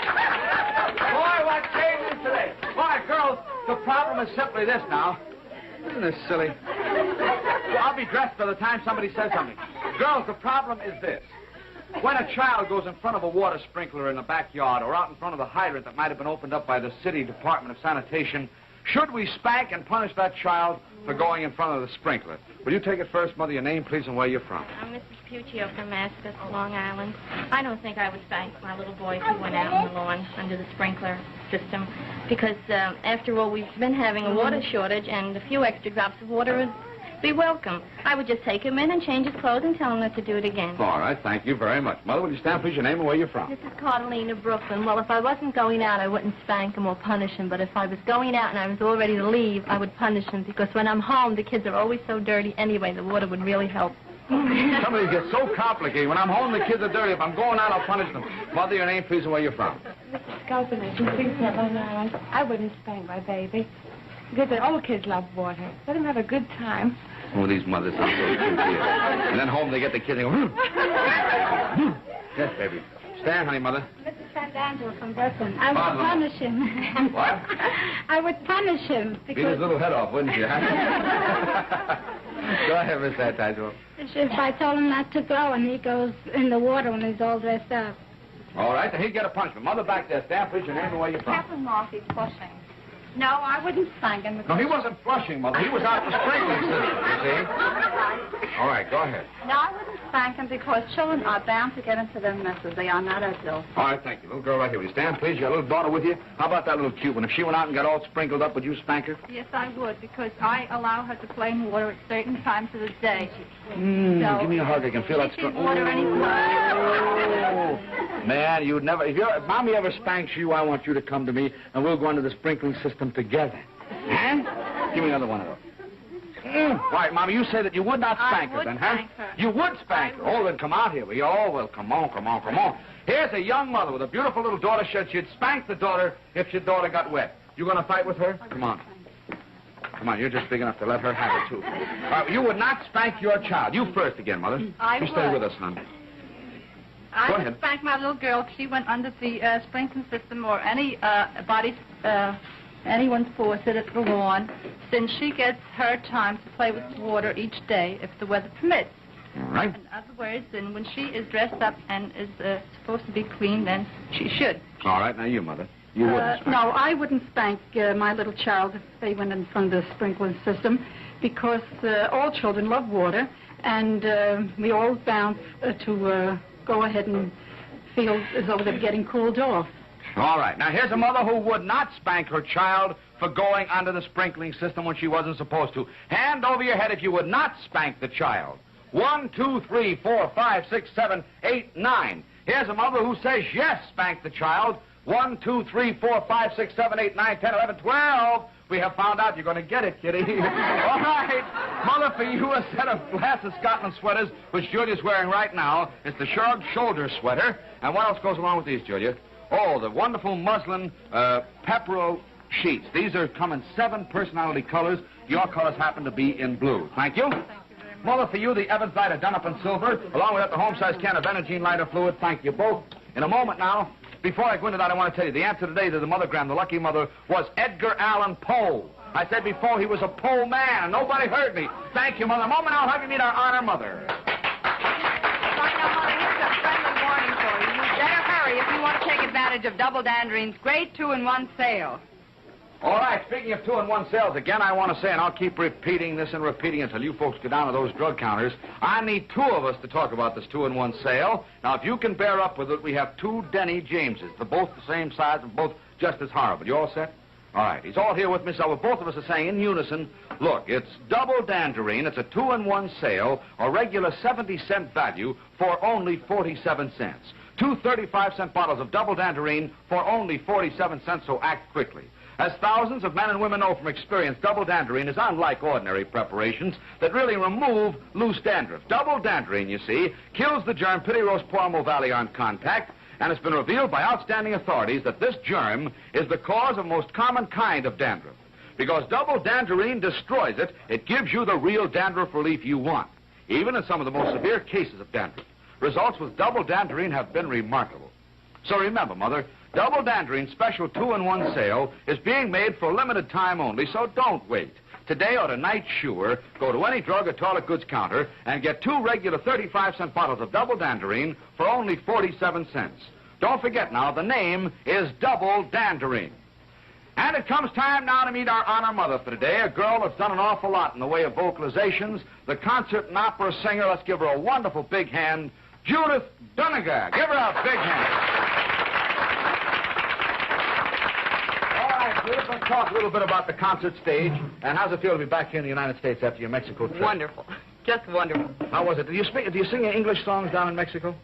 Speaker 11: Boy, what changes today? Boy, girls, the problem is simply this now. Isn't this silly? Well, I'll be dressed by the time somebody says something. Girls, the problem is this. When a child goes in front of a water sprinkler in the backyard or out in front of the hydrant that might have been opened up by the city Department of Sanitation, should we spank and punish that child for going in front of the sprinkler? Will you take it first, Mother, your name, please, and where you're from?
Speaker 6: I'm Mrs. Puccio from Mascot, Long Island. I don't think I would spank my little boy if he went out on the lawn under the sprinkler system because, after all, we've been having a water shortage and a few extra drops of water would be welcome. I would just take him in and change his clothes and tell him not to do it again.
Speaker 7: All right, thank you very much. Mother, will you stand, please, your name and where you're from?
Speaker 6: This is Carolina, Brooklyn. Well, if I wasn't going out, I wouldn't spank him or punish him. But if I was going out and I was all ready to leave, I would punish him because when I'm home, the kids are always so dirty anyway. The water would really help.
Speaker 7: Some of these get so complicated. When I'm home, the kids are dirty. If I'm going out, I'll punish them. Mother, your name, please, and where you're from.
Speaker 8: Mrs. Goldbergs, please, Long Island. I wouldn't spank my baby because the old kids love water. Let them have a good time.
Speaker 7: Oh, these mothers are so cute here. And then home they get the kids and go, Yes, baby. Stand, honey, Mother.
Speaker 13: Mrs. Fandangelo from Brooklyn. I would
Speaker 7: Pardon?
Speaker 13: punish him.
Speaker 7: What?
Speaker 13: I would punish him
Speaker 7: Beat his
Speaker 13: because
Speaker 7: little head off, wouldn't you? Go ahead, Miss Fandangelo.
Speaker 13: if I told him not to go and he goes in the water when he's all dressed up.
Speaker 7: All right, then he'd get a punishment. Mother, back there. Stand, please, your name and where you're from.
Speaker 13: Captain Marcy's flushing. No, I wouldn't spank him.
Speaker 7: No, he wasn't flushing, Mother. He was out in the sprinkling system, you see. All right, go ahead.
Speaker 13: No, I wouldn't spank him because children are bound to get into their messes. They are not adults.
Speaker 7: All right, thank you. Little girl right here. Will you stand, please? Your little daughter with you? How about that little cute one? If she went out and got all sprinkled up, would you spank her?
Speaker 13: Yes, I would because I allow her to play in water at certain times of the day. So,
Speaker 7: Give me a hug. I can feel that strong.
Speaker 13: water anytime.
Speaker 7: Man, you'd never... If Mommy ever spanks you, I want you to come to me, and we'll go under the sprinkling system together. And give me another one of those. All right, Mommy, you say that you would not spank her then, huh?
Speaker 13: Spank her.
Speaker 7: You would spank her. Oh, then come out here, will you? Oh, well, come on. Here's a young mother with a beautiful little daughter. She'd spank the daughter if your daughter got wet. You going to fight with her? Come on. Come on, you're just big enough to let her have it, too. All right, you would not spank your child. You first again, Mother.
Speaker 13: I
Speaker 7: You stay
Speaker 13: would.
Speaker 7: with us, hon.
Speaker 13: I
Speaker 7: Go
Speaker 13: would
Speaker 7: ahead.
Speaker 13: spank my little girl if she went under the sprinkling system or any anyone's faucet at the lawn, since she gets her time to play with water each day if the weather permits.
Speaker 7: All right.
Speaker 13: In other words, then when she is dressed up and is supposed to be clean, then she should.
Speaker 7: All right, now you, Mother.
Speaker 11: You wouldn't spank?
Speaker 1: No, I wouldn't spank my little child if they went in front of the sprinkler system because all children love water, and we all bound to go ahead and feel as though they're getting cooled off.
Speaker 11: All right. Now, here's a mother who would not spank her child for going under the sprinkling system when she wasn't supposed to. Hand over your head if you would not spank the child. 1, 2, 3, 4, 5, 6, 7, 8, 9. Here's a mother who says yes, spank the child. 1, 2, 3, 4, 5, 6, 7, 8, 9, 10, 11, 12. We have found out you're going to get it, kitty. All right. Mother, for you, a set of glass of Scotland sweaters, which Julia's wearing right now. It's the shrugged shoulder sweater. And what else goes along with these, Julia? Oh, the wonderful muslin pepperell sheets. These are come in 7 personality colors. Your colors happen to be in blue. Thank you. Mother, for you, the Evans lighter done up in silver, along with that, the home-size can of Energene lighter fluid. Thank you both. In a moment now, before I go into that, I want to tell you, the answer today to the mothergram, the lucky mother, was Edgar Allan Poe. I said before he was a Poe man, and nobody heard me. Thank you, Mother. A moment, I'll have you meet our honor mother.
Speaker 21: If you want to take advantage of Double Danderine's great 2-in-1 sale.
Speaker 11: All right, speaking of 2-in-1 sales, again, I want to say, and I'll keep repeating this and repeating until you folks get down to those drug counters, I need 2 of us to talk about this 2-in-1 sale. Now, if you can bear up with it, we have 2 Denny Jameses. They're both the same size and both just as horrible. You all set? All right, he's all here with me, so both of us are saying in unison, look, it's Double Danderine. It's a 2-in-1 sale, a regular 70-cent value for only 47 cents. 2 35-cent bottles of Double Danderine for only 47 cents, so act quickly. As thousands of men and women know from experience, Double Danderine is unlike ordinary preparations that really remove loose dandruff. Double Danderine, you see, kills the germ Pityros Poimo valley on contact, and it's been revealed by outstanding authorities that this germ is the cause of most common kind of dandruff. Because Double Danderine destroys it, it gives you the real dandruff relief you want, even in some of the most severe cases of dandruff. Results with Double Danderine have been remarkable. So remember, Mother, Double Danderine's special 2-in-1 sale is being made for a limited time only, so don't wait. Today or tonight, sure, go to any drug or toilet goods counter and get 2 regular 35-cent bottles of Double Danderine for only 47 cents. Don't forget now, the name is Double Danderine. And it comes time now to meet our honor mother for today, a girl that's done an awful lot in the way of vocalizations, the concert and opera singer. Let's give her a wonderful big hand, Judith Duniger. Give her a big hand. All right, Judith, let's talk a little bit about the concert stage. And how's it feel to be back here in the United States after your Mexico trip?
Speaker 14: Wonderful. Just wonderful.
Speaker 11: How was it? Do you sing English songs down in Mexico?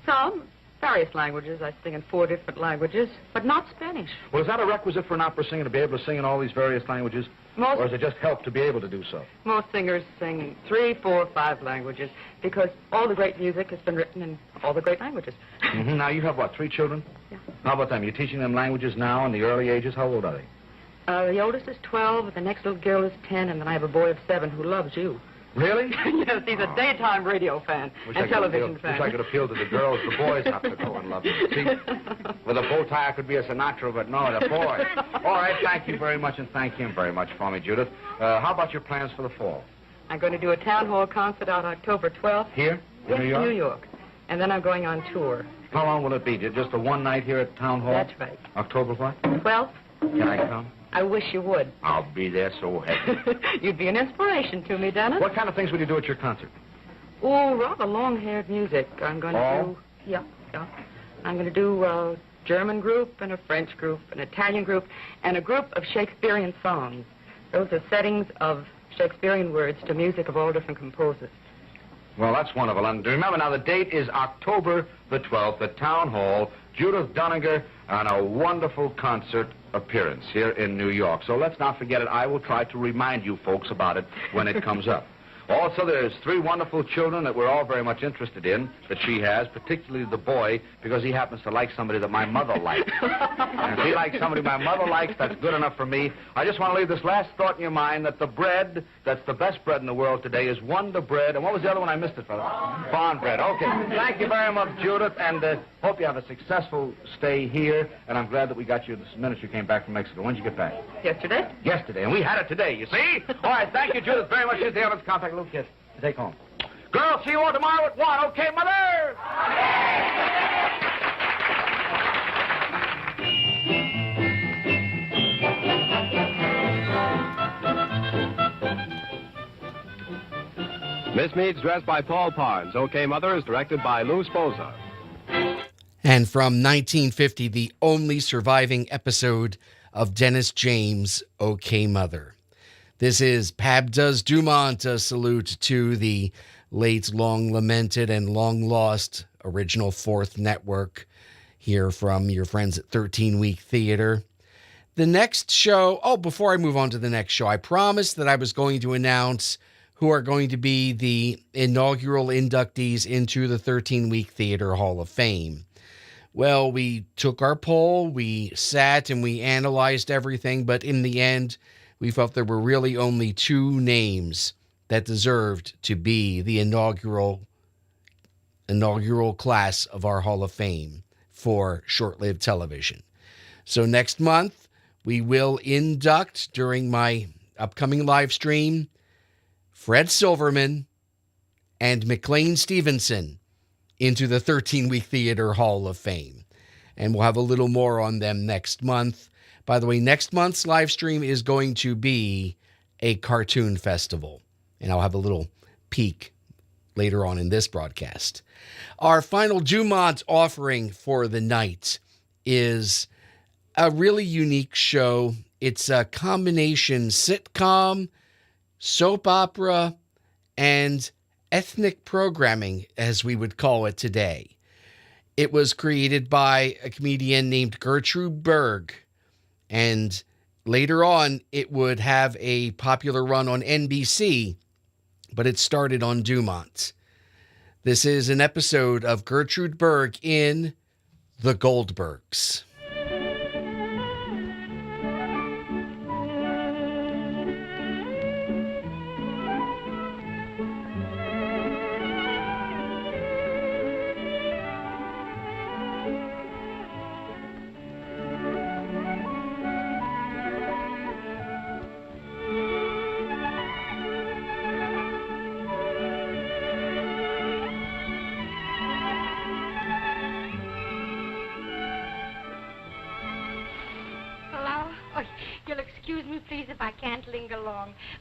Speaker 14: Some. Various languages. I sing in 4 different languages, but not Spanish.
Speaker 11: Well, is that a requisite for an opera singer to be able to sing in all these various languages? Or does it just help to be able to do so?
Speaker 14: Most singers sing 3, 4, 5 languages because all the great music has been written in all the great languages.
Speaker 11: Mm-hmm. Now, you have, what, 3 children?
Speaker 14: Yeah.
Speaker 11: How about them? You're teaching them languages now in the early ages? How old are they?
Speaker 14: The oldest is 12, the next little girl is 10, and then I have a boy of 7 who loves you.
Speaker 11: Really?
Speaker 14: Yes, he's a daytime radio fan and television fan.
Speaker 11: Wish I could appeal to the girls. The boys have to go and love you. See, with a bow tie, I could be a Sinatra, but no, the boys. All right, thank you very much, and thank him very much for me, Judith. How about your plans for the fall?
Speaker 14: I'm going to do a town hall concert on October 12th.
Speaker 11: Here? In New York?
Speaker 14: New York. And then I'm going on tour.
Speaker 11: How long will it be? Just a one night here at Town Hall?
Speaker 14: That's right.
Speaker 11: October what?
Speaker 14: 12th.
Speaker 11: Can I come?
Speaker 14: I wish you would.
Speaker 11: I'll be there so happy.
Speaker 14: You'd be an inspiration to me, Dennis.
Speaker 11: What kind of things will you do at your concert?
Speaker 14: Oh, rather long-haired music. I'm going to do... Yeah. I'm going to do a German group and a French group, an Italian group, and a group of Shakespearean songs. Those are settings of Shakespearean words to music of all different composers.
Speaker 11: Well, that's wonderful. And remember now, the date is October the 12th at Town Hall. Judith Duniger on a wonderful concert appearance here in New York. So let's not forget it. I will try to remind you folks about it when it comes up. Also, there's 3 wonderful children that we're all very much interested in, that she has, particularly the boy, because he happens to like somebody that my mother likes. And if he likes somebody my mother likes, that's good enough for me. I just want to leave this last thought in your mind, that the bread that's the best bread in the world today is Wonder Bread. And what was the other one? I missed it, fella. Barn bread. Okay. Thank you very much, Judith, and hope you have a successful stay here. And I'm glad that we got you this minute you came back from Mexico. When did you get back?
Speaker 14: Yesterday.
Speaker 11: Yesterday, and we had it today, you see? All right, thank you, Judith, very much. Here's the other contact little kiss to take home. Girls, see you all tomorrow at 1, okay, Mother?
Speaker 2: Miss Mead's Dress by Paul Parnes. OK Mother is directed by Lou Sposa.
Speaker 12: And from 1950, the only surviving episode of Dennis James' OK Mother. This is Pab Does DuMont, a salute to the late, long-lamented, and long-lost original Fourth Network, here from your friends at 13 Week Theater. The next show, before I move on to the next show, I promised that I was going to announce who are going to be the inaugural inductees into the 13 Week Theater Hall of Fame. Well, we took our poll, we sat and we analyzed everything, but in the end, we felt there were really only two names that deserved to be the inaugural class of our Hall of Fame for short-lived television. So next month, we will induct, during my upcoming live stream, Fred Silverman and McLean Stevenson into the 13 Week Theater Hall of Fame. And we'll have a little more on them next month. By the way, next month's live stream is going to be a cartoon festival. And I'll have a little peek later on in this broadcast. Our final DuMont offering for the night is a really unique show. It's a combination sitcom, soap opera, and ethnic programming, as we would call it today. It was created by a comedian named Gertrude Berg, and later on it would have a popular run on NBC, but it started on DuMont. This is an episode of Gertrude Berg in The Goldbergs.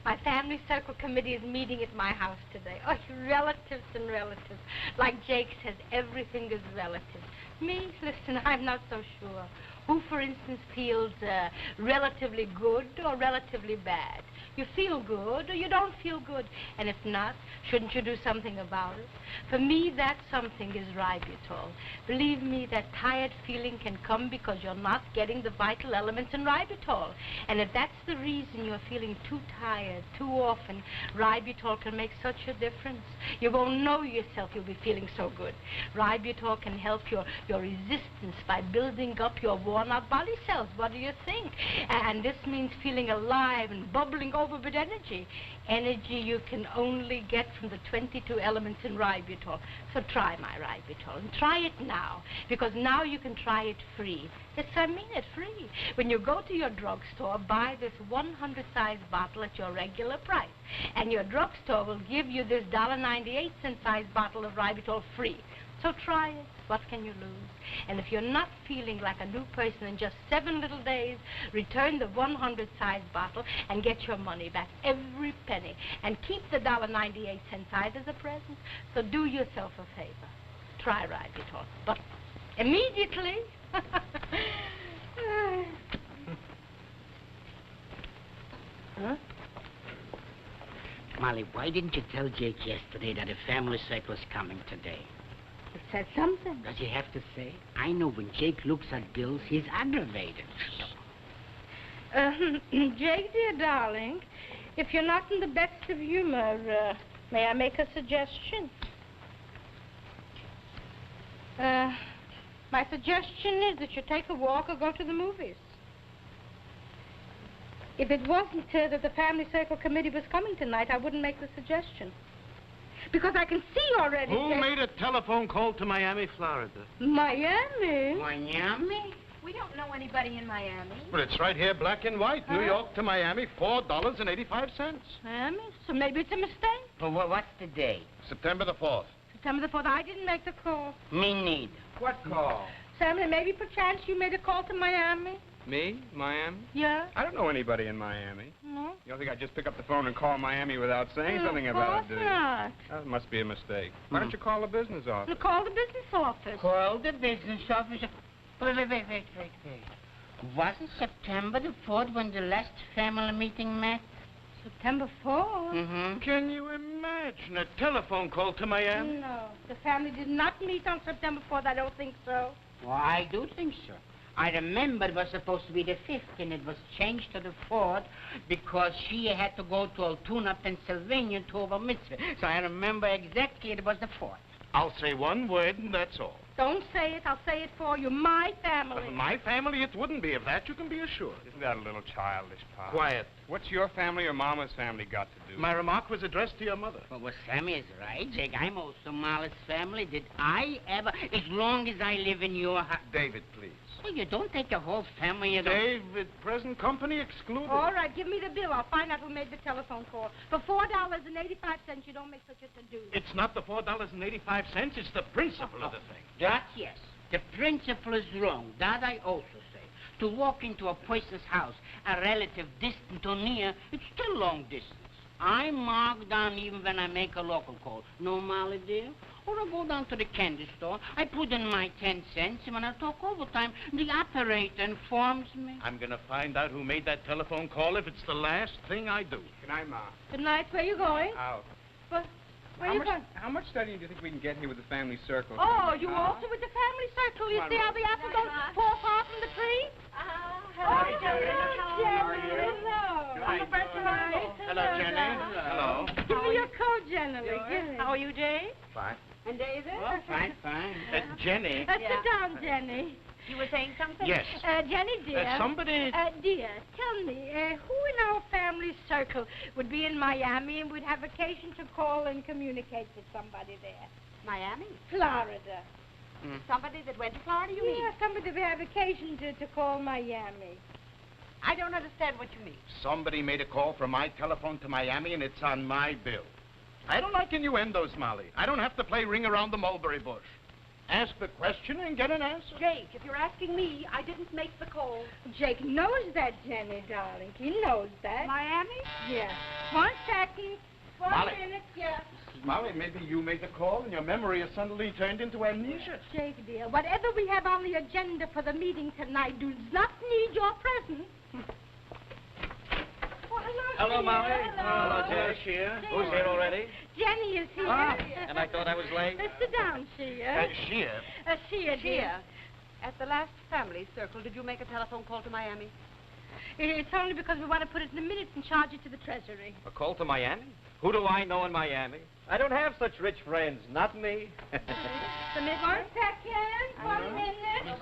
Speaker 16: My family circle committee is meeting at my house today. Oh, relatives and relatives. Like Jake says, everything is relative. Me, listen, I'm not so sure. Who, for instance, feels relatively good or relatively bad? You feel good or you don't feel good. And if not, shouldn't you do something about it? For me, that something is ribitol. Believe me, that tired feeling can come because you're not getting the vital elements in ribitol. And if that's the reason you're feeling too tired too often, ribitol can make such a difference. You won't know yourself, you'll be feeling so good. Ribitol can help your resistance by building up your worn-out body cells. What do you think? And this means feeling alive and bubbling over with energy. Energy you can only get from the 22 elements in ribitol. So try my ribitol, and try it now, because now you can try it free. Yes, I mean it, free. When you go to your drugstore, buy this 100-size bottle at your regular price, and your drugstore will give you this $1.98 size bottle of ribitol free. So try it. What can you lose? And if you're not feeling like a new person in just 7 little days, return the 100-size bottle and get your money back, every penny. And keep the $1.98 size as a present. So do yourself a favor. Try ribitol. But immediately.
Speaker 17: Huh? Molly, why didn't you tell Jake yesterday that a family circle is coming today?
Speaker 16: He said something.
Speaker 17: Does he have to say? I know when Jake looks at bills, he's aggravated.
Speaker 16: Jake, dear darling, if you're not in the best of humor, may I make a suggestion? My suggestion is that you take a walk or go to the movies. If it wasn't that the family circle committee was coming tonight, I wouldn't make the suggestion. Because I can see already.
Speaker 19: Who made a telephone call to Miami, Florida?
Speaker 16: Miami?
Speaker 17: Miami?
Speaker 16: We don't know anybody in Miami.
Speaker 19: Well, it's right here, black and white. New York to Miami, $4.85.
Speaker 16: Miami? So maybe it's a mistake.
Speaker 17: Well, what's the date?
Speaker 19: September the 4th.
Speaker 16: September the 4th. I didn't make the call.
Speaker 17: Me neither.
Speaker 19: What call?
Speaker 16: Sammy, maybe perchance you made a call to Miami?
Speaker 18: Me? Miami?
Speaker 16: Yeah?
Speaker 18: I don't know anybody in Miami.
Speaker 16: No?
Speaker 18: You don't think I'd just pick up the phone and call Miami without saying something about it, do you?
Speaker 16: Of course not.
Speaker 18: That must be a mistake. Why don't you call the business office?
Speaker 16: Call the business office.
Speaker 17: Call the business office. Wait. Wasn't September the 4th when the last family meeting met?
Speaker 16: September 4th?
Speaker 17: Mm-hmm.
Speaker 19: Can you imagine a telephone call to Miami?
Speaker 16: No. The family did not meet on September 4th. I don't think so.
Speaker 17: Well, I do think so. I remember it was supposed to be the 5th, and it was changed to the 4th because she had to go to Altoona, Pennsylvania to have a mitzvah. So I remember exactly it was the 4th.
Speaker 19: I'll say one word, and that's all.
Speaker 16: Don't say it. I'll say it for you. My family.
Speaker 19: My family, it wouldn't be. Of that, you can be assured.
Speaker 18: Isn't that a little childish, Pop?
Speaker 19: Quiet.
Speaker 18: What's your family or Mama's family got to do?
Speaker 19: My remark was addressed to your mother.
Speaker 17: Well, Sammy is right, Jake. I'm also Molly's family. Did I ever, as long as I live in your house...
Speaker 19: David, please.
Speaker 17: Well, you don't take the whole family of...
Speaker 19: David, present company excluded.
Speaker 16: All right, give me the bill. I'll find out who made the telephone call. For $4.85, you don't make such a to-do.
Speaker 19: It's not the $4.85. It's the principle of the thing.
Speaker 17: That, yes. The principle is wrong. That I also say. To walk into a person's house, a relative distant or near, it's still long distance. I mark down even when I make a local call. No, Molly, dear? Or I go down to the candy store, I put in my 10 cents, and when I talk overtime, the operator informs me.
Speaker 19: I'm going to find out who made that telephone call if it's the last thing I do.
Speaker 18: Good night, Ma.
Speaker 16: Good night. Where you going?
Speaker 18: Out.
Speaker 16: But where you going?
Speaker 18: How much studying do you think we can get here with the family circle?
Speaker 16: Oh, you also with the family circle. You see how the apple don't fall far from the tree?
Speaker 19: Hi,
Speaker 16: Jenny.
Speaker 19: Hello.
Speaker 16: I'm the first one.
Speaker 19: Hello, Jenny. Hello.
Speaker 16: Give me your coat, Jenny. How are you, Jay?
Speaker 19: Fine.
Speaker 16: And David?
Speaker 17: Oh, fine.
Speaker 19: Jenny.
Speaker 16: Sit down, Jenny. You were saying something?
Speaker 19: Yes.
Speaker 16: Jenny, dear.
Speaker 19: Somebody...
Speaker 16: dear, tell me, who in our family circle would be in Miami and would have occasion to call and communicate with somebody there?
Speaker 20: Miami?
Speaker 16: Florida.
Speaker 20: Somebody that went to Florida, you mean?
Speaker 16: Yeah, somebody that would have occasion to call Miami.
Speaker 20: I don't understand what you mean.
Speaker 19: Somebody made a call from my telephone to Miami, and it's on my bill. I don't like innuendos, Molly. I don't have to play ring around the mulberry bush. Ask the question and get an answer.
Speaker 20: Jake, if you're asking me, I didn't make the call.
Speaker 16: Jake knows that, Jenny, darling. He knows that.
Speaker 20: Miami?
Speaker 16: Yeah. 1 second. 1
Speaker 19: Molly.
Speaker 16: minute, yeah.
Speaker 19: Molly, maybe you made the call and your memory has suddenly turned into amnesia.
Speaker 16: Jake, dear, whatever we have on the agenda for the meeting tonight does not need your presence.
Speaker 3: Hello, Molly.
Speaker 16: Hello.
Speaker 3: Jenny's here. Who's here already?
Speaker 16: Jenny is here.
Speaker 3: And I thought I was late.
Speaker 16: Sit down, Shea.
Speaker 19: Shea?
Speaker 16: Shea, dear.
Speaker 20: At the last family circle, did you make a telephone call to Miami?
Speaker 16: It's only because we want to put it in the minutes and charge it to the Treasury.
Speaker 3: A call to Miami? Who do I know in Miami? I don't have such rich friends. Not me.
Speaker 16: 1 second. 1 minute.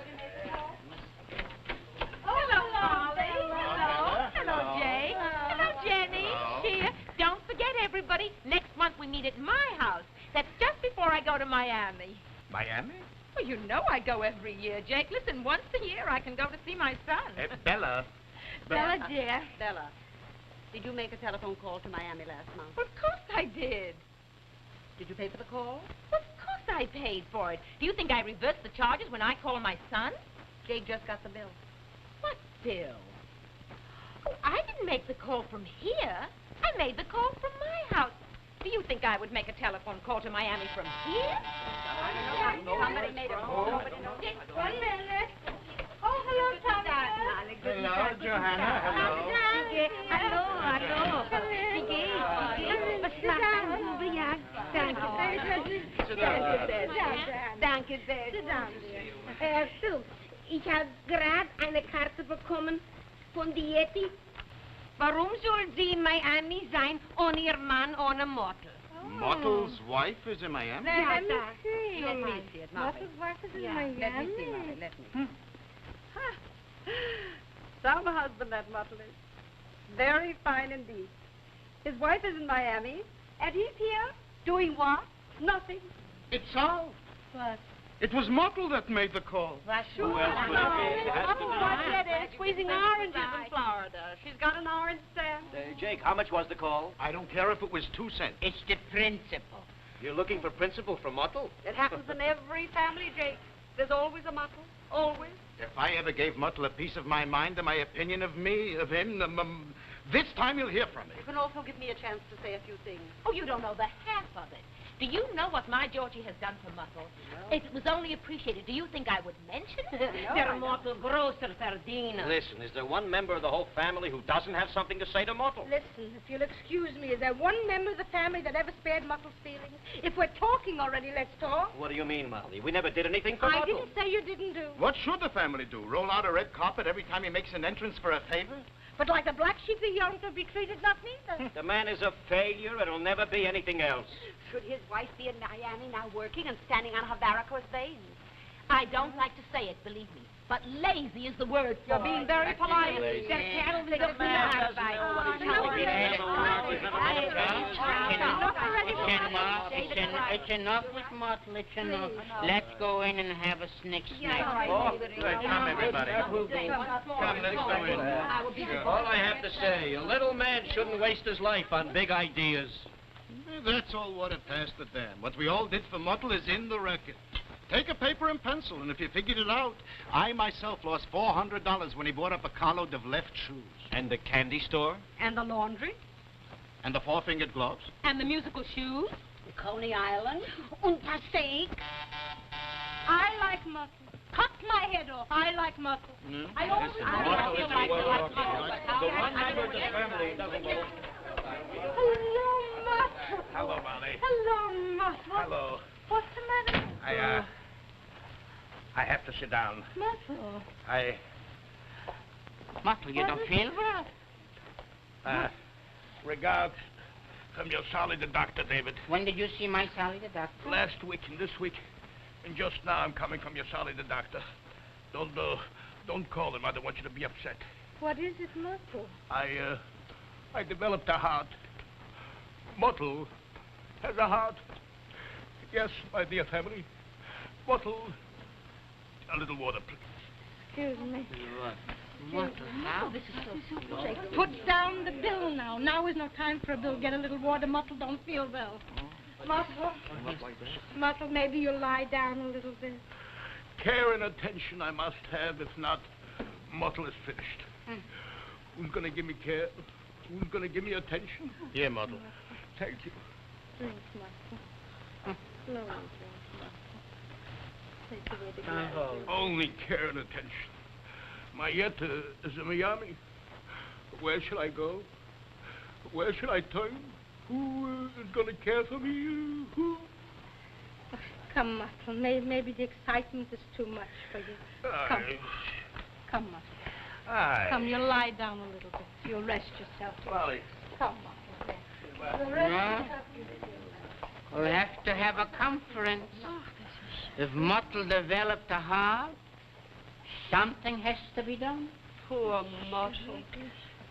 Speaker 6: Hello, Molly. Hello, Jay. Hello, Jenny. Shea. Don't forget, everybody, next month we meet at my house. That's just before I go to Miami.
Speaker 19: Miami?
Speaker 6: Well, you know I go every year, Jake. Listen, once a year I can go to see my son.
Speaker 19: Bella.
Speaker 16: Bella, dear.
Speaker 20: Bella, did you make a telephone call to Miami last month?
Speaker 6: Of course I did.
Speaker 20: Did you pay for the call?
Speaker 6: Of course I paid for it. Do you think I reverse the charges when I call my son?
Speaker 20: Jake just got the bill.
Speaker 6: What bill? Oh, I didn't make the call from here. I made the call from my house. Do you think I would make a telephone call to Miami from here?
Speaker 20: Somebody made a call. Nobody knows.
Speaker 16: 1 minute. Oh, hello, Tommy.
Speaker 19: Hello, Johanna. Hello.
Speaker 6: Hallo. Was macht man über ja?
Speaker 16: Danke sehr. Sit down, dear.
Speaker 22: Phil, ich habe gerade eine Karte bekommen von Dieti. Warum soll sie in Miami sein, ohne ihr Mann, ohne Mottel?
Speaker 19: Mottle's wife is in Miami?
Speaker 16: Let me see.
Speaker 20: Let me see it, Molly.
Speaker 16: Mottel's wife is in
Speaker 20: Let me
Speaker 16: Miami.
Speaker 20: see, Molly. Let me. Some husband that Mottle is. Very fine indeed. His wife is in Miami, and he's here. Doing what? Nothing.
Speaker 19: It's solved.
Speaker 20: What?
Speaker 19: It was Mottle that made the call.
Speaker 20: Who else would it be?
Speaker 9: What's that? Squeezing oranges in Florida.
Speaker 20: She's got an orange stand.
Speaker 3: Jake, how much was the call?
Speaker 19: I don't care if it was 2 cents.
Speaker 17: It's the principle.
Speaker 3: You're looking for principal from Mottle?
Speaker 20: It happens in every family, Jake. There's always a Mottle. Always.
Speaker 19: If I ever gave Muttle a piece of my mind and my opinion of me, of him, this time you'll hear from me.
Speaker 20: You can also give me a chance to say a few things.
Speaker 10: Oh, you don't know the half of it. Do you know what my Georgie has done for Muttle? If it was only appreciated, do you think I would mention it?
Speaker 22: Der Mottel grosser Verdiener.
Speaker 15: Listen, is there one member of the whole family who doesn't have something to say to Muttle?
Speaker 20: Listen, if you'll excuse me, is there one member of the family that ever spared Muttle's feelings? If we're talking already, let's talk.
Speaker 15: What do you mean, Molly? We never did anything for
Speaker 20: I
Speaker 15: Muttle.
Speaker 20: didn't say you didn't do.
Speaker 19: What should the family do? Roll out a red carpet every time he makes an entrance for a favor?
Speaker 20: But like the black sheep, he oughtn't to be treated not neither.
Speaker 15: The man is a failure and he'll never be anything else.
Speaker 10: Should his wife be in Miami now working and standing on her varicose veins? I don't like to say it, believe me, but lazy is the word for
Speaker 20: You're being very polite.
Speaker 15: Lazy.
Speaker 17: It's enough with Muttle, it's enough. Let's go in and have a snick snack.
Speaker 19: Oh, come, everybody. Come, let's go in.
Speaker 15: All I have to say, a little man shouldn't waste his life on big ideas.
Speaker 19: That's all water past the dam. What we all did for Muttle is in the record. Take a paper and pencil, and if you figured it out, I myself lost $400 when he bought up a carload of left shoes.
Speaker 15: And the candy store?
Speaker 20: And the laundry.
Speaker 19: And the four-fingered gloves.
Speaker 20: And the musical shoes.
Speaker 22: The Coney Island. Und das steak.
Speaker 20: I like Muttle. Cut my head off. I like Muttle. I always
Speaker 15: Muttle is the one member of the family doesn't belong.
Speaker 20: Hello, Muttle.
Speaker 19: Hello, Molly.
Speaker 20: Hello, Muttle.
Speaker 19: Hello.
Speaker 20: What's the matter?
Speaker 19: I have to sit down.
Speaker 20: Muttle.
Speaker 17: Muttle, you don't feel well?
Speaker 19: Regards from your Sally the doctor, David.
Speaker 17: When did you see my Sally the doctor?
Speaker 19: Last week and this week. And just now I'm coming from your Sally the doctor. Don't call him. I don't want you to be upset.
Speaker 20: What is it, Muttle?
Speaker 19: I developed a heart. Muttle has a heart. Yes, my dear family. Muttle. A little water, please.
Speaker 20: Excuse me.
Speaker 17: Muttle, how?
Speaker 20: This is so sweet. Put down the bill now. Now is no time for a bill. Get a little water. Muttle don't feel well. Muttle, maybe you'll lie down a little bit.
Speaker 19: Care and attention I must have. If not, Muttle is finished. Who's going to give me care? Who's going to give me attention?
Speaker 15: Here, Muttle.
Speaker 19: Thank you.
Speaker 20: Drink, Muttle. Slowly drink, Muttle. Take away the glass.
Speaker 19: Only care and attention. Marietta is in Miami. Where shall I go? Where shall I turn? Who is going to care for me? Who?
Speaker 20: Come, Muttle. Maybe the excitement is too much for you. Come, Muttle. Come, you'll lie down a little bit. You'll rest yourself.
Speaker 19: Molly.
Speaker 20: Come, Muttle. You'll rest yourself.
Speaker 17: We'll have to have a conference. If Muttle developed a heart, something has to be done.
Speaker 20: Poor Muttle.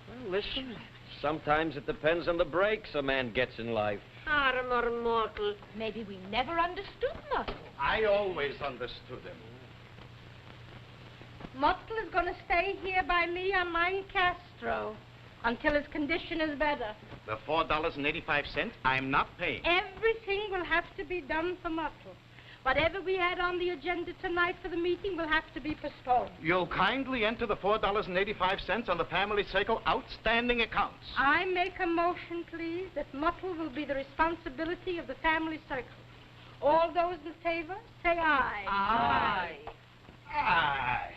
Speaker 15: Well, listen, sometimes it depends on the breaks a man gets in life.
Speaker 22: Armer Muttle.
Speaker 10: Maybe we never understood Muttle.
Speaker 19: I always understood him.
Speaker 20: Muttle is going to stay here by me on Mine Castro until his condition is better.
Speaker 19: The $4.85 I'm not paying.
Speaker 20: Everything will have to be done for Muttle. Whatever we had on the agenda tonight for the meeting will have to be postponed.
Speaker 19: You'll kindly enter the $4.85 on the family circle outstanding accounts.
Speaker 20: I make a motion, please, that Muttle will be the responsibility of the family circle. All those in favor, say aye.
Speaker 19: Aye. Aye.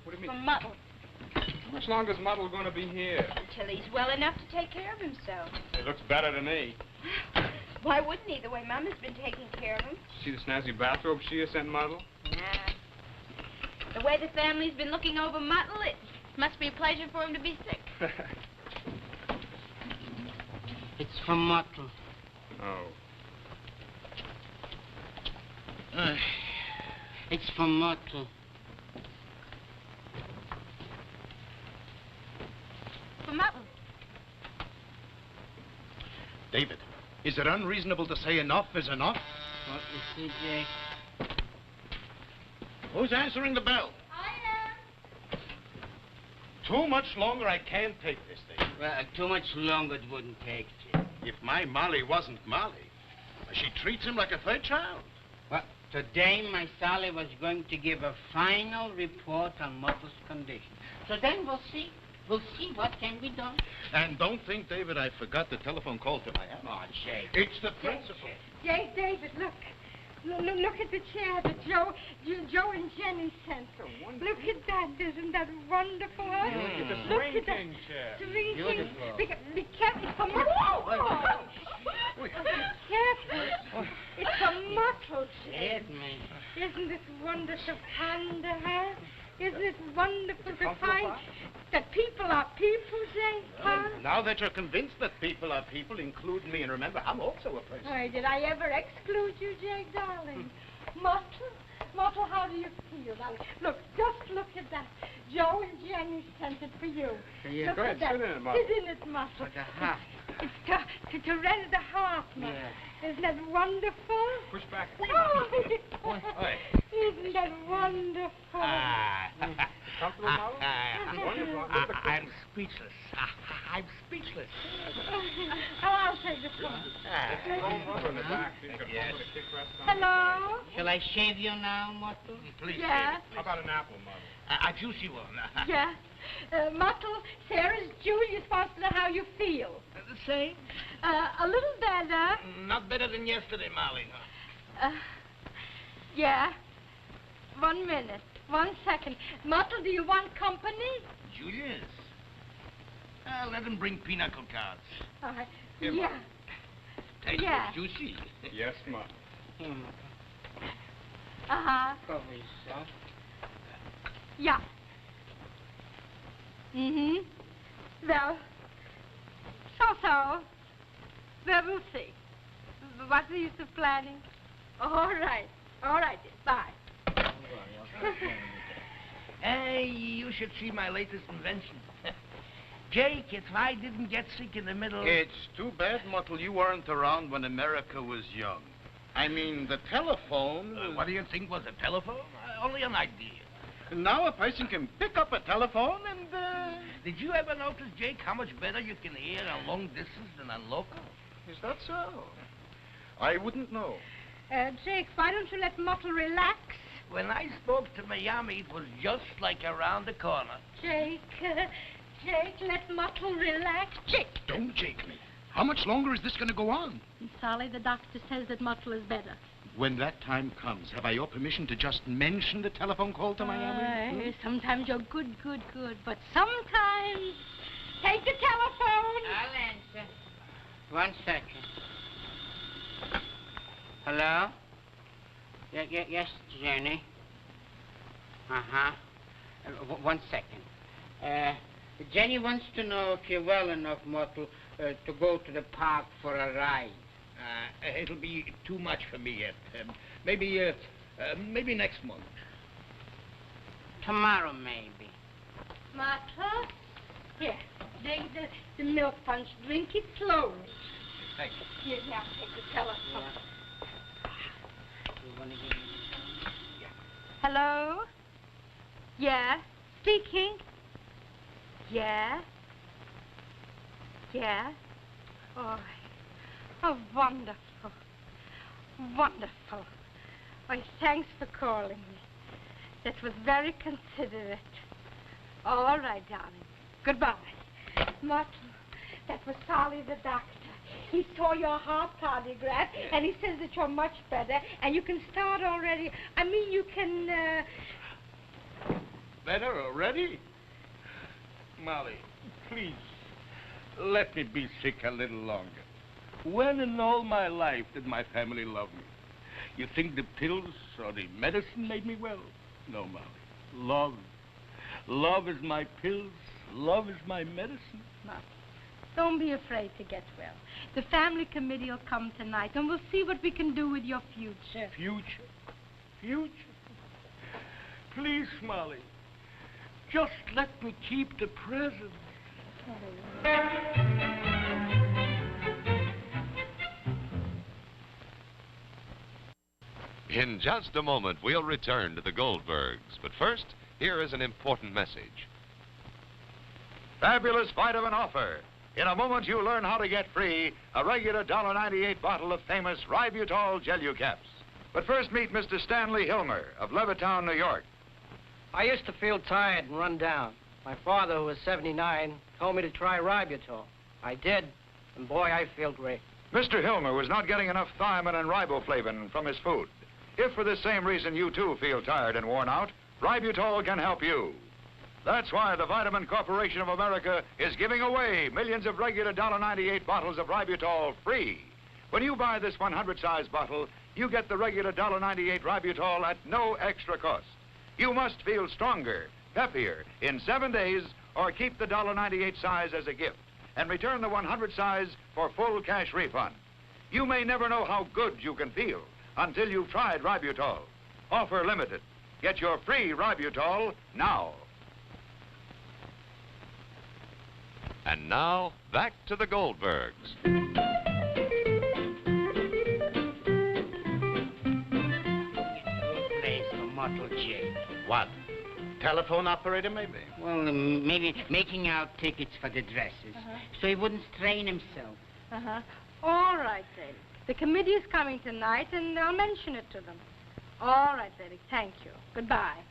Speaker 18: What do you mean?
Speaker 20: For Muttle.
Speaker 18: How much longer is Muttle going to be here?
Speaker 16: Until he's well enough to take care of himself.
Speaker 18: He looks better to me.
Speaker 16: Why wouldn't he, the way Mama's been taking care of him?
Speaker 18: See the snazzy bathrobe she has sent Muttle?
Speaker 16: Nah. The way the family's been looking over Muttle, it must be a pleasure for him to be sick.
Speaker 17: It's for Muttle.
Speaker 18: Oh.
Speaker 17: It's for Muttle.
Speaker 16: For Muttle.
Speaker 19: David, is it unreasonable to say enough is enough?
Speaker 17: What you see, Jake?
Speaker 19: Who's answering the bell?
Speaker 20: I
Speaker 19: too much longer. I can't take this thing.
Speaker 17: Well, too much longer it wouldn't take, Jake.
Speaker 19: If my Molly wasn't Molly, she treats him like a third child.
Speaker 17: Well, today my Sally was going to give a final report on Mother's condition. So then we'll see. We'll see what can be done.
Speaker 19: And don't think, David, I forgot the telephone call to Miami.
Speaker 17: Oh, Jake.
Speaker 19: It's the principal.
Speaker 16: Jake, David, look. Look at the chair that Joe and Jenny sent. Look at that. Isn't that wonderful? Huh?
Speaker 19: Look at the
Speaker 16: Look at that.
Speaker 19: swinging chair.
Speaker 16: Swinging. Be careful. It's a mottle. Be careful. It's a mottle chair. Isn't it wonderful, Panda, huh? Isn't it wonderful to find that people are people, Jake, huh?
Speaker 19: Now that you're convinced that people are people, include me, and remember, I'm also a person.
Speaker 16: Why, did I ever exclude you, Jake, darling? Mottle, how do you feel, darling? Look, just look at that. Joe and Jenny sent it for you.
Speaker 17: Yeah.
Speaker 16: Look
Speaker 17: Go ahead,
Speaker 16: at that.
Speaker 17: sit in it, Mottle.
Speaker 16: Sit in it, Mottle.
Speaker 17: Like a heart.
Speaker 16: It's to rest the heart, Mottle.
Speaker 17: Yeah.
Speaker 16: Isn't that wonderful?
Speaker 18: Push back.
Speaker 16: Isn't that wonderful?
Speaker 18: Comfortable, Molly?
Speaker 17: I'm speechless. I'm speechless.
Speaker 16: Oh, I'll take the phone.
Speaker 18: Yes.
Speaker 16: Hello?
Speaker 17: Shall I shave you now, Mottle?
Speaker 18: Please,
Speaker 16: Yeah.
Speaker 18: How about an apple, Mottle?
Speaker 17: A juicy one.
Speaker 16: Yeah. Mottle, Sarah's Julius wants to know how you feel.
Speaker 17: The same?
Speaker 16: A little better.
Speaker 17: Not better than yesterday, Molly.
Speaker 16: Yeah. 1 minute. 1 second. Mottle, do you want company?
Speaker 17: Julius? Let him bring pinochle cards.
Speaker 16: All right.
Speaker 17: Here,
Speaker 16: Yeah.
Speaker 17: Taste
Speaker 16: Yeah.
Speaker 17: it juicy.
Speaker 18: Yes, Ma.
Speaker 16: Uh-huh.
Speaker 17: Probably soft.
Speaker 16: Yeah. Mm-hmm. Well, so. Well, we'll see. What's the use of planning? All right. All right, dear. Bye.
Speaker 17: Hey, you should see my latest invention. Jake, if I didn't get sick in the middle...
Speaker 19: It's too bad, Mottle, you weren't around when America was young. I mean, the telephone...
Speaker 17: what do you think was a telephone? Only an idea.
Speaker 19: Now a person can pick up a telephone and,
Speaker 17: Did you ever notice, Jake, how much better you can hear on long distance than on local?
Speaker 19: Is that so? I wouldn't know.
Speaker 16: Jake, why don't you let Mottle relax?
Speaker 17: When I spoke to Miami, it was just like around the corner.
Speaker 16: Jake, let Mottle relax. Jake!
Speaker 19: Don't Jake me. How much longer is this going to go on?
Speaker 16: Sally, the doctor says that Mottle is better.
Speaker 19: When that time comes, have I your permission to just mention the telephone call to Miami?
Speaker 16: Sometimes you're good, but sometimes... Take the telephone!
Speaker 17: I'll answer. 1 second. Hello? Yes, Jenny. Uh-huh. 1 second. Jenny wants to know if you're well enough, Mottle, to go to the park for a ride. It'll be too much for me yet. Maybe next month. Tomorrow, maybe.
Speaker 16: Mottle? Here, drink the milk punch. Drink it slowly.
Speaker 17: Thank you.
Speaker 16: Here, now, take the telephone. Hello? Yeah? Speaking? Yeah? Yeah? Oh, wonderful. Wonderful. Oh, thanks for calling me. That was very considerate. All right, darling. Goodbye. Mottle, that was Sally the doctor. He saw your heart cardiograph, and he says that you're much better, and you can start already. I mean, you can,
Speaker 19: Better already? Molly, please, let me be sick a little longer. When in all my life did my family love me? You think the pills or the medicine made me well? No, Molly. Love. Love is my pills. Love is my medicine.
Speaker 16: Mottle, don't be afraid to get well. The family committee will come tonight, and we'll see what we can do with your future.
Speaker 19: Future? Future? Please, Molly, just let me keep the present.
Speaker 2: In just a moment, we'll return to the Goldbergs. But first, here is an important message.
Speaker 4: Fabulous vitamin offer. In a moment, you'll learn how to get free a regular $1.98 bottle of famous Ributol Gelu-Caps. But first, meet Mr. Stanley Hilmer of Levittown, New York.
Speaker 5: I used to feel tired and run down. My father, who was 79, told me to try Ributol. I did, and boy, I feel great.
Speaker 4: Mr. Hilmer was not getting enough thiamine and riboflavin from his food. If for this same reason you too feel tired and worn out, Ributol can help you. That's why the Vitamin Corporation of America is giving away millions of regular $1.98 bottles of Ributol free. When you buy this 100-size bottle, you get the regular $1.98 Ributol at no extra cost. You must feel stronger, peppier in 7 days, or keep the $1.98 size as a gift and return the 100 size for full cash refund. You may never know how good you can feel until you've tried Ributol. Offer limited. Get your free Ributol now.
Speaker 2: And now, back to the Goldbergs.
Speaker 17: Place for Mottle J.
Speaker 19: What? Telephone operator, maybe?
Speaker 17: Well, maybe making out tickets for the dresses, so he wouldn't strain himself.
Speaker 16: All right, Zelig. The committee is coming tonight, and I'll mention it to them. All right, Zelig. Thank you. Goodbye.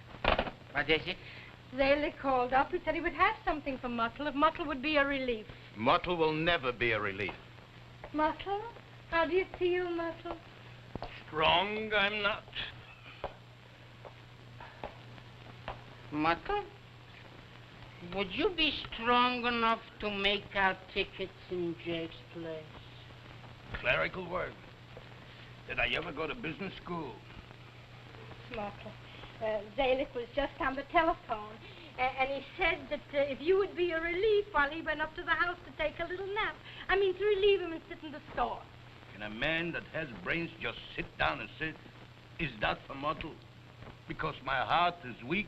Speaker 17: What is it?
Speaker 16: Zelig called up. He said he would have something for Muttle if Muttle would be a relief.
Speaker 19: Muttle will never be a relief.
Speaker 16: Muttle? How do you feel, Muttle?
Speaker 19: Strong, I'm not.
Speaker 17: Muttle? Would you be strong enough to make out tickets in Jake's place?
Speaker 19: Clerical work. Did I ever go to business school?
Speaker 16: Muttle. Zelig was just on the telephone, and he said that if you would be a relief while he went up to the house to take a little nap. I mean, to relieve him and sit in the store.
Speaker 19: Can a man that has brains just sit down and sit? Is that for Muttle? Because my heart is weak,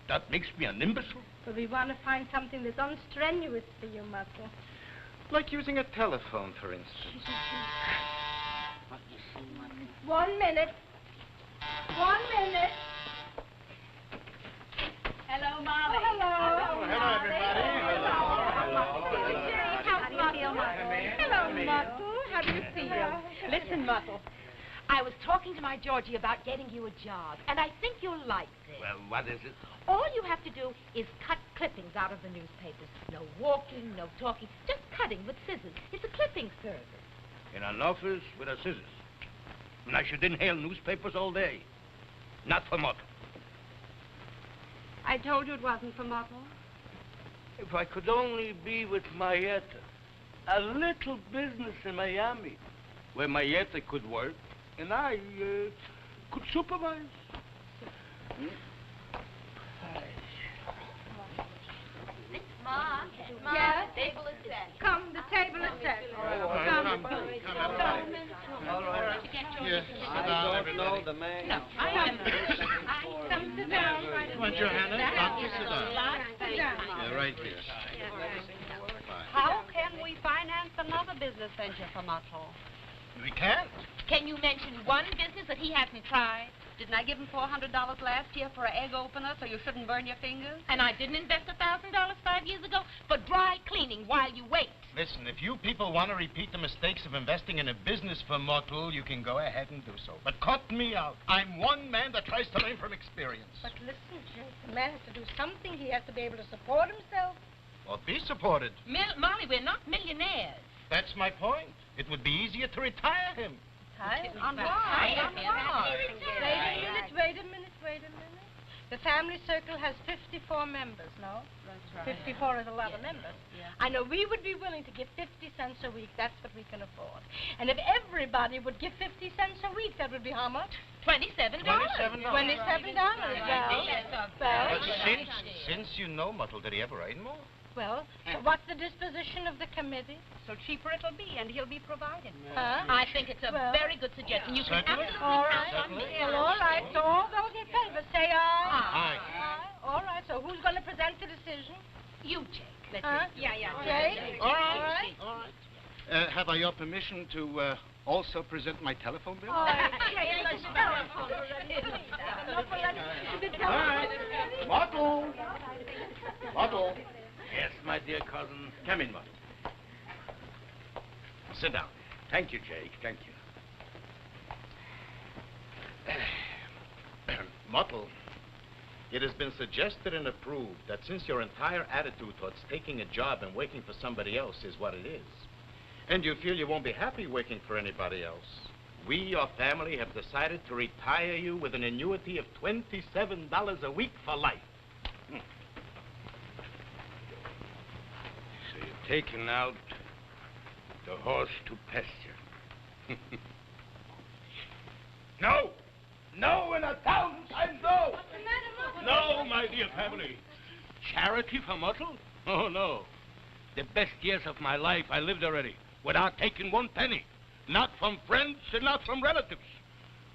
Speaker 19: that makes me an imbecile?
Speaker 16: But we want to find something that's unstrenuous for you, Muttle.
Speaker 19: Like using a telephone, for instance.
Speaker 17: What you see, Muttle?
Speaker 16: 1 minute. 1 minute.
Speaker 10: Hello, Molly.
Speaker 16: Oh, hello.
Speaker 19: Hello, everybody.
Speaker 10: Hello, Muttle. How do you feel? Listen, Muttle. I was talking to my Georgie about getting you a job, and I think you'll like this.
Speaker 19: Well, what is it?
Speaker 10: All you have to do is cut clippings out of the newspapers. No walking, no talking, just cutting with scissors. It's a clipping service.
Speaker 19: In an office with a scissors. And I should inhale newspapers all day. Not for Muttle.
Speaker 16: I told you it wasn't for Muttle.
Speaker 23: If I could only be with Mayetta. A little business in Miami where Mayetta could work and I could supervise.
Speaker 10: Ma,
Speaker 16: Yes?
Speaker 10: the table is set.
Speaker 16: Come, the table is set.
Speaker 23: Come.
Speaker 19: All right. Yes.
Speaker 15: I don't know the man.
Speaker 10: No, come sit down.
Speaker 19: Come on, Johanna. Doctor, sit down. Yeah, right here.
Speaker 10: How can we finance another business venture for Muttle?
Speaker 19: We can't.
Speaker 10: Can you mention one business that he hasn't tried? Didn't I give him $400 last year for an egg opener so you shouldn't burn your fingers? And I didn't invest $1,000 5 years ago for dry cleaning while you wait.
Speaker 19: Listen, if you people want to repeat the mistakes of investing in a business for Muttle, you can go ahead and do so. But cut me out. I'm one man that tries to learn from experience.
Speaker 16: But listen, Jake, the man has to do something. He has to be able to support himself.
Speaker 19: Or be supported.
Speaker 10: Molly, we're not millionaires.
Speaker 19: That's my point. It would be easier to retire him.
Speaker 16: On why? Wait a minute. The family circle has 54 members, no? That's right. 54 is a lot of members. Yeah. I know we would be willing to give 50 cents a week. That's what we can afford. And if everybody would give 50 cents a week, that would be how much? $27.
Speaker 19: $27.
Speaker 16: Well,
Speaker 19: Since you know Muttle, did he ever earn more?
Speaker 16: Well, so what's the disposition of the committee?
Speaker 10: So cheaper it'll be, and he'll be provided.
Speaker 16: Huh?
Speaker 10: I think it's a very good suggestion. You can absolutely
Speaker 16: all right.
Speaker 10: count on me.
Speaker 16: Well, all right. So all those in favor say aye.
Speaker 19: Aye.
Speaker 16: All right. So who's going to present the decision?
Speaker 10: You, Jake. Let's see.
Speaker 16: Yeah. Jake?
Speaker 19: All right. Have I your permission to also present my telephone bill?
Speaker 16: All right.
Speaker 19: Muttle.
Speaker 23: Yes, my dear cousin.
Speaker 19: Come in, Mottle. Sit down.
Speaker 23: Thank you, Jake. Thank you.
Speaker 19: Mottle, it has been suggested and approved that since your entire attitude towards taking a job and working for somebody else is what it is, and you feel you won't be happy working for anybody else, we, your family, have decided to retire you with an annuity of $27 a week for life.
Speaker 23: So you're taking out the horse to pasture. No! No, and 1,000 times no!
Speaker 10: What's the matter, Mottle?
Speaker 23: No, my dear family. Charity for Mottle? Oh, no. The best years of my life I lived already without taking one penny. Not from friends and not from relatives.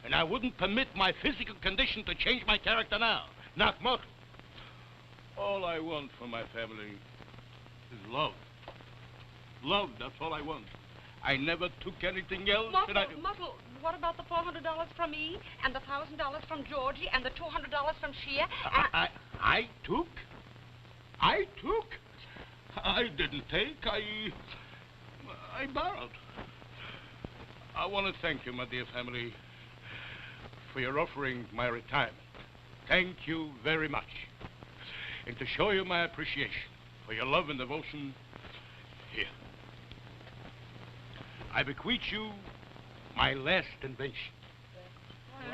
Speaker 23: And I wouldn't permit my physical condition to change my character now. Not Mottle. All I want for my family is love. Love, that's all I want. I never took anything else.
Speaker 10: Mottle, what about the $400 from me, and the $1,000 from Georgie, and the $200 from Shea?
Speaker 23: I took? I didn't take. I borrowed. I want to thank you, my dear family, for your offering my retirement. Thank you very much. And to show you my appreciation for your love and devotion, here. I bequeath you my last invention.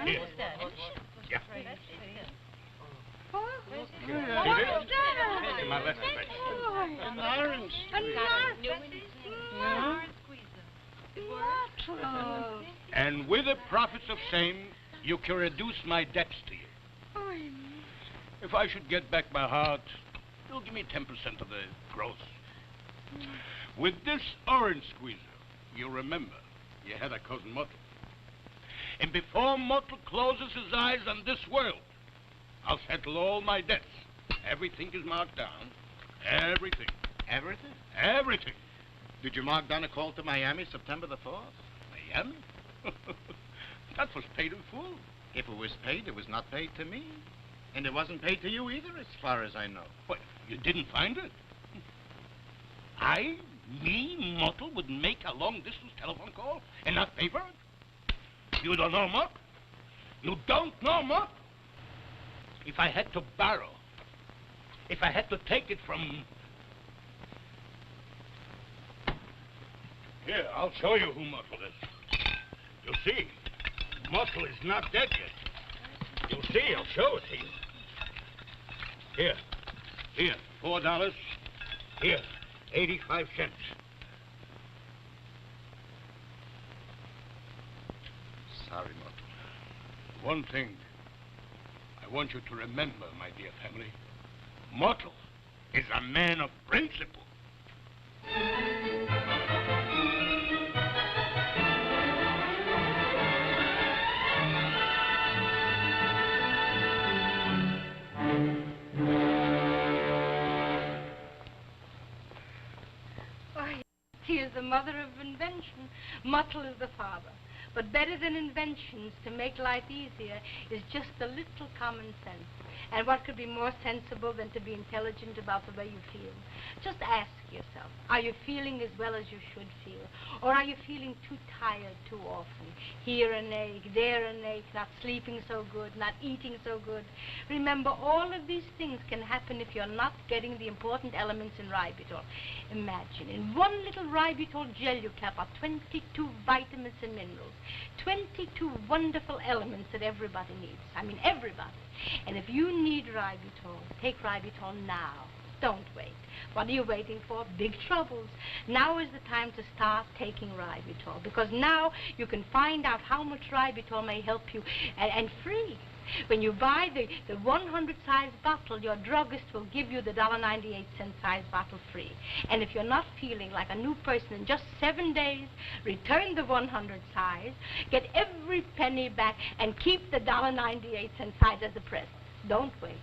Speaker 23: Here. Yeah.
Speaker 10: What's that?
Speaker 23: My last invention.
Speaker 19: An orange.
Speaker 23: And with the profits of same, you can reduce my debts to you. If I should get back my heart, you'll give me 10% of the gross. With this orange squeezer, you remember you had a cousin Mottle. And before Mottle closes his eyes on this world, I'll settle all my debts. Everything is marked down. Everything.
Speaker 19: Everything?
Speaker 23: Everything.
Speaker 19: Did you mark down a call to Miami September the 4th?
Speaker 23: Miami? That was paid in full.
Speaker 19: If it was paid, it was not paid to me. And it wasn't paid to you either, as far as I know.
Speaker 23: What, you didn't find it? Me, Mottle, would make a long-distance telephone call and not pay for it? You don't know, Mott? You don't know, Mott? If I had to borrow, if I had to take it from... Here, I'll show you who Mottle is. You see, Mottle is not dead yet. You'll see, I'll show it to you. Here, $4. Here, 85 cents. Sorry, Mottle. One thing I want you to remember, my dear family. Mottle is a man of principle.
Speaker 16: He is the mother of invention. Mottle is the father. But better than inventions to make life easier is just a little common sense. And what could be more sensible than to be intelligent about the way you feel? Just ask yourself, are you feeling as well as you should feel? Or are you feeling too tired too often? Here an ache, there an ache, not sleeping so good, not eating so good. Remember, all of these things can happen if you're not getting the important elements in ribitol. Imagine, in one little ribitol gel you cap are 22 vitamins and minerals. 22 wonderful elements that everybody needs. I mean, everybody. And if you need ribitol, take ribitol now. Don't wait. What are you waiting for? Big troubles. Now is the time to start taking ribitol, because now you can find out how much ribitol may help you, and free. When you buy the 100 size bottle, your druggist will give you the $1.98 size bottle free. And if you're not feeling like a new person in just 7 days, return the 100 size, get every penny back, and keep the $1.98 size as a present. Don't wait.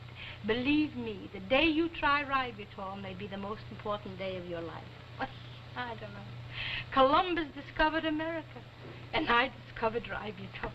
Speaker 16: Believe me, the day you try ribitol may be the most important day of your life. What? I don't know. Columbus discovered America, and I discovered ribitol.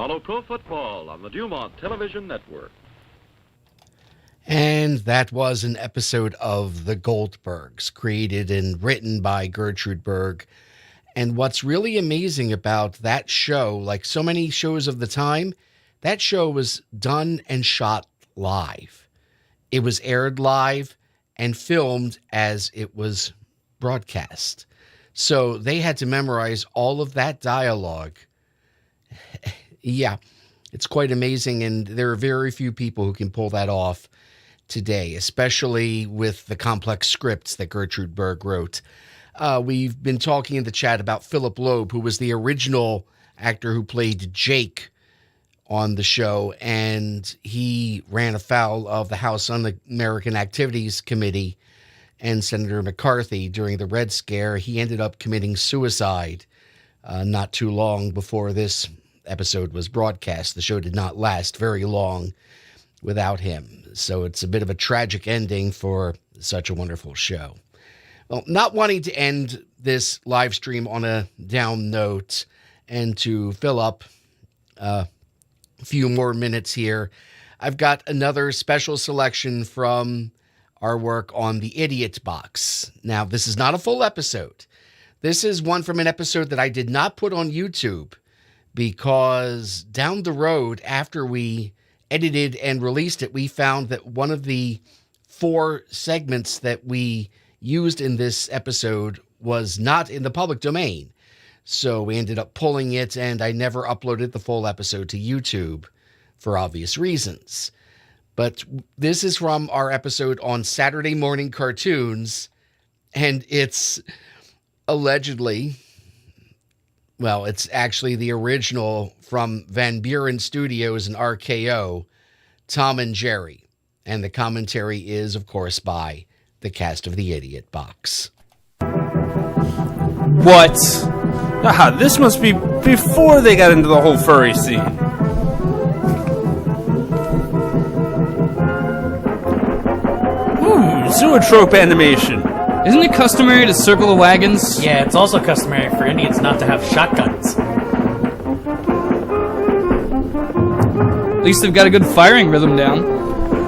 Speaker 7: Follow pro football on the DuMont Television Network.
Speaker 12: And that was an episode of The Goldbergs, created and written by Gertrude Berg. And what's really amazing about that show, like so many shows of the time, that show was done and shot live. It was aired live and filmed as it was broadcast. So they had to memorize all of that dialogue. Yeah, it's quite amazing, and there are very few people who can pull that off today, especially with the complex scripts that Gertrude Berg wrote. We've been talking in the chat about Philip Loeb, who was the original actor who played Jake on the show, and he ran afoul of the House Un-American Activities Committee and Senator McCarthy during the Red Scare. He ended up committing suicide not too long before this episode was broadcast. The show did not last very long without him. So it's a bit of a tragic ending for such a wonderful show. Well, not wanting to end this live stream on a down note and to fill up a few more minutes here, I've got another special selection from our work on the Idiot Box. Now, this is not a full episode. This is one from an episode that I did not put on YouTube because down the road, after we edited and released it, we found that one of the 4 segments that we used in this episode was not in the public domain. So we ended up pulling it, and I never uploaded the full episode to YouTube for obvious reasons. But this is from our episode on Saturday morning cartoons, and it's allegedly, well, it's actually the original from Van Buren Studios and RKO, Tom and Jerry. And the commentary is, of course, by the cast of The Idiot Box.
Speaker 8: What? Ah, this must be before they got into the whole furry scene. Zoetrope animation.
Speaker 13: Isn't it customary to circle the wagons?
Speaker 24: Yeah, it's also customary for Indians not to have shotguns.
Speaker 13: At least they've got a good firing rhythm down.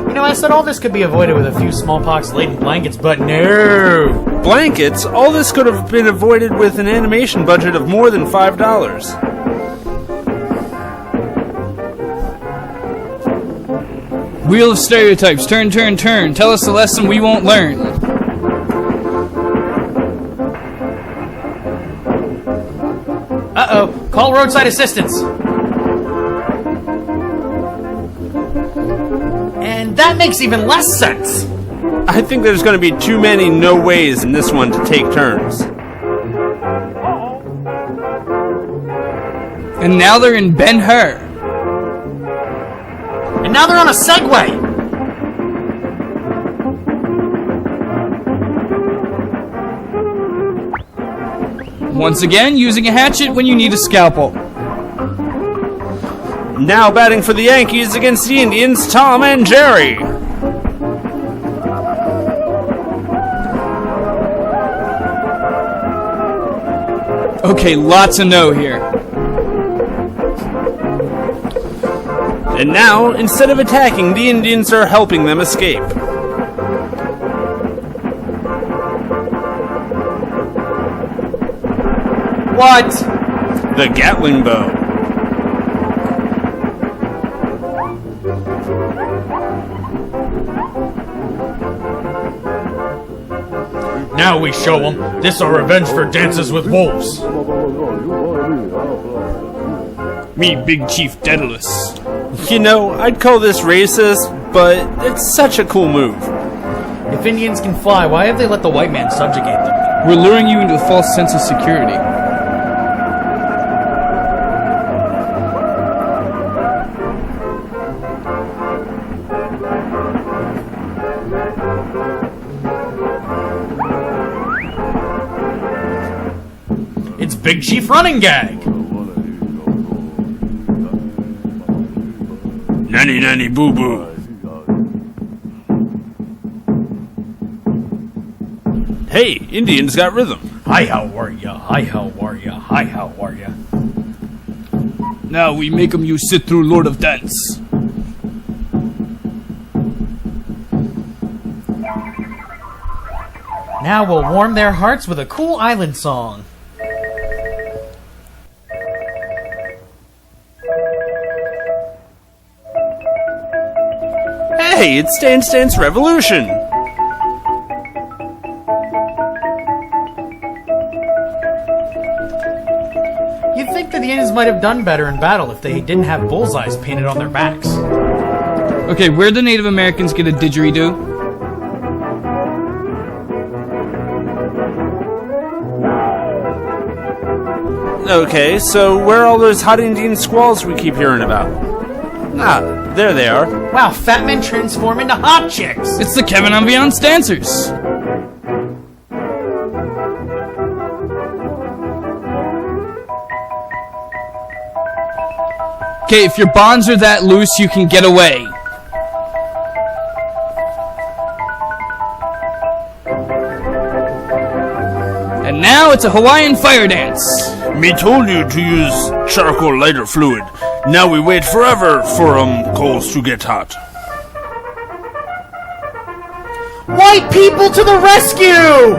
Speaker 24: You know, I said all this could be avoided with a few smallpox-laden blankets, but no!
Speaker 8: Blankets? All this could have been avoided with an animation budget of more than $5.
Speaker 13: Wheel of stereotypes, turn, turn, turn. Tell us the lesson we won't learn.
Speaker 24: Uh-oh, call roadside assistance. And that makes even less sense.
Speaker 8: I think there's going to be too many no ways in this one to take turns.
Speaker 13: And now they're in Ben-Hur.
Speaker 24: And now they're on a Segway!
Speaker 13: Once again, using a hatchet when you need a scalpel.
Speaker 8: Now batting for the Yankees against the Indians, Tom and Jerry.
Speaker 13: Okay, lots of no here.
Speaker 8: And now, instead of attacking, the Indians are helping them escape.
Speaker 24: What?
Speaker 8: The Gatling bow.
Speaker 24: Now we show them. This our revenge for dances with wolves.
Speaker 8: Me, Big Chief Daedalus. You know, I'd call this racist, but it's such a cool move.
Speaker 24: If Indians can fly, why have they let the white man subjugate them?
Speaker 13: We're luring you into a false sense of security.
Speaker 24: It's Big Chief Running Gag.
Speaker 8: Nanny nanny boo boo. Hey, Indians got rhythm.
Speaker 24: Hi, how are ya? Hi, how are ya? Hi, how are ya?
Speaker 13: Now we make you sit through Lord of Dance.
Speaker 24: Now we'll warm their hearts with a cool island song.
Speaker 8: Hey, it's Dance Dance Revolution!
Speaker 24: You'd think that the Indians might have done better in battle if they didn't have bullseyes painted on their backs.
Speaker 13: Okay, where'd the Native Americans get a didgeridoo?
Speaker 8: Okay, so where are all those hot Indian squalls we keep hearing about? Ah, there they are.
Speaker 24: Wow, fat men transform into hot chicks!
Speaker 13: It's the Kevin Ambiance dancers! Okay, if your bonds are that loose, you can get away. And now it's a Hawaiian fire dance.
Speaker 8: Me told you to use charcoal lighter fluid. Now we wait forever for coals to get hot.
Speaker 24: White people to the rescue!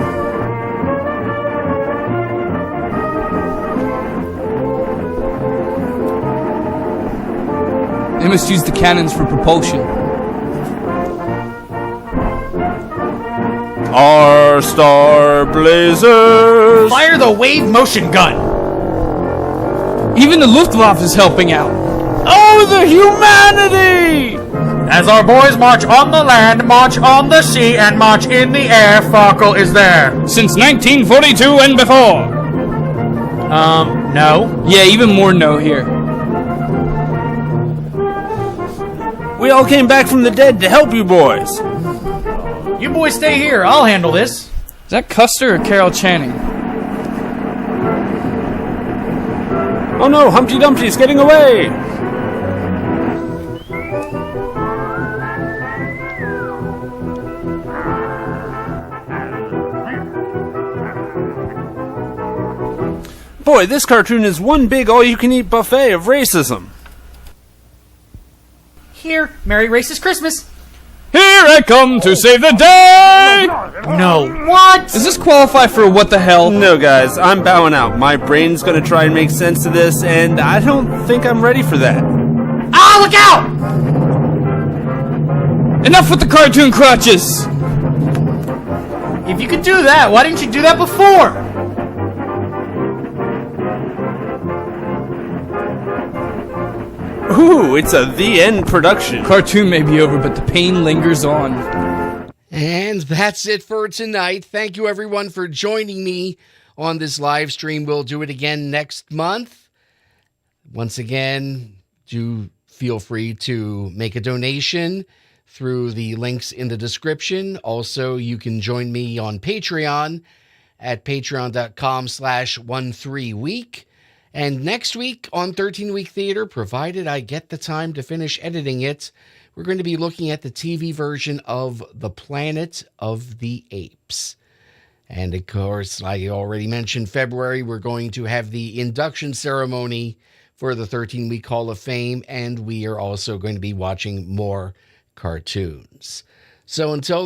Speaker 13: They must use the cannons for propulsion.
Speaker 8: Our star blazers!
Speaker 24: Fire the wave motion gun!
Speaker 13: Even the Luftwaffe is helping out.
Speaker 8: Oh, the humanity!
Speaker 24: As our boys march on the land, march on the sea, and march in the air, Farkle is there.
Speaker 13: Since 1942 and before.
Speaker 24: No.
Speaker 13: Yeah, even more no here.
Speaker 8: We all came back from the dead to help you boys.
Speaker 24: You boys stay here. I'll handle this.
Speaker 13: Is that Custer or Carol Channing?
Speaker 8: Oh no, Humpty Dumpty's getting away! Boy, this cartoon is one big all-you-can-eat buffet of racism.
Speaker 24: Here, Merry Racist Christmas.
Speaker 13: Here I come to save the day!
Speaker 24: No. What?
Speaker 13: Does this qualify for what the hell?
Speaker 8: No, guys, I'm bowing out. My brain's gonna try and make sense of this, and I don't think I'm ready for that.
Speaker 24: Ah, look out!
Speaker 13: Enough with the cartoon crotches!
Speaker 24: If you could do that, why didn't you do that before?
Speaker 8: Ooh, it's a The End production.
Speaker 13: Cartoon may be over, but the pain lingers on.
Speaker 12: And that's it for tonight. Thank you, everyone, for joining me on this live stream. We'll do it again next month. Once again, do feel free to make a donation through the links in the description. Also, you can join me on Patreon at patreon.com/13week. And next week on 13 Week Theater, provided I get the time to finish editing it, we're going to be looking at the TV version of The Planet of the Apes. And of course, like I already mentioned, February, we're going to have the induction ceremony for the 13 Week Hall of Fame, and we are also going to be watching more cartoons. So until then,